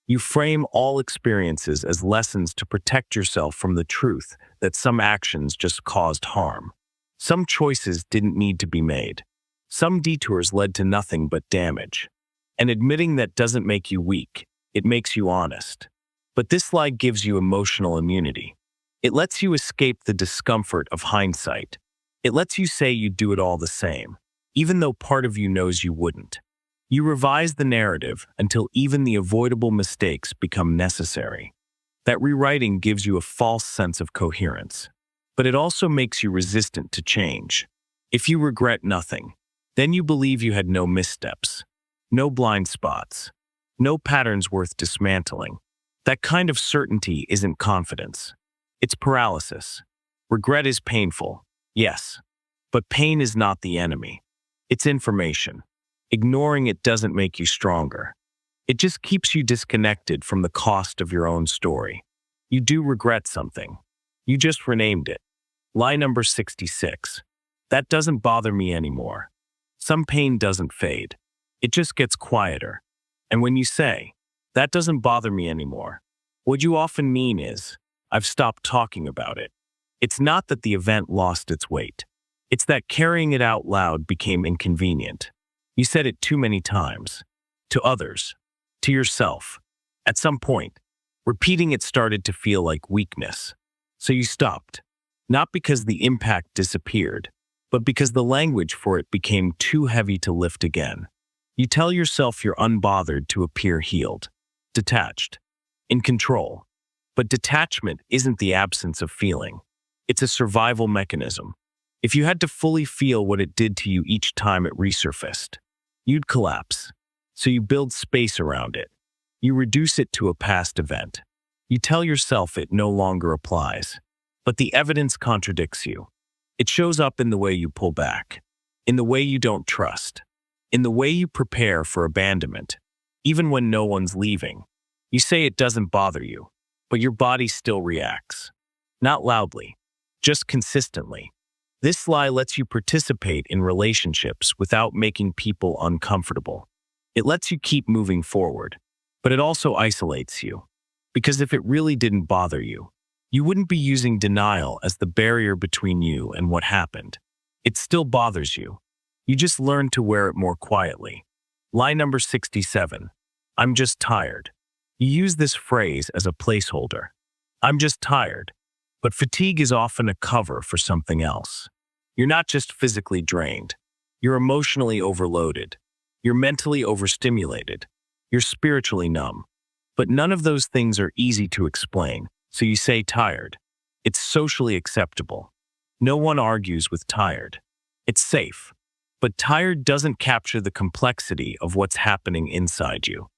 You frame all experiences as lessons to protect yourself from the truth that some actions just caused harm. Some choices didn't need to be made. Some detours led to nothing but damage. And admitting that doesn't make you weak, it makes you honest. But this lie gives you emotional immunity. It lets you escape the discomfort of hindsight. It lets you say you'd do it all the same, even though part of you knows you wouldn't. You revise the narrative until even the avoidable mistakes become necessary. That rewriting gives you a false sense of coherence, but it also makes you resistant to change. If you regret nothing, then you believe you had no missteps, no blind spots, no patterns worth dismantling. That kind of certainty isn't confidence. It's paralysis. Regret is painful, yes, but pain is not the enemy. It's information. Ignoring it doesn't make you stronger. It just keeps you disconnected from the cost of your own story. You do regret something. You just renamed it. Lie number 66. That doesn't bother me anymore. Some pain doesn't fade. It just gets quieter. And when you say, that doesn't bother me anymore, what you often mean is, I've stopped talking about it. It's not that the event lost its weight. It's that carrying it out loud became inconvenient. You said it too many times. To others. To yourself. At some point, repeating it started to feel like weakness. So you stopped. Not because the impact disappeared, but because the language for it became too heavy to lift again. You tell yourself you're unbothered to appear healed, detached, in control. But detachment isn't the absence of feeling. It's a survival mechanism. If you had to fully feel what it did to you each time it resurfaced, you'd collapse. So you build space around it. You reduce it to a past event. You tell yourself it no longer applies. But the evidence contradicts you. It shows up in the way you pull back, in the way you don't trust, in the way you prepare for abandonment, even when no one's leaving. You say it doesn't bother you, but your body still reacts. Not loudly, just consistently. This lie lets you participate in relationships without making people uncomfortable. It lets you keep moving forward, but it also isolates you. Because if it really didn't bother you, you wouldn't be using denial as the barrier between you and what happened. It still bothers you. You just learn to wear it more quietly. Lie number 67. I'm just tired. You use this phrase as a placeholder. I'm just tired. But fatigue is often a cover for something else. You're not just physically drained. You're emotionally overloaded. You're mentally overstimulated. You're spiritually numb. But none of those things are easy to explain, so you say tired. It's socially acceptable. No one argues with tired. It's safe. But tired doesn't capture the complexity of what's happening inside you.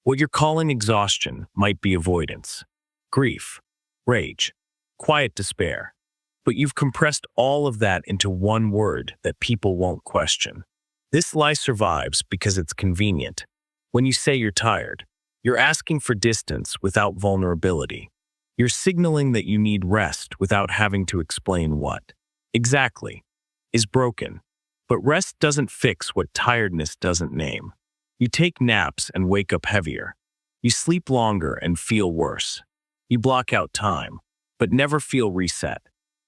What you're calling exhaustion might be avoidance, grief, rage, quiet despair. But you've compressed all of that into one word that people won't question. This lie survives because it's convenient. When you say you're tired, you're asking for distance without vulnerability. You're signaling that you need rest without having to explain what exactly is broken. But rest doesn't fix what tiredness doesn't name. You take naps and wake up heavier. You sleep longer and feel worse. You block out time, but never feel reset.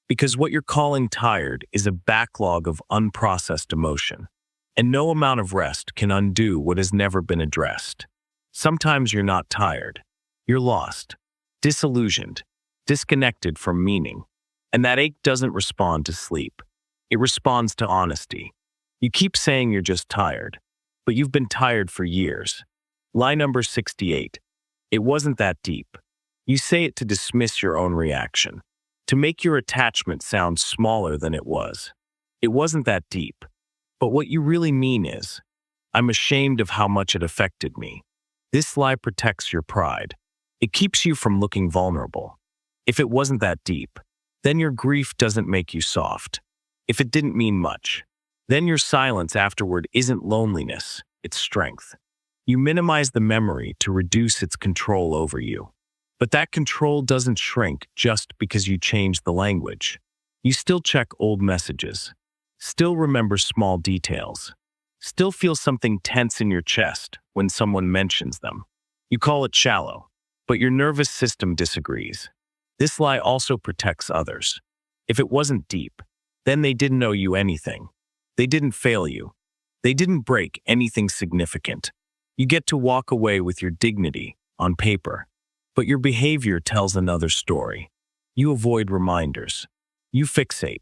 Because what you're calling tired is a backlog of unprocessed emotion. And no amount of rest can undo what has never been addressed. Sometimes you're not tired. You're lost, disillusioned, disconnected from meaning. And that ache doesn't respond to sleep. It responds to honesty. You keep saying you're just tired, but you've been tired for years. Lie number 68. It wasn't that deep. You say it to dismiss your own reaction, to make your attachment sound smaller than it was. It wasn't that deep. But what you really mean is, I'm ashamed of how much it affected me. This lie protects your pride. It keeps you from looking vulnerable. If it wasn't that deep, then your grief doesn't make you soft. If it didn't mean much, then your silence afterward isn't loneliness, it's strength. You minimize the memory to reduce its control over you. But that control doesn't shrink just because you change the language. You still check old messages, still remember small details, still feel something tense in your chest when someone mentions them. You call it shallow, but your nervous system disagrees. This lie also protects others. If it wasn't deep, then they didn't owe you anything. They didn't fail you. They didn't break anything significant. You get to walk away with your dignity on paper. But your behavior tells another story. You avoid reminders. You fixate.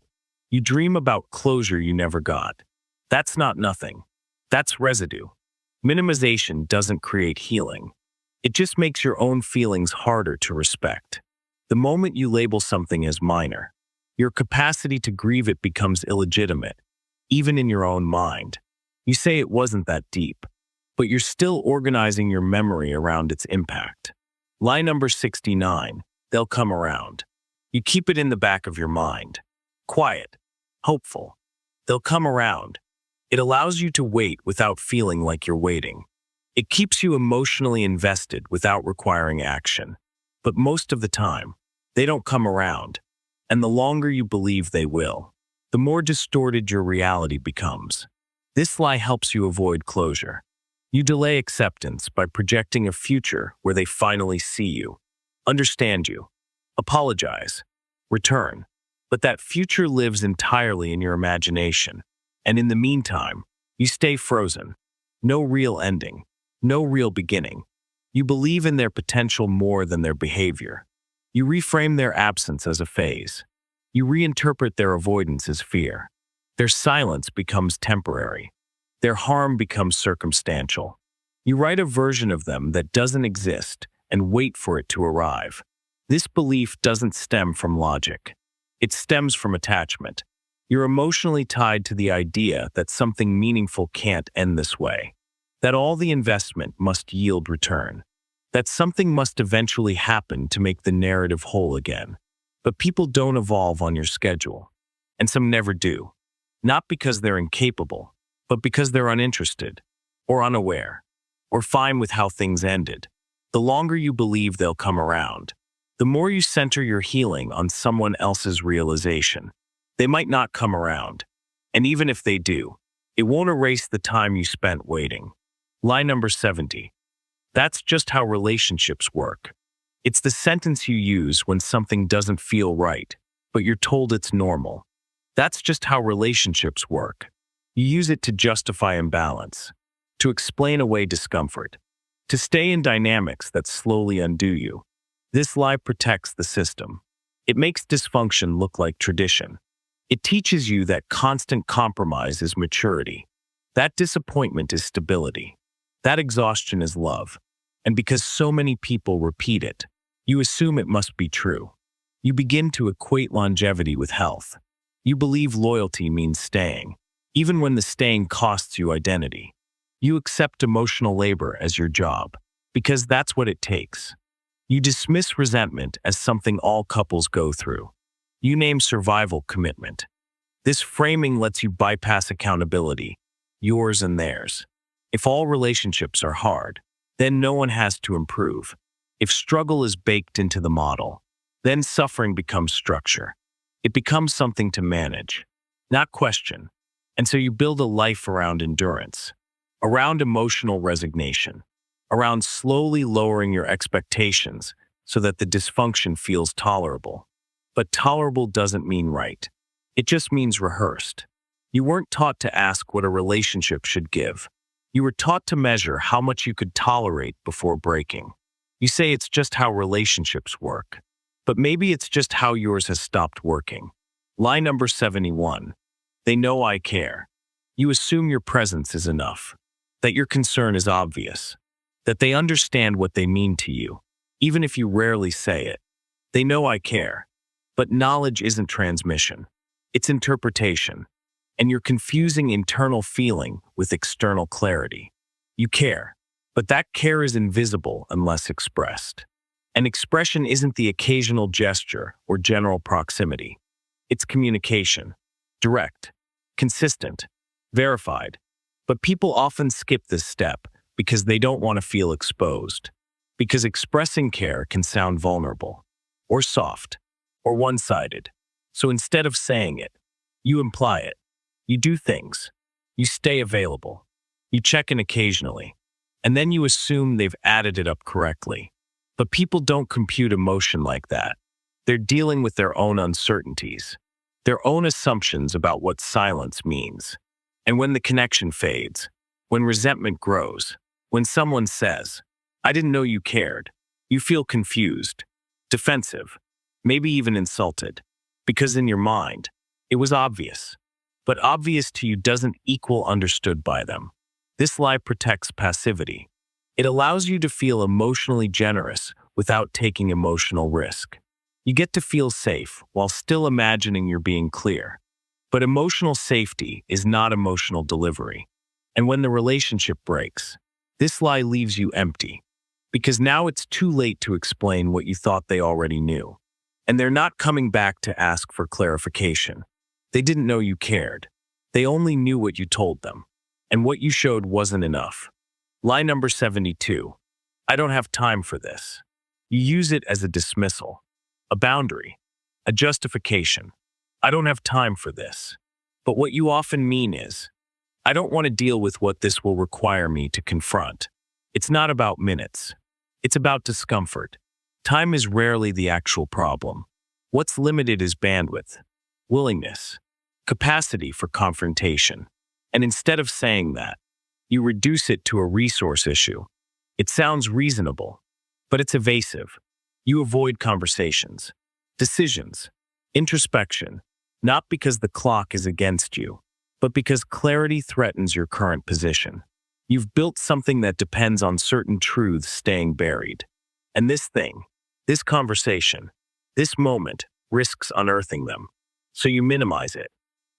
You dream about closure you never got. That's not nothing. That's residue. Minimization doesn't create healing. It just makes your own feelings harder to respect. The moment you label something as minor, your capacity to grieve it becomes illegitimate, even in your own mind. You say it wasn't that deep, but you're still organizing your memory around its impact. Lie number 69, they'll come around. You keep it in the back of your mind. Quiet, hopeful. They'll come around. It allows you to wait without feeling like you're waiting. It keeps you emotionally invested without requiring action. But most of the time, they don't come around. And the longer you believe they will, the more distorted your reality becomes. This lie helps you avoid closure. You delay acceptance by projecting a future where they finally see you, understand you, apologize, return. But that future lives entirely in your imagination. And in the meantime, you stay frozen. No real ending. No real beginning. You believe in their potential more than their behavior. You reframe their absence as a phase. You reinterpret their avoidance as fear. Their silence becomes temporary. Their harm becomes circumstantial. You write a version of them that doesn't exist and wait for it to arrive. This belief doesn't stem from logic. It stems from attachment. You're emotionally tied to the idea that something meaningful can't end this way, that all the investment must yield return, that something must eventually happen to make the narrative whole again. But people don't evolve on your schedule, and some never do, not because they're incapable, but because they're uninterested, or unaware, or fine with how things ended. The longer you believe they'll come around, the more you center your healing on someone else's realization. They might not come around, and even if they do, it won't erase the time you spent waiting. Lie number 70. That's just how relationships work. It's the sentence you use when something doesn't feel right, but you're told it's normal. That's just how relationships work. You use it to justify imbalance, to explain away discomfort, to stay in dynamics that slowly undo you. This lie protects the system. It makes dysfunction look like tradition. It teaches you that constant compromise is maturity. That disappointment is stability. That exhaustion is love. And because so many people repeat it, you assume it must be true. You begin to equate longevity with health. You believe loyalty means staying, even when the staying costs you identity. You accept emotional labor as your job, because that's what it takes. You dismiss resentment as something all couples go through. You name survival commitment. This framing lets you bypass accountability, yours and theirs. If all relationships are hard, then no one has to improve. If struggle is baked into the model, then suffering becomes structure. It becomes something to manage, not question. And so you build a life around endurance, around emotional resignation, around slowly lowering your expectations so that the dysfunction feels tolerable. But tolerable doesn't mean right. It just means rehearsed. You weren't taught to ask what a relationship should give. You were taught to measure how much you could tolerate before breaking. You say it's just how relationships work. But maybe it's just how yours has stopped working. Lie number 71. They know I care. You assume your presence is enough, that your concern is obvious, that they understand what they mean to you, even if you rarely say it. They know I care. But knowledge isn't transmission. It's interpretation. And you're confusing internal feeling with external clarity. You care, but that care is invisible unless expressed. And expression isn't the occasional gesture or general proximity. It's communication, direct, consistent, verified. But people often skip this step because they don't want to feel exposed, because expressing care can sound vulnerable, or soft, or one-sided. So instead of saying it, you imply it. You do things. You stay available. You check in occasionally. And then you assume they've added it up correctly. But people don't compute emotion like that. They're dealing with their own uncertainties, their own assumptions about what silence means. And when the connection fades, when resentment grows, when someone says, "I didn't know you cared," You feel confused, defensive, maybe even insulted, because in your mind, it was obvious. But obvious to you doesn't equal understood by them. This lie protects passivity. It allows you to feel emotionally generous without taking emotional risk. You get to feel safe while still imagining you're being clear. But emotional safety is not emotional delivery. And when the relationship breaks, this lie leaves you empty. Because now it's too late to explain what you thought they already knew. And they're not coming back to ask for clarification. They didn't know you cared. They only knew what you told them. And what you showed wasn't enough. Lie number 72. I don't have time for this. You use it as a dismissal, a boundary, a justification. I don't have time for this. But what you often mean is, I don't want to deal with what this will require me to confront. It's not about minutes. It's about discomfort. Time is rarely the actual problem. What's limited is bandwidth, willingness, capacity for confrontation. And instead of saying that, you reduce it to a resource issue. It sounds reasonable, but it's evasive. You avoid conversations, decisions, introspection, not because the clock is against you, but because clarity threatens your current position. You've built something that depends on certain truths staying buried. And this conversation, this moment, risks unearthing them. So you minimize it.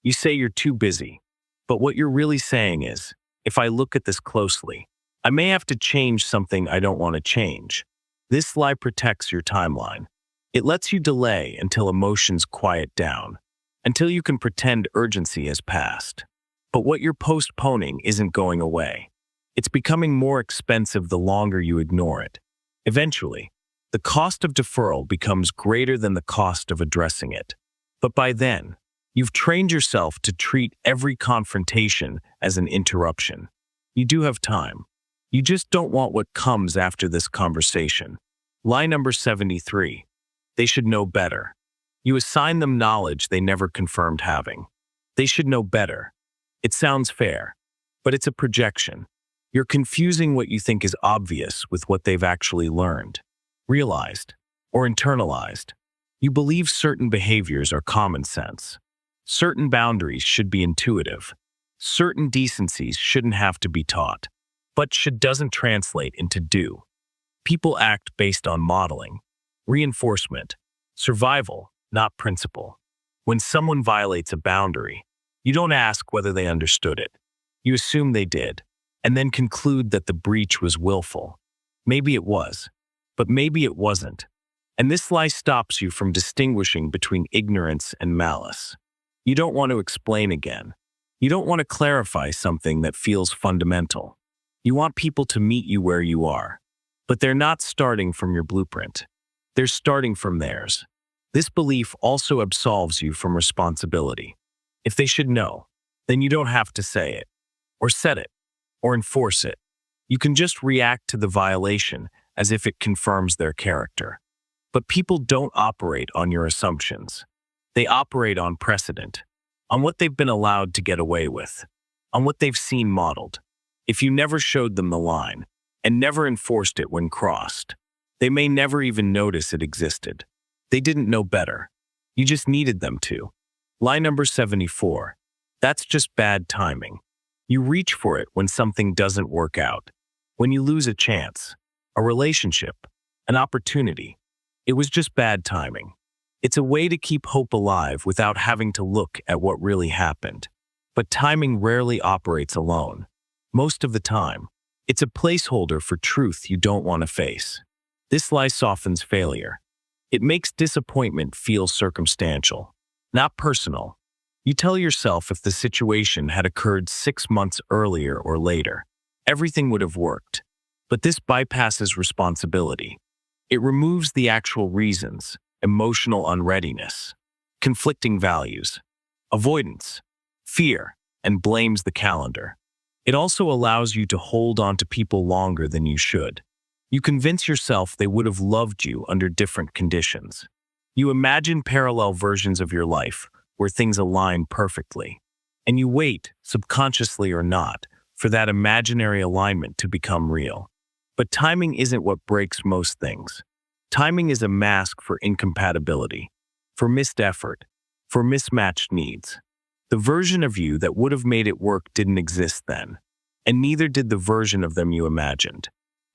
You say you're too busy. But what you're really saying is, if I look at this closely, I may have to change something I don't want to change. This lie protects your timeline. It lets you delay until emotions quiet down, until you can pretend urgency has passed. But what you're postponing isn't going away. It's becoming more expensive the longer you ignore it. Eventually, the cost of deferral becomes greater than the cost of addressing it. But by then, you've trained yourself to treat every confrontation as an interruption. You do have time. You just don't want what comes after this conversation. Lie number 73. They should know better. You assign them knowledge they never confirmed having. They should know better. It sounds fair, but it's a projection. You're confusing what you think is obvious with what they've actually learned, realized, or internalized. You believe certain behaviors are common sense. Certain boundaries should be intuitive. Certain decencies shouldn't have to be taught. But should doesn't translate into do. People act based on modeling, reinforcement, survival, not principle. When someone violates a boundary, you don't ask whether they understood it. You assume they did, and then conclude that the breach was willful. Maybe it was, but maybe it wasn't. And this lie stops you from distinguishing between ignorance and malice. You don't want to explain again. You don't want to clarify something that feels fundamental. You want people to meet you where you are. But they're not starting from your blueprint. They're starting from theirs. This belief also absolves you from responsibility. If they should know, then you don't have to say it, or set it, or enforce it. You can just react to the violation as if it confirms their character. But people don't operate on your assumptions. They operate on precedent, on what they've been allowed to get away with, on what they've seen modeled. If you never showed them the line, and never enforced it when crossed, they may never even notice it existed. They didn't know better. You just needed them to. Lie number 74. That's just bad timing. You reach for it when something doesn't work out, when you lose a chance, a relationship, an opportunity. It was just bad timing. It's a way to keep hope alive without having to look at what really happened. But timing rarely operates alone. Most of the time, it's a placeholder for truth you don't want to face. This lie softens failure. It makes disappointment feel circumstantial, not personal. You tell yourself if the situation had occurred 6 months earlier or later, everything would have worked. But this bypasses responsibility. It removes the actual reasons, emotional unreadiness, conflicting values, avoidance, fear, and blames the calendar. It also allows you to hold on to people longer than you should. You convince yourself they would have loved you under different conditions. You imagine parallel versions of your life where things align perfectly. And you wait, subconsciously or not, for that imaginary alignment to become real. But timing isn't what breaks most things. Timing is a mask for incompatibility, for missed effort, for mismatched needs. The version of you that would have made it work didn't exist then, and neither did the version of them you imagined.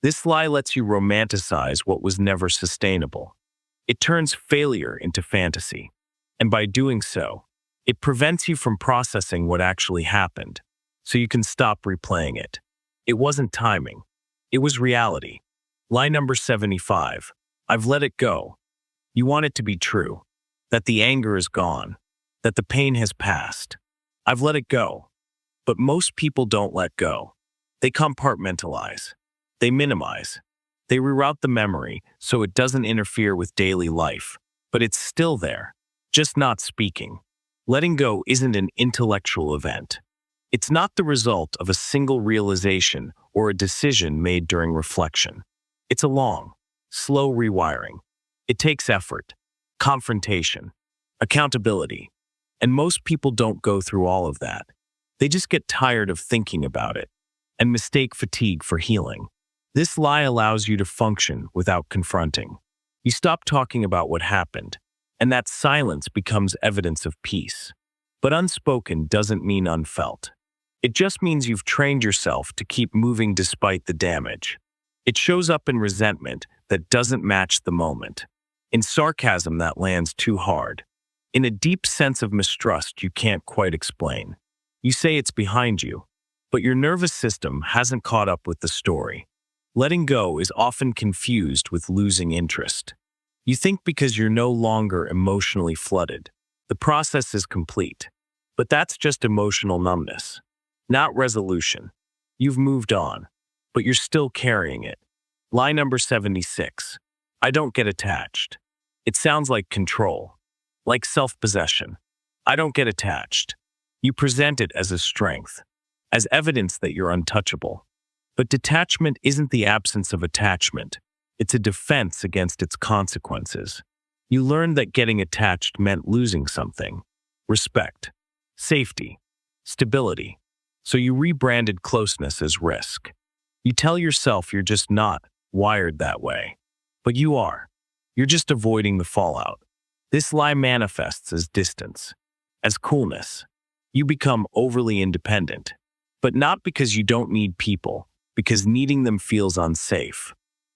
This lie lets you romanticize what was never sustainable. It turns failure into fantasy, and by doing so, it prevents you from processing what actually happened, so you can stop replaying it. It wasn't timing. It was reality. Lie number 75. I've let it go. You want it to be true, that the anger is gone, that the pain has passed. I've let it go. But most people don't let go. They compartmentalize. They minimize. They reroute the memory so it doesn't interfere with daily life, but it's still there, just not speaking. Letting go isn't an intellectual event. It's not the result of a single realization or a decision made during reflection. It's a long, slow rewiring. It takes effort, confrontation, accountability, and most people don't go through all of that. They just get tired of thinking about it and mistake fatigue for healing. This lie allows you to function without confronting. You stop talking about what happened, and that silence becomes evidence of peace. But unspoken doesn't mean unfelt. It just means you've trained yourself to keep moving despite the damage. It shows up in resentment that doesn't match the moment, in sarcasm that lands too hard, in a deep sense of mistrust you can't quite explain. You say it's behind you, but your nervous system hasn't caught up with the story. Letting go is often confused with losing interest. You think because you're no longer emotionally flooded, the process is complete. But that's just emotional numbness, not resolution. You've moved on, but you're still carrying it. Lie number 76. I don't get attached. It sounds like control, like self-possession. I don't get attached. You present it as a strength, as evidence that you're untouchable. But detachment isn't the absence of attachment. It's a defense against its consequences. You learned that getting attached meant losing something: respect, safety, stability. So you rebranded closeness as risk. You tell yourself you're just not wired that way. But you are. You're just avoiding the fallout. This lie manifests as distance, as coolness. You become overly independent. But not because you don't need people, because needing them feels unsafe.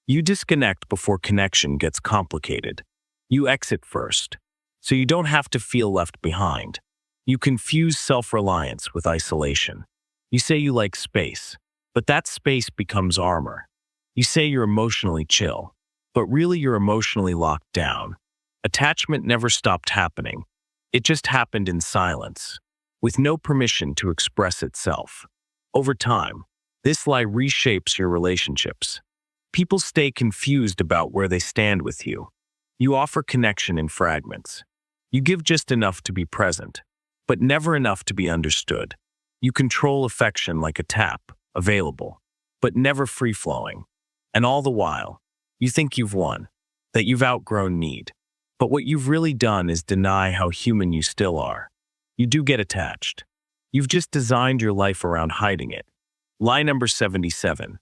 You disconnect before connection gets complicated. You exit first, so you don't have to feel left behind. You confuse self-reliance with isolation. You say you like space, but that space becomes armor. You say you're emotionally chill, but really you're emotionally locked down. Attachment never stopped happening. It just happened in silence, with no permission to express itself. Over time, this lie reshapes your relationships. People stay confused about where they stand with you. You offer connection in fragments. You give just enough to be present, but never enough to be understood. You control affection like a tap, available, but never free-flowing. And all the while, you think you've won, that you've outgrown need. But what you've really done is deny how human you still are. You do get attached. You've just designed your life around hiding it. Lie number 77.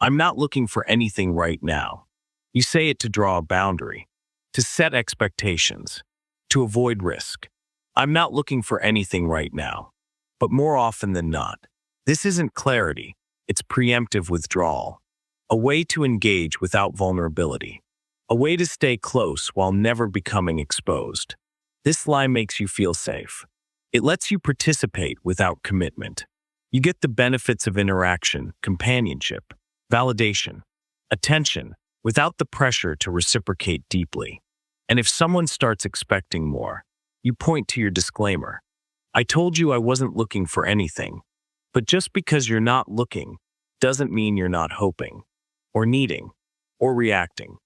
I'm not looking for anything right now. You say it to draw a boundary, to set expectations, to avoid risk. I'm not looking for anything right now. But more often than not, this isn't clarity, it's preemptive withdrawal. A way to engage without vulnerability. A way to stay close while never becoming exposed. This lie makes you feel safe. It lets you participate without commitment. You get the benefits of interaction, companionship, validation, attention, without the pressure to reciprocate deeply. And if someone starts expecting more, you point to your disclaimer. I told you I wasn't looking for anything. But just because you're not looking doesn't mean you're not hoping, or needing, or reacting.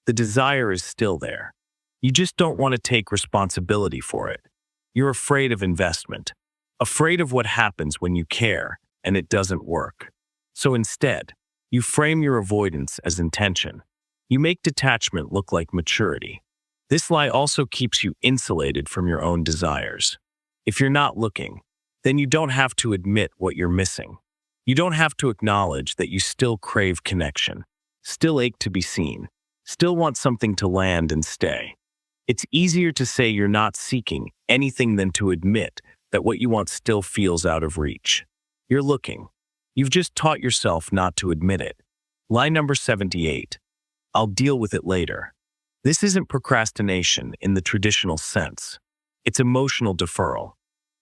The desire is still there. You just don't want to take responsibility for it. You're afraid of investment, afraid of what happens when you care and it doesn't work. So instead, you frame your avoidance as intention. You make detachment look like maturity. This lie also keeps you insulated from your own desires. If you're not looking, then you don't have to admit what you're missing. You don't have to acknowledge that you still crave connection. still ache to be seen, still want something to land and stay. It's easier to say you're not seeking anything than to admit that what you want still feels out of reach. You're looking. You've just taught yourself not to admit it. Lie number 78. I'll deal with it later. This isn't procrastination in the traditional sense. It's emotional deferral.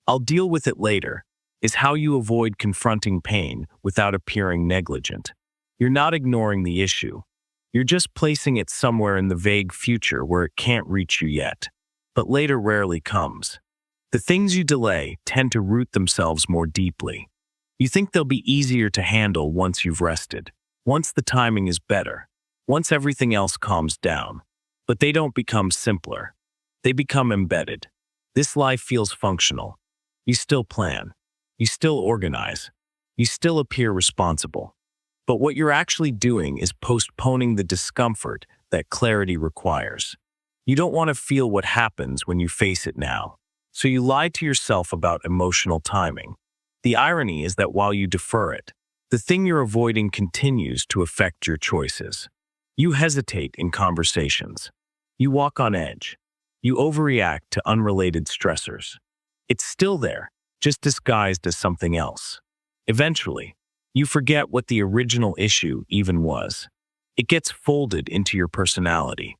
I'll deal with it later is how you avoid confronting pain without appearing negligent. You're not ignoring the issue. You're just placing it somewhere in the vague future where it can't reach you yet. But later rarely comes. The things you delay tend to root themselves more deeply. You think they'll be easier to handle once you've rested, once the timing is better, once everything else calms down. But they don't become simpler. They become embedded. This life feels functional. You still plan. You still organize. You still appear responsible. But what you're actually doing is postponing the discomfort that clarity requires. You don't want to feel what happens when you face it now, so you lie to yourself about emotional timing. The irony is that while you defer it, the thing you're avoiding continues to affect your choices. You hesitate in conversations. You walk on edge. You overreact to unrelated stressors. It's still there, just disguised as something else. Eventually, you forget what the original issue even was. It gets folded into your personality,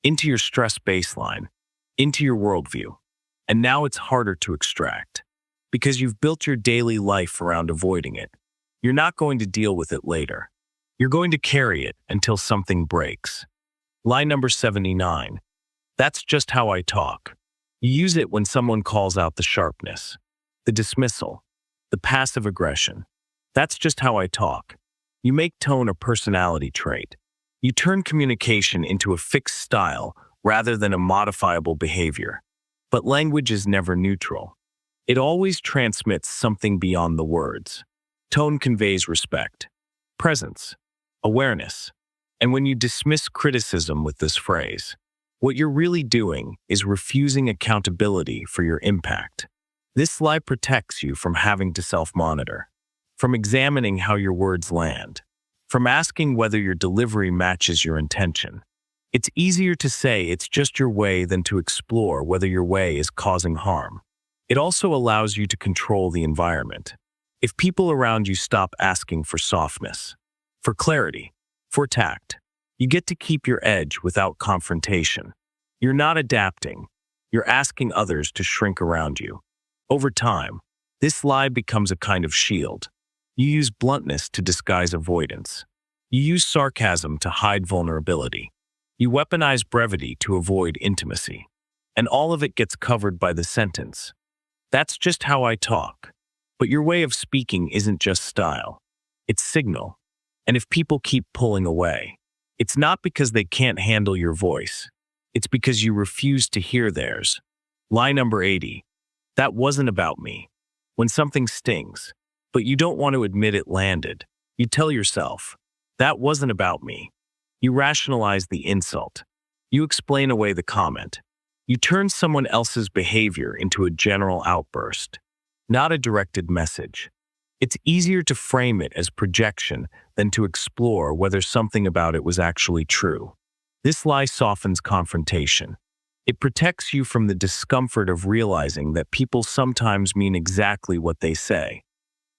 into your stress baseline, into your worldview. And now it's harder to extract, because you've built your daily life around avoiding it. You're not going to deal with it later. You're going to carry it until something breaks. Lie number 79. That's just how I talk. You use it when someone calls out the sharpness, the dismissal, the passive aggression. That's just how I talk. You make tone a personality trait. You turn communication into a fixed style rather than a modifiable behavior. But language is never neutral. It always transmits something beyond the words. Tone conveys respect, presence, awareness. And when you dismiss criticism with this phrase, what you're really doing is refusing accountability for your impact. This lie protects you from having to self-monitor, from examining how your words land, from asking whether your delivery matches your intention. It's easier to say it's just your way than to explore whether your way is causing harm. It also allows you to control the environment. If people around you stop asking for softness, for clarity, for tact, you get to keep your edge without confrontation. You're not adapting. You're asking others to shrink around you. Over time, this lie becomes a kind of shield. You use bluntness to disguise avoidance. You use sarcasm to hide vulnerability. You weaponize brevity to avoid intimacy. And all of it gets covered by the sentence, "That's just how I talk." But your way of speaking isn't just style. It's signal. And if people keep pulling away, it's not because they can't handle your voice. It's because you refuse to hear theirs. Lie number 80. That wasn't about me. When something stings, but you don't want to admit it landed, you tell yourself, that wasn't about me. You rationalize the insult. You explain away the comment. You turn someone else's behavior into a general outburst, not a directed message. It's easier to frame it as projection than to explore whether something about it was actually true. This lie softens confrontation. It protects you from the discomfort of realizing that people sometimes mean exactly what they say,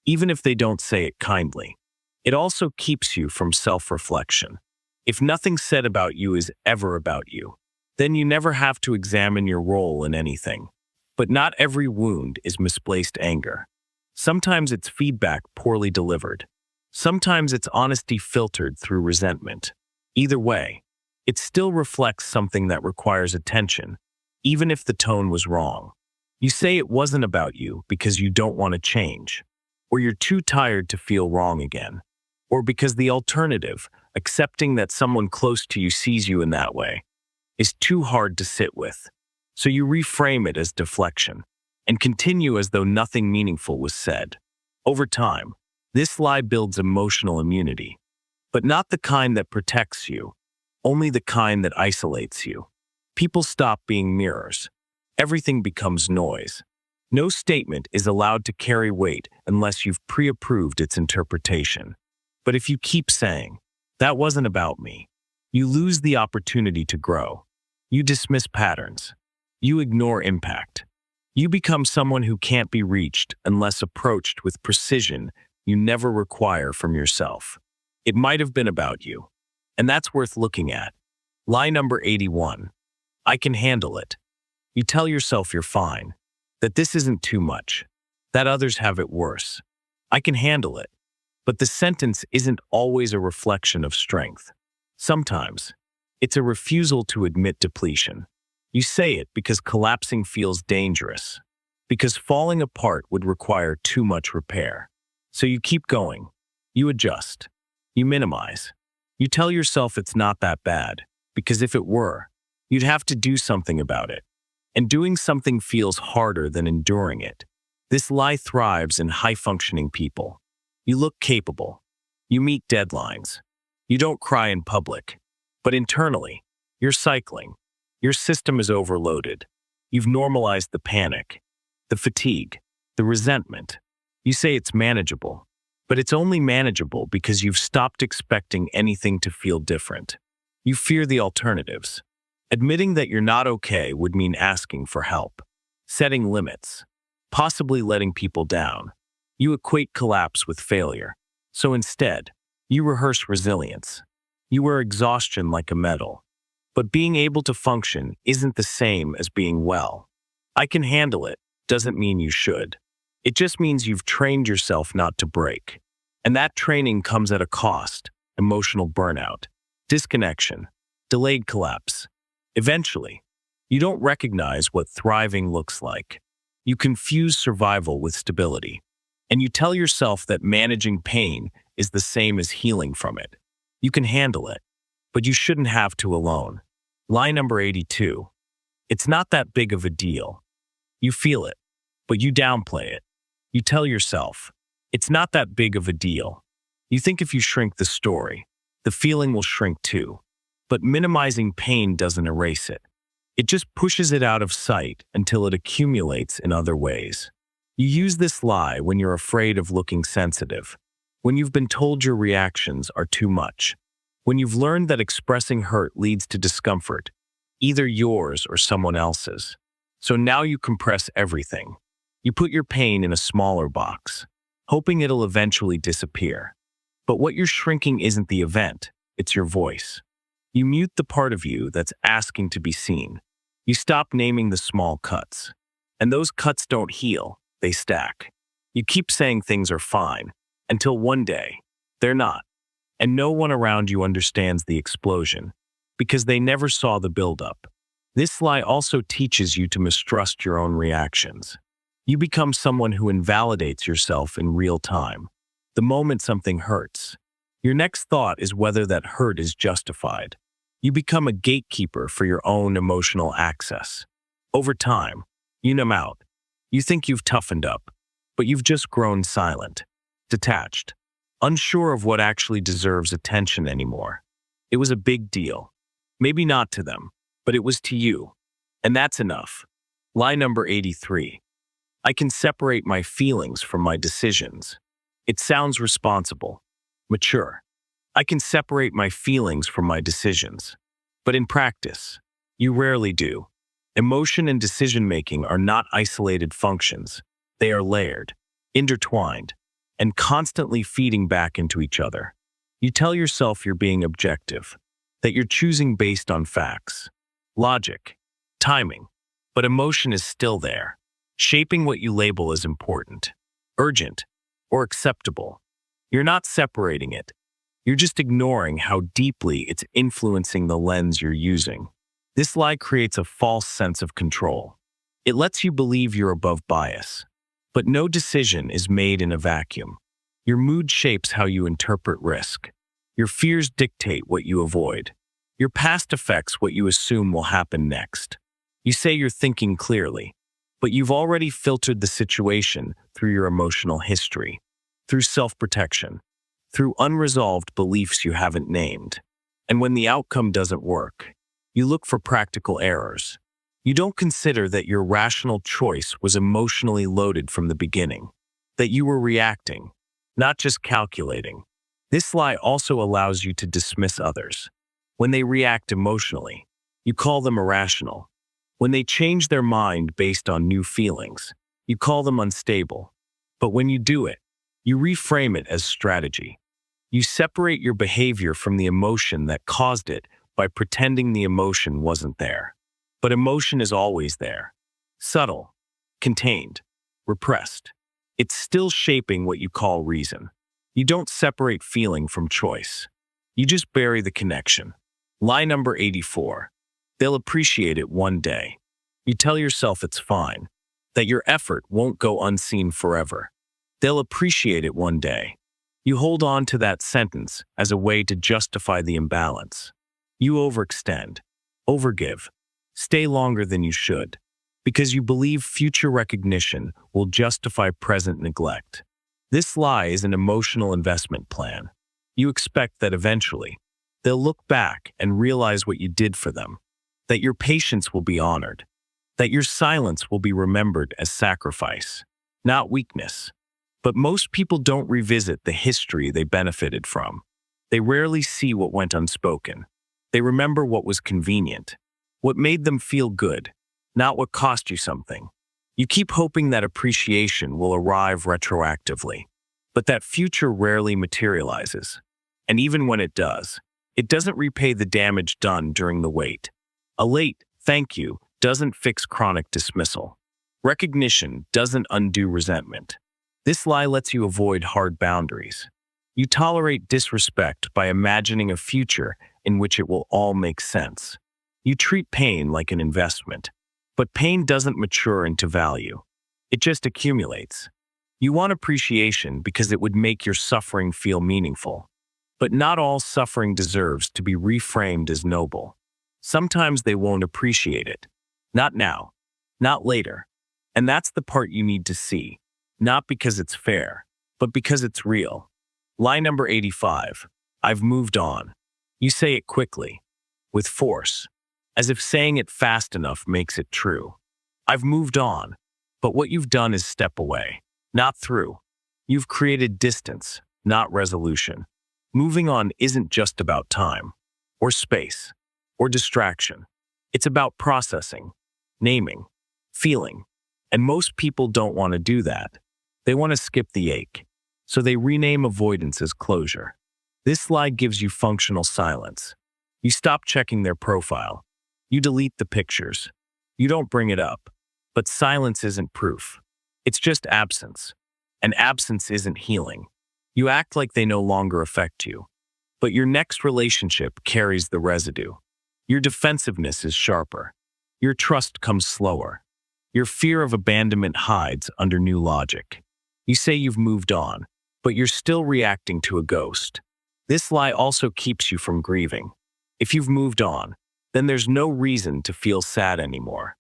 even if they don't say it kindly. It also keeps you from self-reflection. If nothing said about you is ever about you, then you never have to examine your role in anything. But not every wound is misplaced anger. Sometimes it's feedback poorly delivered. Sometimes it's honesty filtered through resentment. Either way, it still reflects something that requires attention, even if the tone was wrong. You say it wasn't about you because you don't want to change, or you're too tired to feel wrong again, or because the alternative, accepting that someone close to you sees you in that way, is too hard to sit with. So you reframe it as deflection and continue as though nothing meaningful was said. Over time, this lie builds emotional immunity, but not the kind that protects you, only the kind that isolates you. People stop being mirrors. Everything becomes noise. No statement is allowed to carry weight unless you've pre-approved its interpretation. But if you keep saying, That wasn't about me. You lose the opportunity to grow. You dismiss patterns. You ignore impact. You become someone who can't be reached unless approached with precision you never require from yourself. It might have been about you, and that's worth looking at. Lie number 81. I can handle it. You tell yourself you're fine, that this isn't too much, that others have it worse. I can handle it. But the sentence isn't always a reflection of strength. Sometimes, it's a refusal to admit depletion. You say it because collapsing feels dangerous, because falling apart would require too much repair. So you keep going. You adjust. You minimize. You tell yourself it's not that bad, because if it were, you'd have to do something about it. And doing something feels harder than enduring it. This lie thrives in high-functioning people. You look capable. You meet deadlines. You don't cry in public. But internally, you're cycling. Your system is overloaded. You've normalized the panic, the fatigue, the resentment. You say it's manageable, but it's only manageable because you've stopped expecting anything to feel different. You fear the alternatives. Admitting that you're not okay would mean asking for help, setting limits, possibly letting people down. You equate collapse with failure. So instead, you rehearse resilience. You wear exhaustion like a medal. But being able to function isn't the same as being well. I can handle it doesn't mean you should. It just means you've trained yourself not to break. And that training comes at a cost: emotional burnout, disconnection, delayed collapse. Eventually, you don't recognize what thriving looks like. You confuse survival with stability. And you tell yourself that managing pain is the same as healing from it. You can handle it, but you shouldn't have to alone. Lie number 82. It's not that big of a deal. You feel it, but you downplay it. You tell yourself, it's not that big of a deal. You think if you shrink the story, the feeling will shrink too. But minimizing pain doesn't erase it. It just pushes it out of sight until it accumulates in other ways. You use this lie when you're afraid of looking sensitive, when you've been told your reactions are too much, when you've learned that expressing hurt leads to discomfort, either yours or someone else's. So now you compress everything. You put your pain in a smaller box, hoping it'll eventually disappear. But what you're shrinking isn't the event, it's your voice. You mute the part of you that's asking to be seen. You stop naming the small cuts. And those cuts don't heal, they stack. You keep saying things are fine, until one day, they're not. And no one around you understands the explosion, because they never saw the buildup. This lie also teaches you to mistrust your own reactions. You become someone who invalidates yourself in real time. The moment something hurts, your next thought is whether that hurt is justified. You become a gatekeeper for your own emotional access. Over time, you numb out. You think you've toughened up, but you've just grown silent, detached, unsure of what actually deserves attention anymore. It was a big deal. Maybe not to them, but it was to you. And that's enough. Lie number 83. I can separate my feelings from my decisions. It sounds responsible, mature. I can separate my feelings from my decisions. But in practice, you rarely do. Emotion and decision-making are not isolated functions. They are layered, intertwined, and constantly feeding back into each other. You tell yourself you're being objective, that you're choosing based on facts, logic, timing, but emotion is still there, shaping what you label as important, urgent, or acceptable. You're not separating it. You're just ignoring how deeply it's influencing the lens you're using. This lie creates a false sense of control. It lets you believe you're above bias. But no decision is made in a vacuum. Your mood shapes how you interpret risk. Your fears dictate what you avoid. Your past affects what you assume will happen next. You say you're thinking clearly, but you've already filtered the situation through your emotional history, through self-protection, through unresolved beliefs you haven't named. And when the outcome doesn't work, you look for practical errors. You don't consider that your rational choice was emotionally loaded from the beginning, that you were reacting, not just calculating. This lie also allows you to dismiss others. When they react emotionally, you call them irrational. When they change their mind based on new feelings, you call them unstable. But when you do it, you reframe it as strategy. You separate your behavior from the emotion that caused it by pretending the emotion wasn't there. But emotion is always there. Subtle, contained, repressed. It's still shaping what you call reason. You don't separate feeling from choice. You just bury the connection. Lie number 84. They'll appreciate it one day. You tell yourself it's fine, that your effort won't go unseen forever. They'll appreciate it one day. You hold on to that sentence as a way to justify the imbalance. You overextend, overgive, stay longer than you should, because you believe future recognition will justify present neglect. This lie is an emotional investment plan. You expect that eventually, they'll look back and realize what you did for them, that your patience will be honored, that your silence will be remembered as sacrifice, not weakness. But most people don't revisit the history they benefited from. They rarely see what went unspoken. They remember what was convenient, what made them feel good, not what cost you something. You keep hoping that appreciation will arrive retroactively, but that future rarely materializes. And even when it does, it doesn't repay the damage done during the wait. A late thank you doesn't fix chronic dismissal. Recognition doesn't undo resentment. This lie lets you avoid hard boundaries. You tolerate disrespect by imagining a future in which it will all make sense. You treat pain like an investment, but pain doesn't mature into value. It just accumulates. You want appreciation because it would make your suffering feel meaningful. But not all suffering deserves to be reframed as noble. Sometimes they won't appreciate it. Not now, not later. And that's the part you need to see. Not because it's fair, but because it's real. Lie number 85. I've moved on. You say it quickly, with force, as if saying it fast enough makes it true. I've moved on, but what you've done is step away, not through. You've created distance, not resolution. Moving on isn't just about time, or space, or distraction. It's about processing, naming, feeling. And most people don't want to do that. They want to skip the ache, so they rename avoidance as closure. This lie gives you functional silence. You stop checking their profile. You delete the pictures. You don't bring it up. But silence isn't proof. It's just absence. And absence isn't healing. You act like they no longer affect you. But your next relationship carries the residue. Your defensiveness is sharper. Your trust comes slower. Your fear of abandonment hides under new logic. You say you've moved on, but you're still reacting to a ghost. This lie also keeps you from grieving. If you've moved on, then there's no reason to feel sad anymore.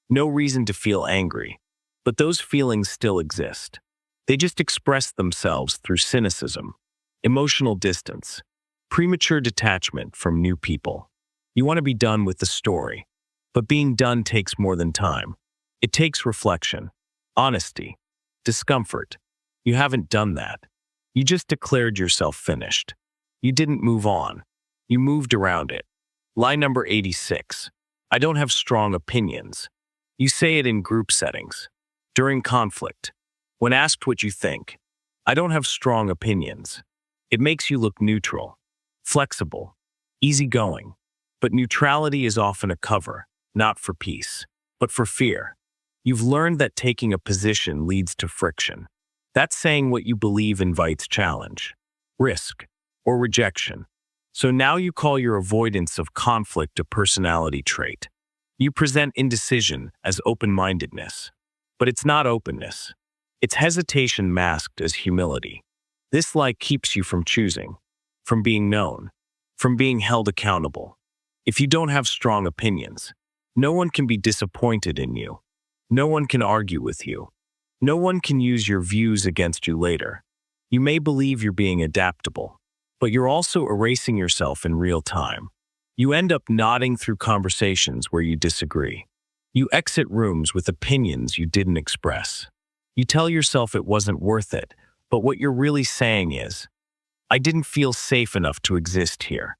No reason to feel angry. But those feelings still exist. They just express themselves through cynicism, emotional distance, premature detachment from new people. You want to be done with the story, but being done takes more than time. It takes reflection, honesty, discomfort. You haven't done that. You just declared yourself finished. You didn't move on. You moved around it. Lie number 86. I don't have strong opinions. You say it in group settings, during conflict. When asked what you think, I don't have strong opinions. It makes you look neutral, flexible, easygoing. But neutrality is often a cover, not for peace, but for fear. You've learned that taking a position leads to friction. That's saying what you believe invites challenge, risk, or rejection. So now you call your avoidance of conflict a personality trait. You present indecision as open-mindedness. But it's not openness. It's hesitation masked as humility. This lie keeps you from choosing, from being known, from being held accountable. If you don't have strong opinions, no one can be disappointed in you. No one can argue with you. No one can use your views against you later. You may believe you're being adaptable, but you're also erasing yourself in real time. You end up nodding through conversations where you disagree. You exit rooms with opinions you didn't express. You tell yourself it wasn't worth it, but what you're really saying is, I didn't feel safe enough to exist here.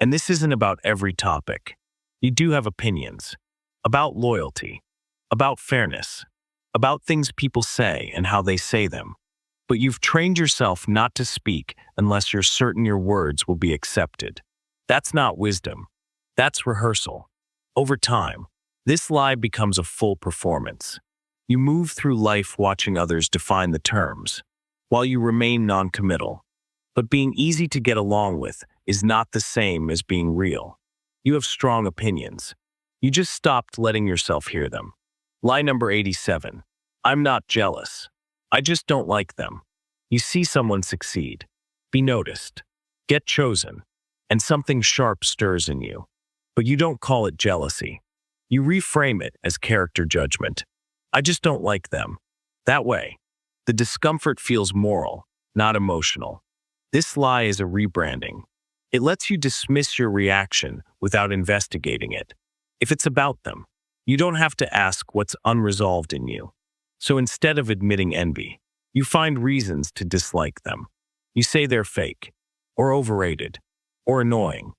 And this isn't about every topic. You do have opinions. About loyalty. About fairness. About things people say and how they say them. But you've trained yourself not to speak unless you're certain your words will be accepted. That's not wisdom. That's rehearsal. Over time, this lie becomes a full performance. You move through life watching others define the terms, while you remain non-committal. But being easy to get along with is not the same as being real. You have strong opinions. You just stopped letting yourself hear them. Lie number 87. I'm not jealous. I just don't like them. You see someone succeed, be noticed, get chosen, and something sharp stirs in you. But you don't call it jealousy. You reframe it as character judgment. I just don't like them. That way, the discomfort feels moral, not emotional. This lie is a rebranding. It lets you dismiss your reaction without investigating it. If it's about them, you don't have to ask what's unresolved in you. So instead of admitting envy, you find reasons to dislike them. You say they're fake, or overrated, or annoying.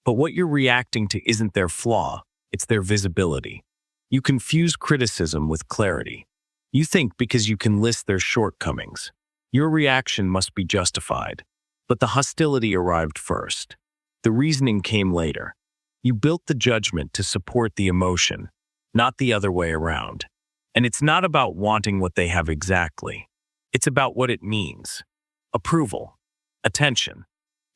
But what you're reacting to isn't their flaw, it's their visibility. You confuse criticism with clarity. You think because you can list their shortcomings, your reaction must be justified. But the hostility arrived first. The reasoning came later. You built the judgment to support the emotion, not the other way around. And it's not about wanting what they have exactly. It's about what it means. Approval, attention,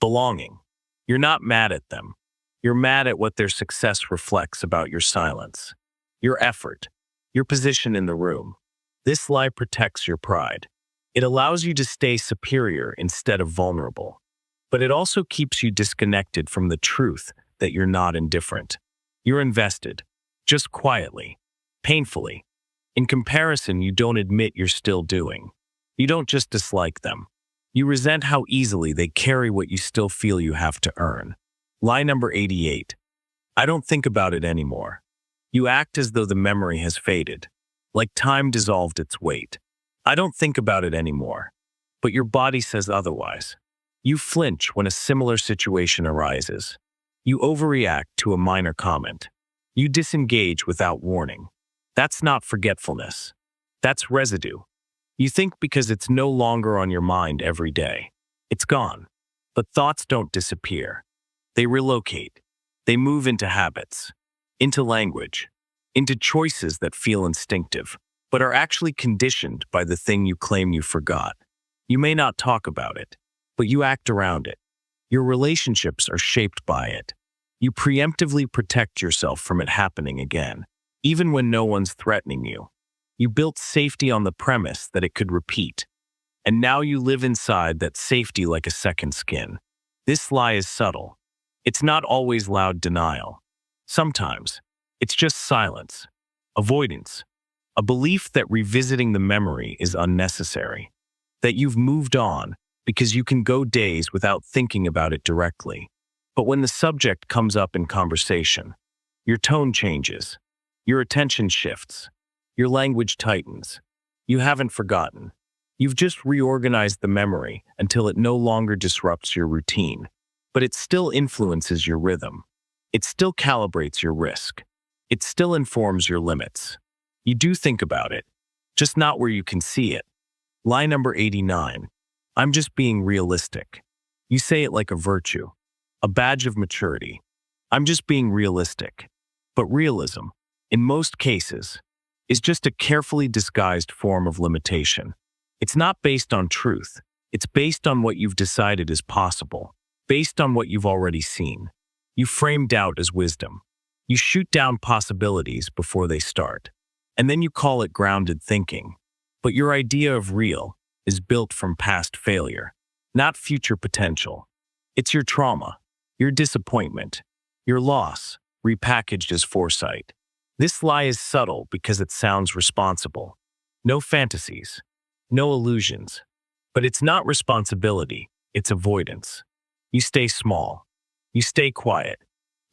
belonging. You're not mad at them. You're mad at what their success reflects about your silence, your effort, your position in the room. This lie protects your pride. It allows you to stay superior instead of vulnerable. But it also keeps you disconnected from the truth that you're not indifferent. You're invested, just quietly, painfully. In comparison, you don't admit you're still doing. You don't just dislike them. You resent how easily they carry what you still feel you have to earn. Lie number 88. I don't think about it anymore. You act as though the memory has faded, like time dissolved its weight. I don't think about it anymore. But your body says otherwise. You flinch when a similar situation arises. You overreact to a minor comment. You disengage without warning. That's not forgetfulness. That's residue. You think because it's no longer on your mind every day. It's gone. But thoughts don't disappear. They relocate. They move into habits, into language, into choices that feel instinctive, but are actually conditioned by the thing you claim you forgot. You may not talk about it, but you act around it. Your relationships are shaped by it. You preemptively protect yourself from it happening again, even when no one's threatening you. You built safety on the premise that it could repeat. And now you live inside that safety like a second skin. This lie is subtle. It's not always loud denial. Sometimes, it's just silence, avoidance, a belief that revisiting the memory is unnecessary, that you've moved on because you can go days without thinking about it directly. But when the subject comes up in conversation, your tone changes, your attention shifts, your language tightens. You haven't forgotten. You've just reorganized the memory until it no longer disrupts your routine, but it still influences your rhythm. It still calibrates your risk. It still informs your limits. You do think about it, just not where you can see it. Lie number 89. I'm just being realistic. You say it like a virtue, a badge of maturity. I'm just being realistic. But realism, in most cases, is just a carefully disguised form of limitation. It's not based on truth. It's based on what you've decided is possible, based on what you've already seen. You frame doubt as wisdom. You shoot down possibilities before they start. And then you call it grounded thinking. But your idea of real is built from past failure, not future potential. It's your trauma, your disappointment, your loss, repackaged as foresight. This lie is subtle because it sounds responsible. No fantasies, no illusions. But it's not responsibility, it's avoidance. You stay small. You stay quiet.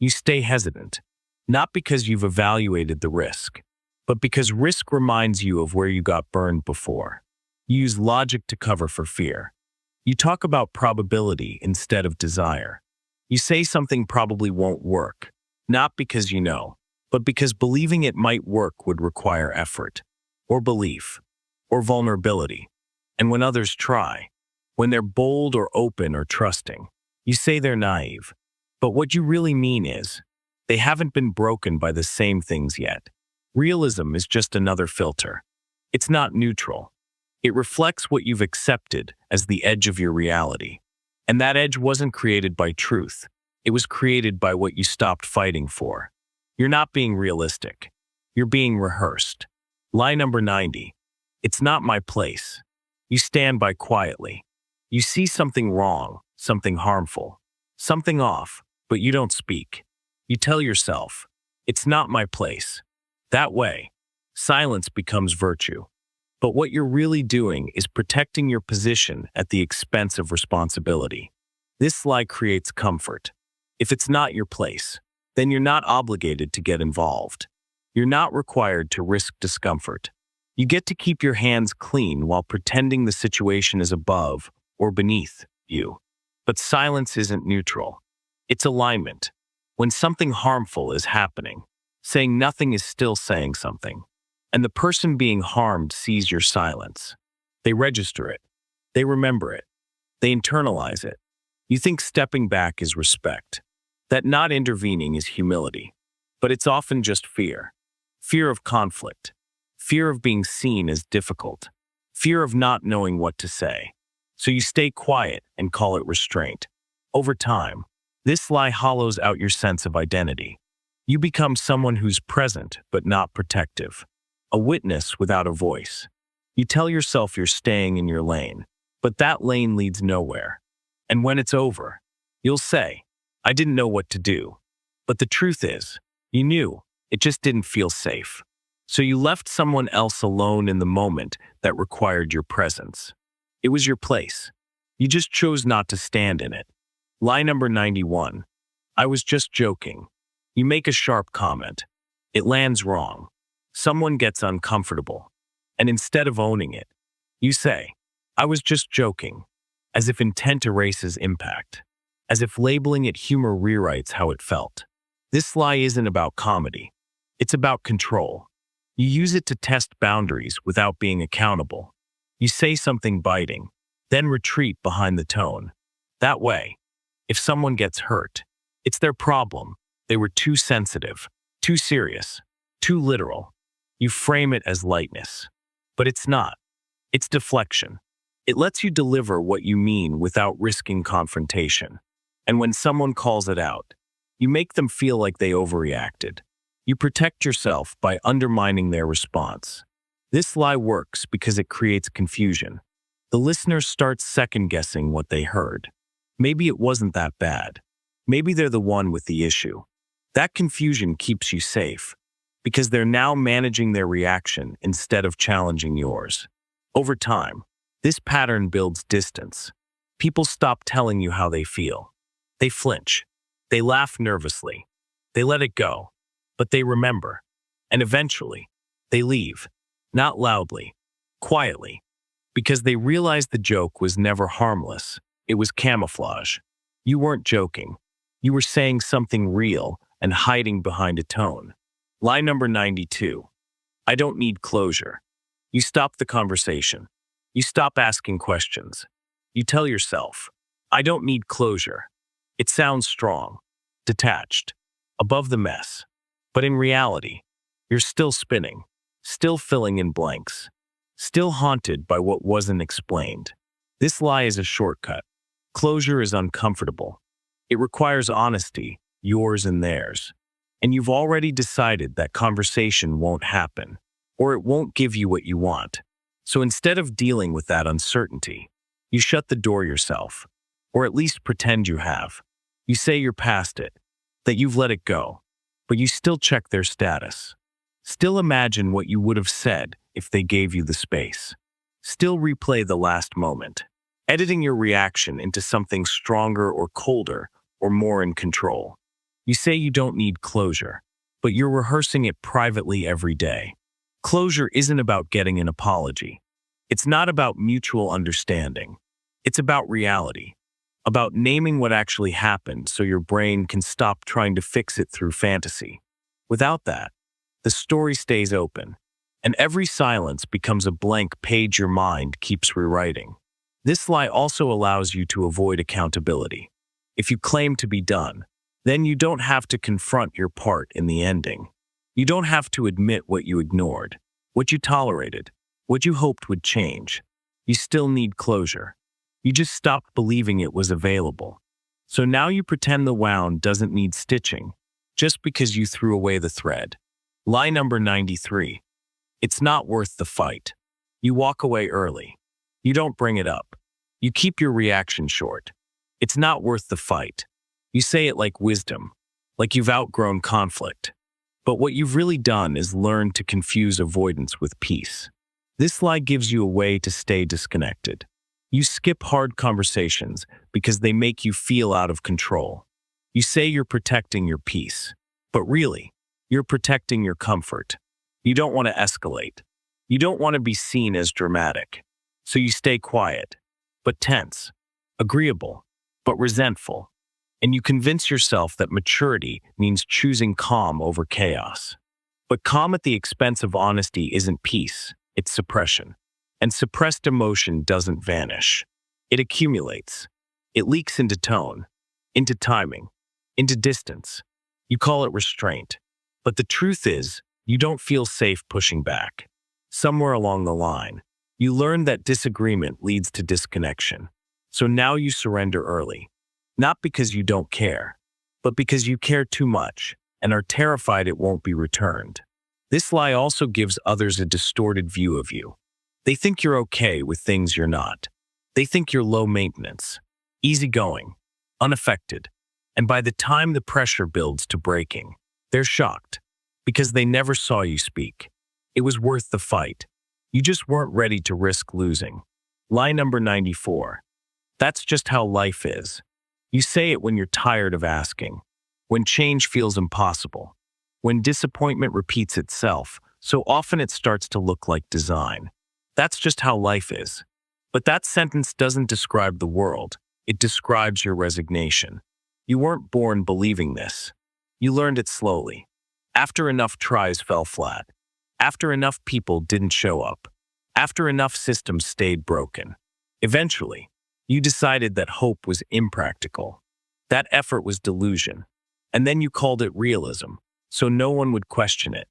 You stay hesitant. Not because you've evaluated the risk, but because risk reminds you of where you got burned before. You use logic to cover for fear. You talk about probability instead of desire. You say something probably won't work, not because you know, but because believing it might work would require effort, or belief, or vulnerability. And when others try, when they're bold or open or trusting, you say they're naive. But what you really mean is, they haven't been broken by the same things yet. Realism is just another filter. It's not neutral. It reflects what you've accepted as the edge of your reality. And that edge wasn't created by truth. It was created by what you stopped fighting for. You're not being realistic. You're being rehearsed. Lie number 90. It's not my place. You stand by quietly. You see something wrong, something harmful, something off, but you don't speak. You tell yourself, it's not my place. That way, silence becomes virtue. But what you're really doing is protecting your position at the expense of responsibility. This lie creates comfort. If it's not your place, then you're not obligated to get involved. You're not required to risk discomfort. You get to keep your hands clean while pretending the situation is above or beneath you. But silence isn't neutral. It's alignment. When something harmful is happening, saying nothing is still saying something. And the person being harmed sees your silence. They register it. They remember it. They internalize it. You think stepping back is respect. That not intervening is humility. But it's often just fear. Fear of conflict. Fear of being seen as difficult. Fear of not knowing what to say. So you stay quiet and call it restraint. Over time, this lie hollows out your sense of identity. You become someone who's present but not protective. A witness without a voice. You tell yourself you're staying in your lane, but that lane leads nowhere. And when it's over, you'll say, I didn't know what to do. But the truth is, you knew, it just didn't feel safe. So you left someone else alone in the moment that required your presence. It was your place. You just chose not to stand in it. Lie number 91. I was just joking. You make a sharp comment. It lands wrong. Someone gets uncomfortable. And instead of owning it, you say, I was just joking, as if intent erases impact, as if labeling it humor rewrites how it felt. This lie isn't about comedy. It's about control. You use it to test boundaries without being accountable. You say something biting, then retreat behind the tone. That way, if someone gets hurt, it's their problem. They were too sensitive, too serious, too literal. You frame it as lightness. But it's not. It's deflection. It lets you deliver what you mean without risking confrontation. And when someone calls it out, you make them feel like they overreacted. You protect yourself by undermining their response. This lie works because it creates confusion. The listener starts second-guessing what they heard. Maybe it wasn't that bad. Maybe they're the one with the issue. That confusion keeps you safe, because they're now managing their reaction instead of challenging yours. Over time, this pattern builds distance. People stop telling you how they feel. They flinch. They laugh nervously. They let it go. But they remember. And eventually, they leave. Not loudly, quietly. Because they realize the joke was never harmless. It was camouflage. You weren't joking. You were saying something real and hiding behind a tone. Lie number 92. I don't need closure. You stop the conversation. You stop asking questions. You tell yourself, I don't need closure. It sounds strong, detached, above the mess. But in reality, you're still spinning, still filling in blanks, still haunted by what wasn't explained. This lie is a shortcut. Closure is uncomfortable. It requires honesty, yours and theirs. And you've already decided that conversation won't happen, or it won't give you what you want. So instead of dealing with that uncertainty, you shut the door yourself, or at least pretend you have. You say you're past it, that you've let it go, but you still check their status. Still imagine what you would have said if they gave you the space. Still replay the last moment, editing your reaction into something stronger or colder or more in control. You say you don't need closure, but you're rehearsing it privately every day. Closure isn't about getting an apology. It's not about mutual understanding. It's about reality, about naming what actually happened so your brain can stop trying to fix it through fantasy. Without that, the story stays open, and every silence becomes a blank page your mind keeps rewriting. This lie also allows you to avoid accountability. If you claim to be done, then you don't have to confront your part in the ending. You don't have to admit what you ignored, what you tolerated, what you hoped would change. You still need closure. You just stopped believing it was available. So now you pretend the wound doesn't need stitching, just because you threw away the thread. Lie number 93. It's not worth the fight. You walk away early. You don't bring it up. You keep your reaction short. It's not worth the fight. You say it like wisdom, like you've outgrown conflict. But what you've really done is learn to confuse avoidance with peace. This lie gives you a way to stay disconnected. You skip hard conversations because they make you feel out of control. You say you're protecting your peace, but really, you're protecting your comfort. You don't want to escalate. You don't want to be seen as dramatic. So you stay quiet, but tense, agreeable, but resentful. And you convince yourself that maturity means choosing calm over chaos. But calm at the expense of honesty isn't peace, it's suppression. And suppressed emotion doesn't vanish. It accumulates. It leaks into tone, into timing, into distance. You call it restraint. But the truth is, you don't feel safe pushing back. Somewhere along the line, you learn that disagreement leads to disconnection. So now you surrender early. Not because you don't care, but because you care too much and are terrified it won't be returned. This lie also gives others a distorted view of you. They think you're okay with things you're not. They think you're low maintenance, easygoing, unaffected. And by the time the pressure builds to breaking, they're shocked because they never saw you speak. It was worth the fight. You just weren't ready to risk losing. Lie number 94. That's just how life is. You say it when you're tired of asking, when change feels impossible, when disappointment repeats itself, so often it starts to look like design. That's just how life is. But that sentence doesn't describe the world. It describes your resignation. You weren't born believing this. You learned it slowly. After enough tries fell flat. After enough people didn't show up. After enough systems stayed broken. Eventually, you decided that hope was impractical. That effort was delusion. And then you called it realism, so no one would question it.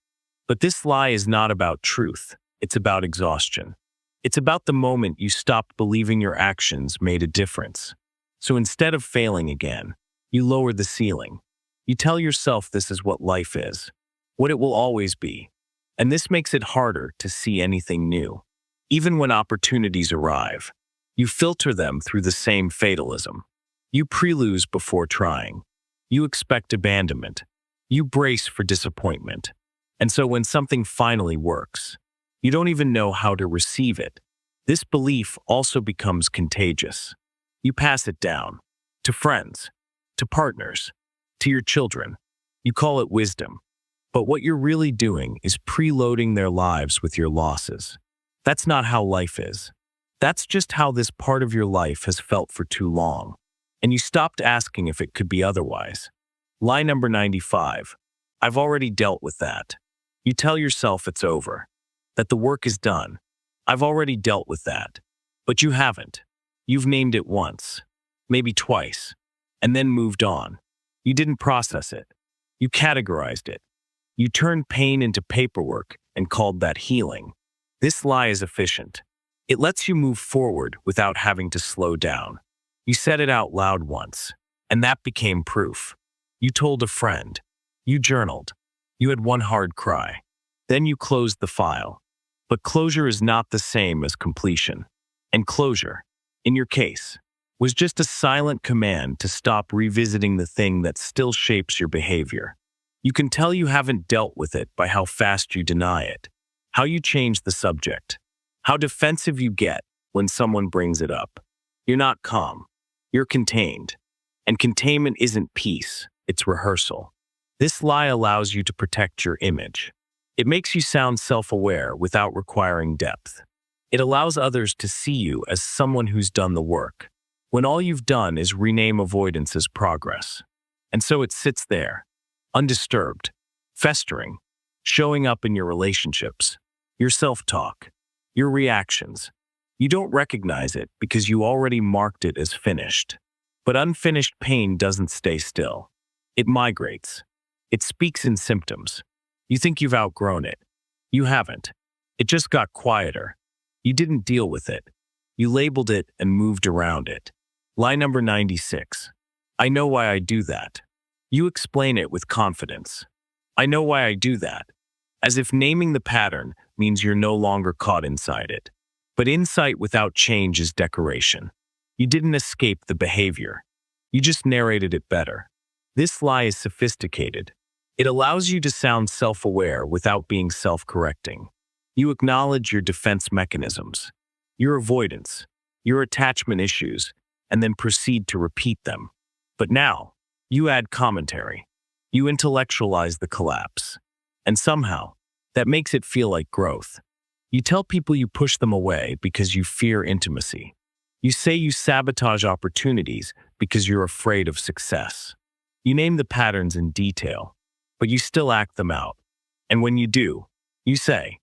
But this lie is not about truth. It's about exhaustion. It's about the moment you stopped believing your actions made a difference. So instead of failing again, you lowered the ceiling. You tell yourself this is what life is, what it will always be. And this makes it harder to see anything new. Even when opportunities arrive, you filter them through the same fatalism. You prelude before trying. You expect abandonment. You brace for disappointment. And so when something finally works, you don't even know how to receive it. This belief also becomes contagious. You pass it down to friends, to partners, to your children. You call it wisdom. But what you're really doing is preloading their lives with your losses. That's not how life is. That's just how this part of your life has felt for too long. And you stopped asking if it could be otherwise. Lie number 95. I've already dealt with that. You tell yourself it's over, that the work is done. I've already dealt with that. But you haven't. You've named it once, maybe twice, and then moved on. You didn't process it. You categorized it. You turned pain into paperwork and called that healing. This lie is efficient. It lets you move forward without having to slow down. You said it out loud once, and that became proof. You told a friend. You journaled. You had one hard cry. Then you closed the file. But closure is not the same as completion. And closure, in your case, was just a silent command to stop revisiting the thing that still shapes your behavior. You can tell you haven't dealt with it by how fast you deny it, how you change the subject, how defensive you get when someone brings it up. You're not calm. You're contained. And containment isn't peace, it's rehearsal. This lie allows you to protect your image. It makes you sound self-aware without requiring depth. It allows others to see you as someone who's done the work, when all you've done is rename avoidance as progress. And so it sits there, undisturbed, festering, showing up in your relationships, your self-talk, your reactions. You don't recognize it because you already marked it as finished. But unfinished pain doesn't stay still. It migrates. It speaks in symptoms. You think you've outgrown it. You haven't. It just got quieter. You didn't deal with it. You labeled it and moved around it. Lie number 96. I know why I do that. You explain it with confidence. I know why I do that. As if naming the pattern means you're no longer caught inside it. But insight without change is decoration. You didn't escape the behavior. You just narrated it better. This lie is sophisticated. It allows you to sound self-aware without being self-correcting. You acknowledge your defense mechanisms, your avoidance, your attachment issues, and then proceed to repeat them. But now, you add commentary. You intellectualize the collapse. And somehow, that makes it feel like growth. You tell people you push them away because you fear intimacy. You say you sabotage opportunities because you're afraid of success. You name the patterns in detail, but you still act them out. And when you do, you say,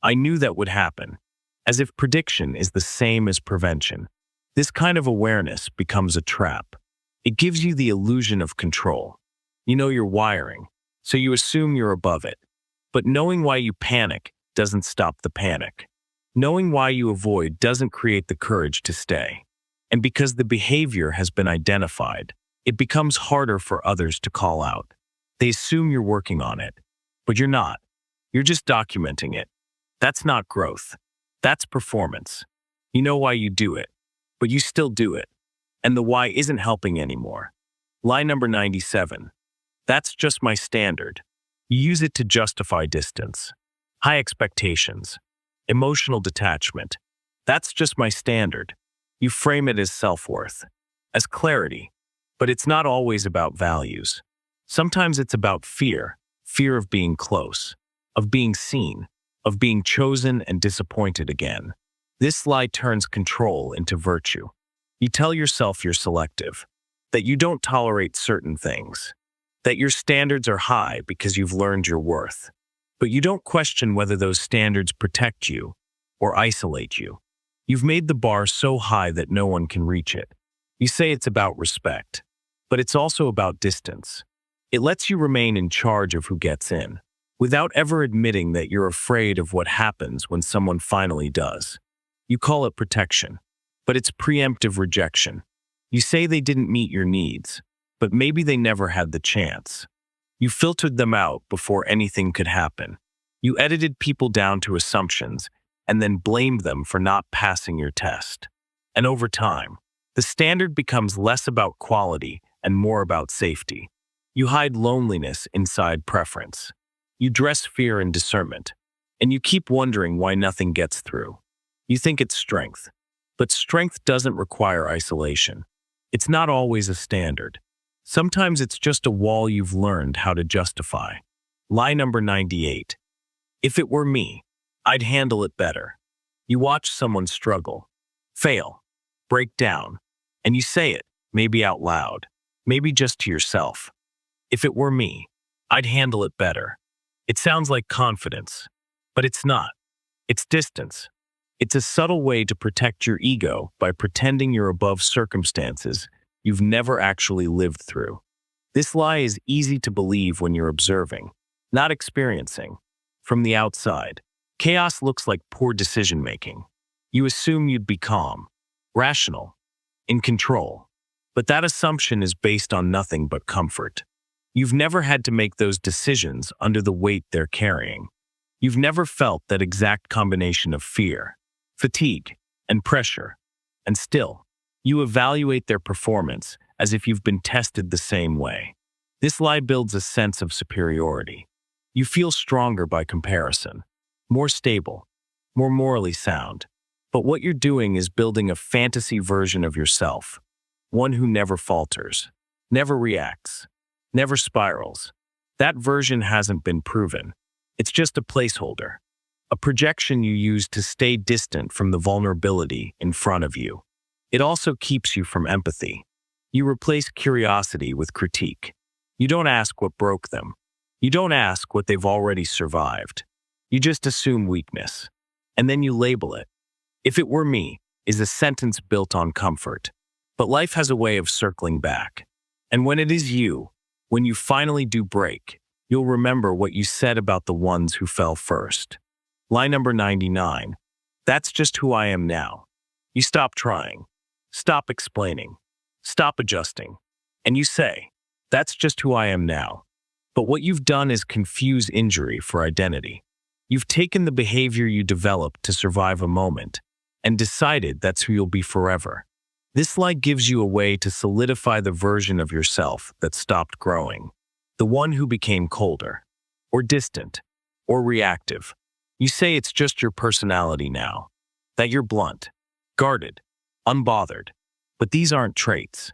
I knew that would happen, as if prediction is the same as prevention. This kind of awareness becomes a trap. It gives you the illusion of control. You know your wiring, so you assume you're above it. But knowing why you panic doesn't stop the panic. Knowing why you avoid doesn't create the courage to stay. And because the behavior has been identified, it becomes harder for others to call out. They assume you're working on it, but you're not. You're just documenting it. That's not growth. That's performance. You know why you do it, but you still do it. And the why isn't helping anymore. Lie number 97. That's just my standard. You use it to justify distance, high expectations, emotional detachment. That's just my standard. You frame it as self-worth, as clarity, but it's not always about values. Sometimes it's about fear of being close, of being seen, of being chosen and disappointed again. This lie turns control into virtue. You tell yourself you're selective, that you don't tolerate certain things, that your standards are high because you've learned your worth. But you don't question whether those standards protect you or isolate you. You've made the bar so high that no one can reach it. You say it's about respect, but it's also about distance. It lets you remain in charge of who gets in, without ever admitting that you're afraid of what happens when someone finally does. You call it protection, but it's preemptive rejection. You say they didn't meet your needs, but maybe they never had the chance. You filtered them out before anything could happen. You edited people down to assumptions and then blamed them for not passing your test. And over time, the standard becomes less about quality and more about safety. You hide loneliness inside preference. You dress fear in discernment, and you keep wondering why nothing gets through. You think it's strength, but strength doesn't require isolation. It's not always a standard. Sometimes it's just a wall you've learned how to justify. Lie number 98. If it were me, I'd handle it better. You watch someone struggle, fail, break down, and you say it, maybe out loud, maybe just to yourself. If it were me, I'd handle it better. It sounds like confidence, but it's not. It's distance. It's a subtle way to protect your ego by pretending you're above circumstances you've never actually lived through. This lie is easy to believe when you're observing, not experiencing. From the outside, chaos looks like poor decision-making. You assume you'd be calm, rational, in control. But that assumption is based on nothing but comfort. You've never had to make those decisions under the weight they're carrying. You've never felt that exact combination of fear, fatigue, and pressure. And still, you evaluate their performance as if you've been tested the same way. This lie builds a sense of superiority. You feel stronger by comparison, more stable, more morally sound. But what you're doing is building a fantasy version of yourself, one who never falters, never reacts, never spirals. That version hasn't been proven. It's just a placeholder. a projection you use to stay distant from the vulnerability in front of you. It also keeps you from empathy. You replace curiosity with critique. You don't ask what broke them. You don't ask what they've already survived. You just assume weakness. And then you label it. "If it were me" is a sentence built on comfort. But life has a way of circling back. And when it is you, when you finally do break, you'll remember what you said about the ones who fell first. Line number 99. That's just who I am now. You stop trying. Stop explaining. Stop adjusting. And you say, "That's just who I am now." But what you've done is confuse injury for identity. You've taken the behavior you developed to survive a moment and decided that's who you'll be forever. This lie gives you a way to solidify the version of yourself that stopped growing, the one who became colder, or distant, or reactive. You say it's just your personality now, that you're blunt, guarded, unbothered. But these aren't traits.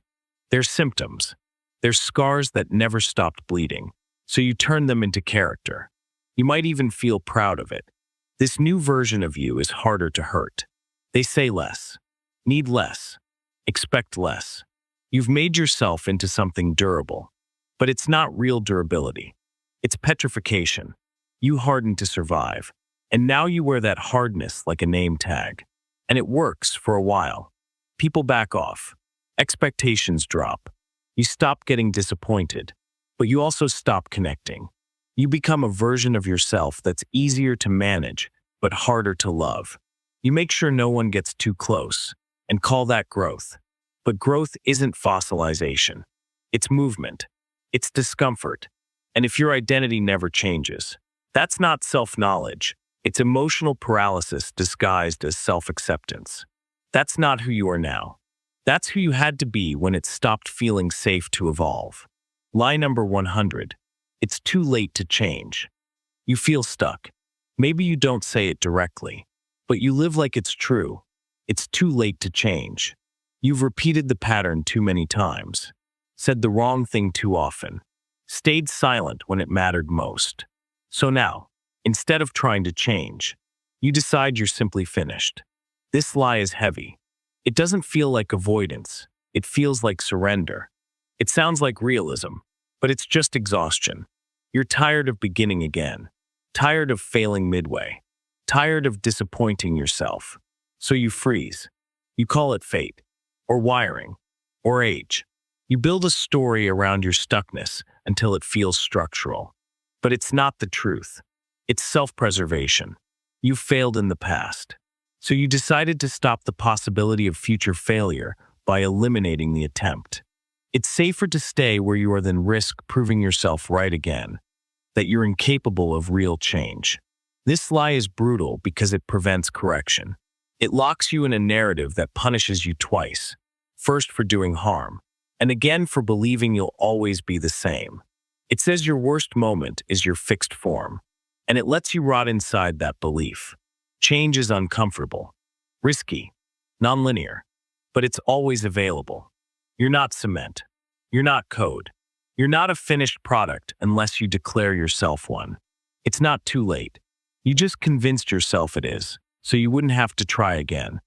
They're symptoms. They're scars that never stopped bleeding, so you turn them into character. You might even feel proud of it. This new version of you is harder to hurt. They say less, need less, expect less. You've made yourself into something durable, but it's not real durability. It's petrification. You hardened to survive, and now you wear that hardness like a name tag. And it works for a while. People back off. Expectations drop. You stop getting disappointed, but you also stop connecting. You become a version of yourself that's easier to manage, but harder to love. You make sure no one gets too close, and call that growth. But growth isn't fossilization. It's movement. It's discomfort. And if your identity never changes, that's not self-knowledge. It's emotional paralysis disguised as self-acceptance. That's not who you are now. That's who you had to be when it stopped feeling safe to evolve. Lie number 100. It's too late to change. You feel stuck. Maybe you don't say it directly, but you live like it's true. It's too late to change. You've repeated the pattern too many times, said the wrong thing too often, stayed silent when it mattered most. So now, instead of trying to change, you decide you're simply finished. This lie is heavy. It doesn't feel like avoidance. It feels like surrender. It sounds like realism, but it's just exhaustion. You're tired of beginning again, tired of failing midway, tired of disappointing yourself. So you freeze. You call it fate, or wiring, or age. You build a story around your stuckness until it feels structural. But it's not the truth. It's self-preservation. You failed in the past. So you decided to stop the possibility of future failure by eliminating the attempt. It's safer to stay where you are than risk proving yourself right again, that you're incapable of real change. This lie is brutal because it prevents correction. It locks you in a narrative that punishes you twice, first for doing harm, and again for believing you'll always be the same. It says your worst moment is your fixed form, and it lets you rot inside that belief. Change is uncomfortable, risky, nonlinear, but it's always available. You're not cement. You're not code. You're not a finished product unless you declare yourself one. It's not too late. You just convinced yourself it is, so you wouldn't have to try again.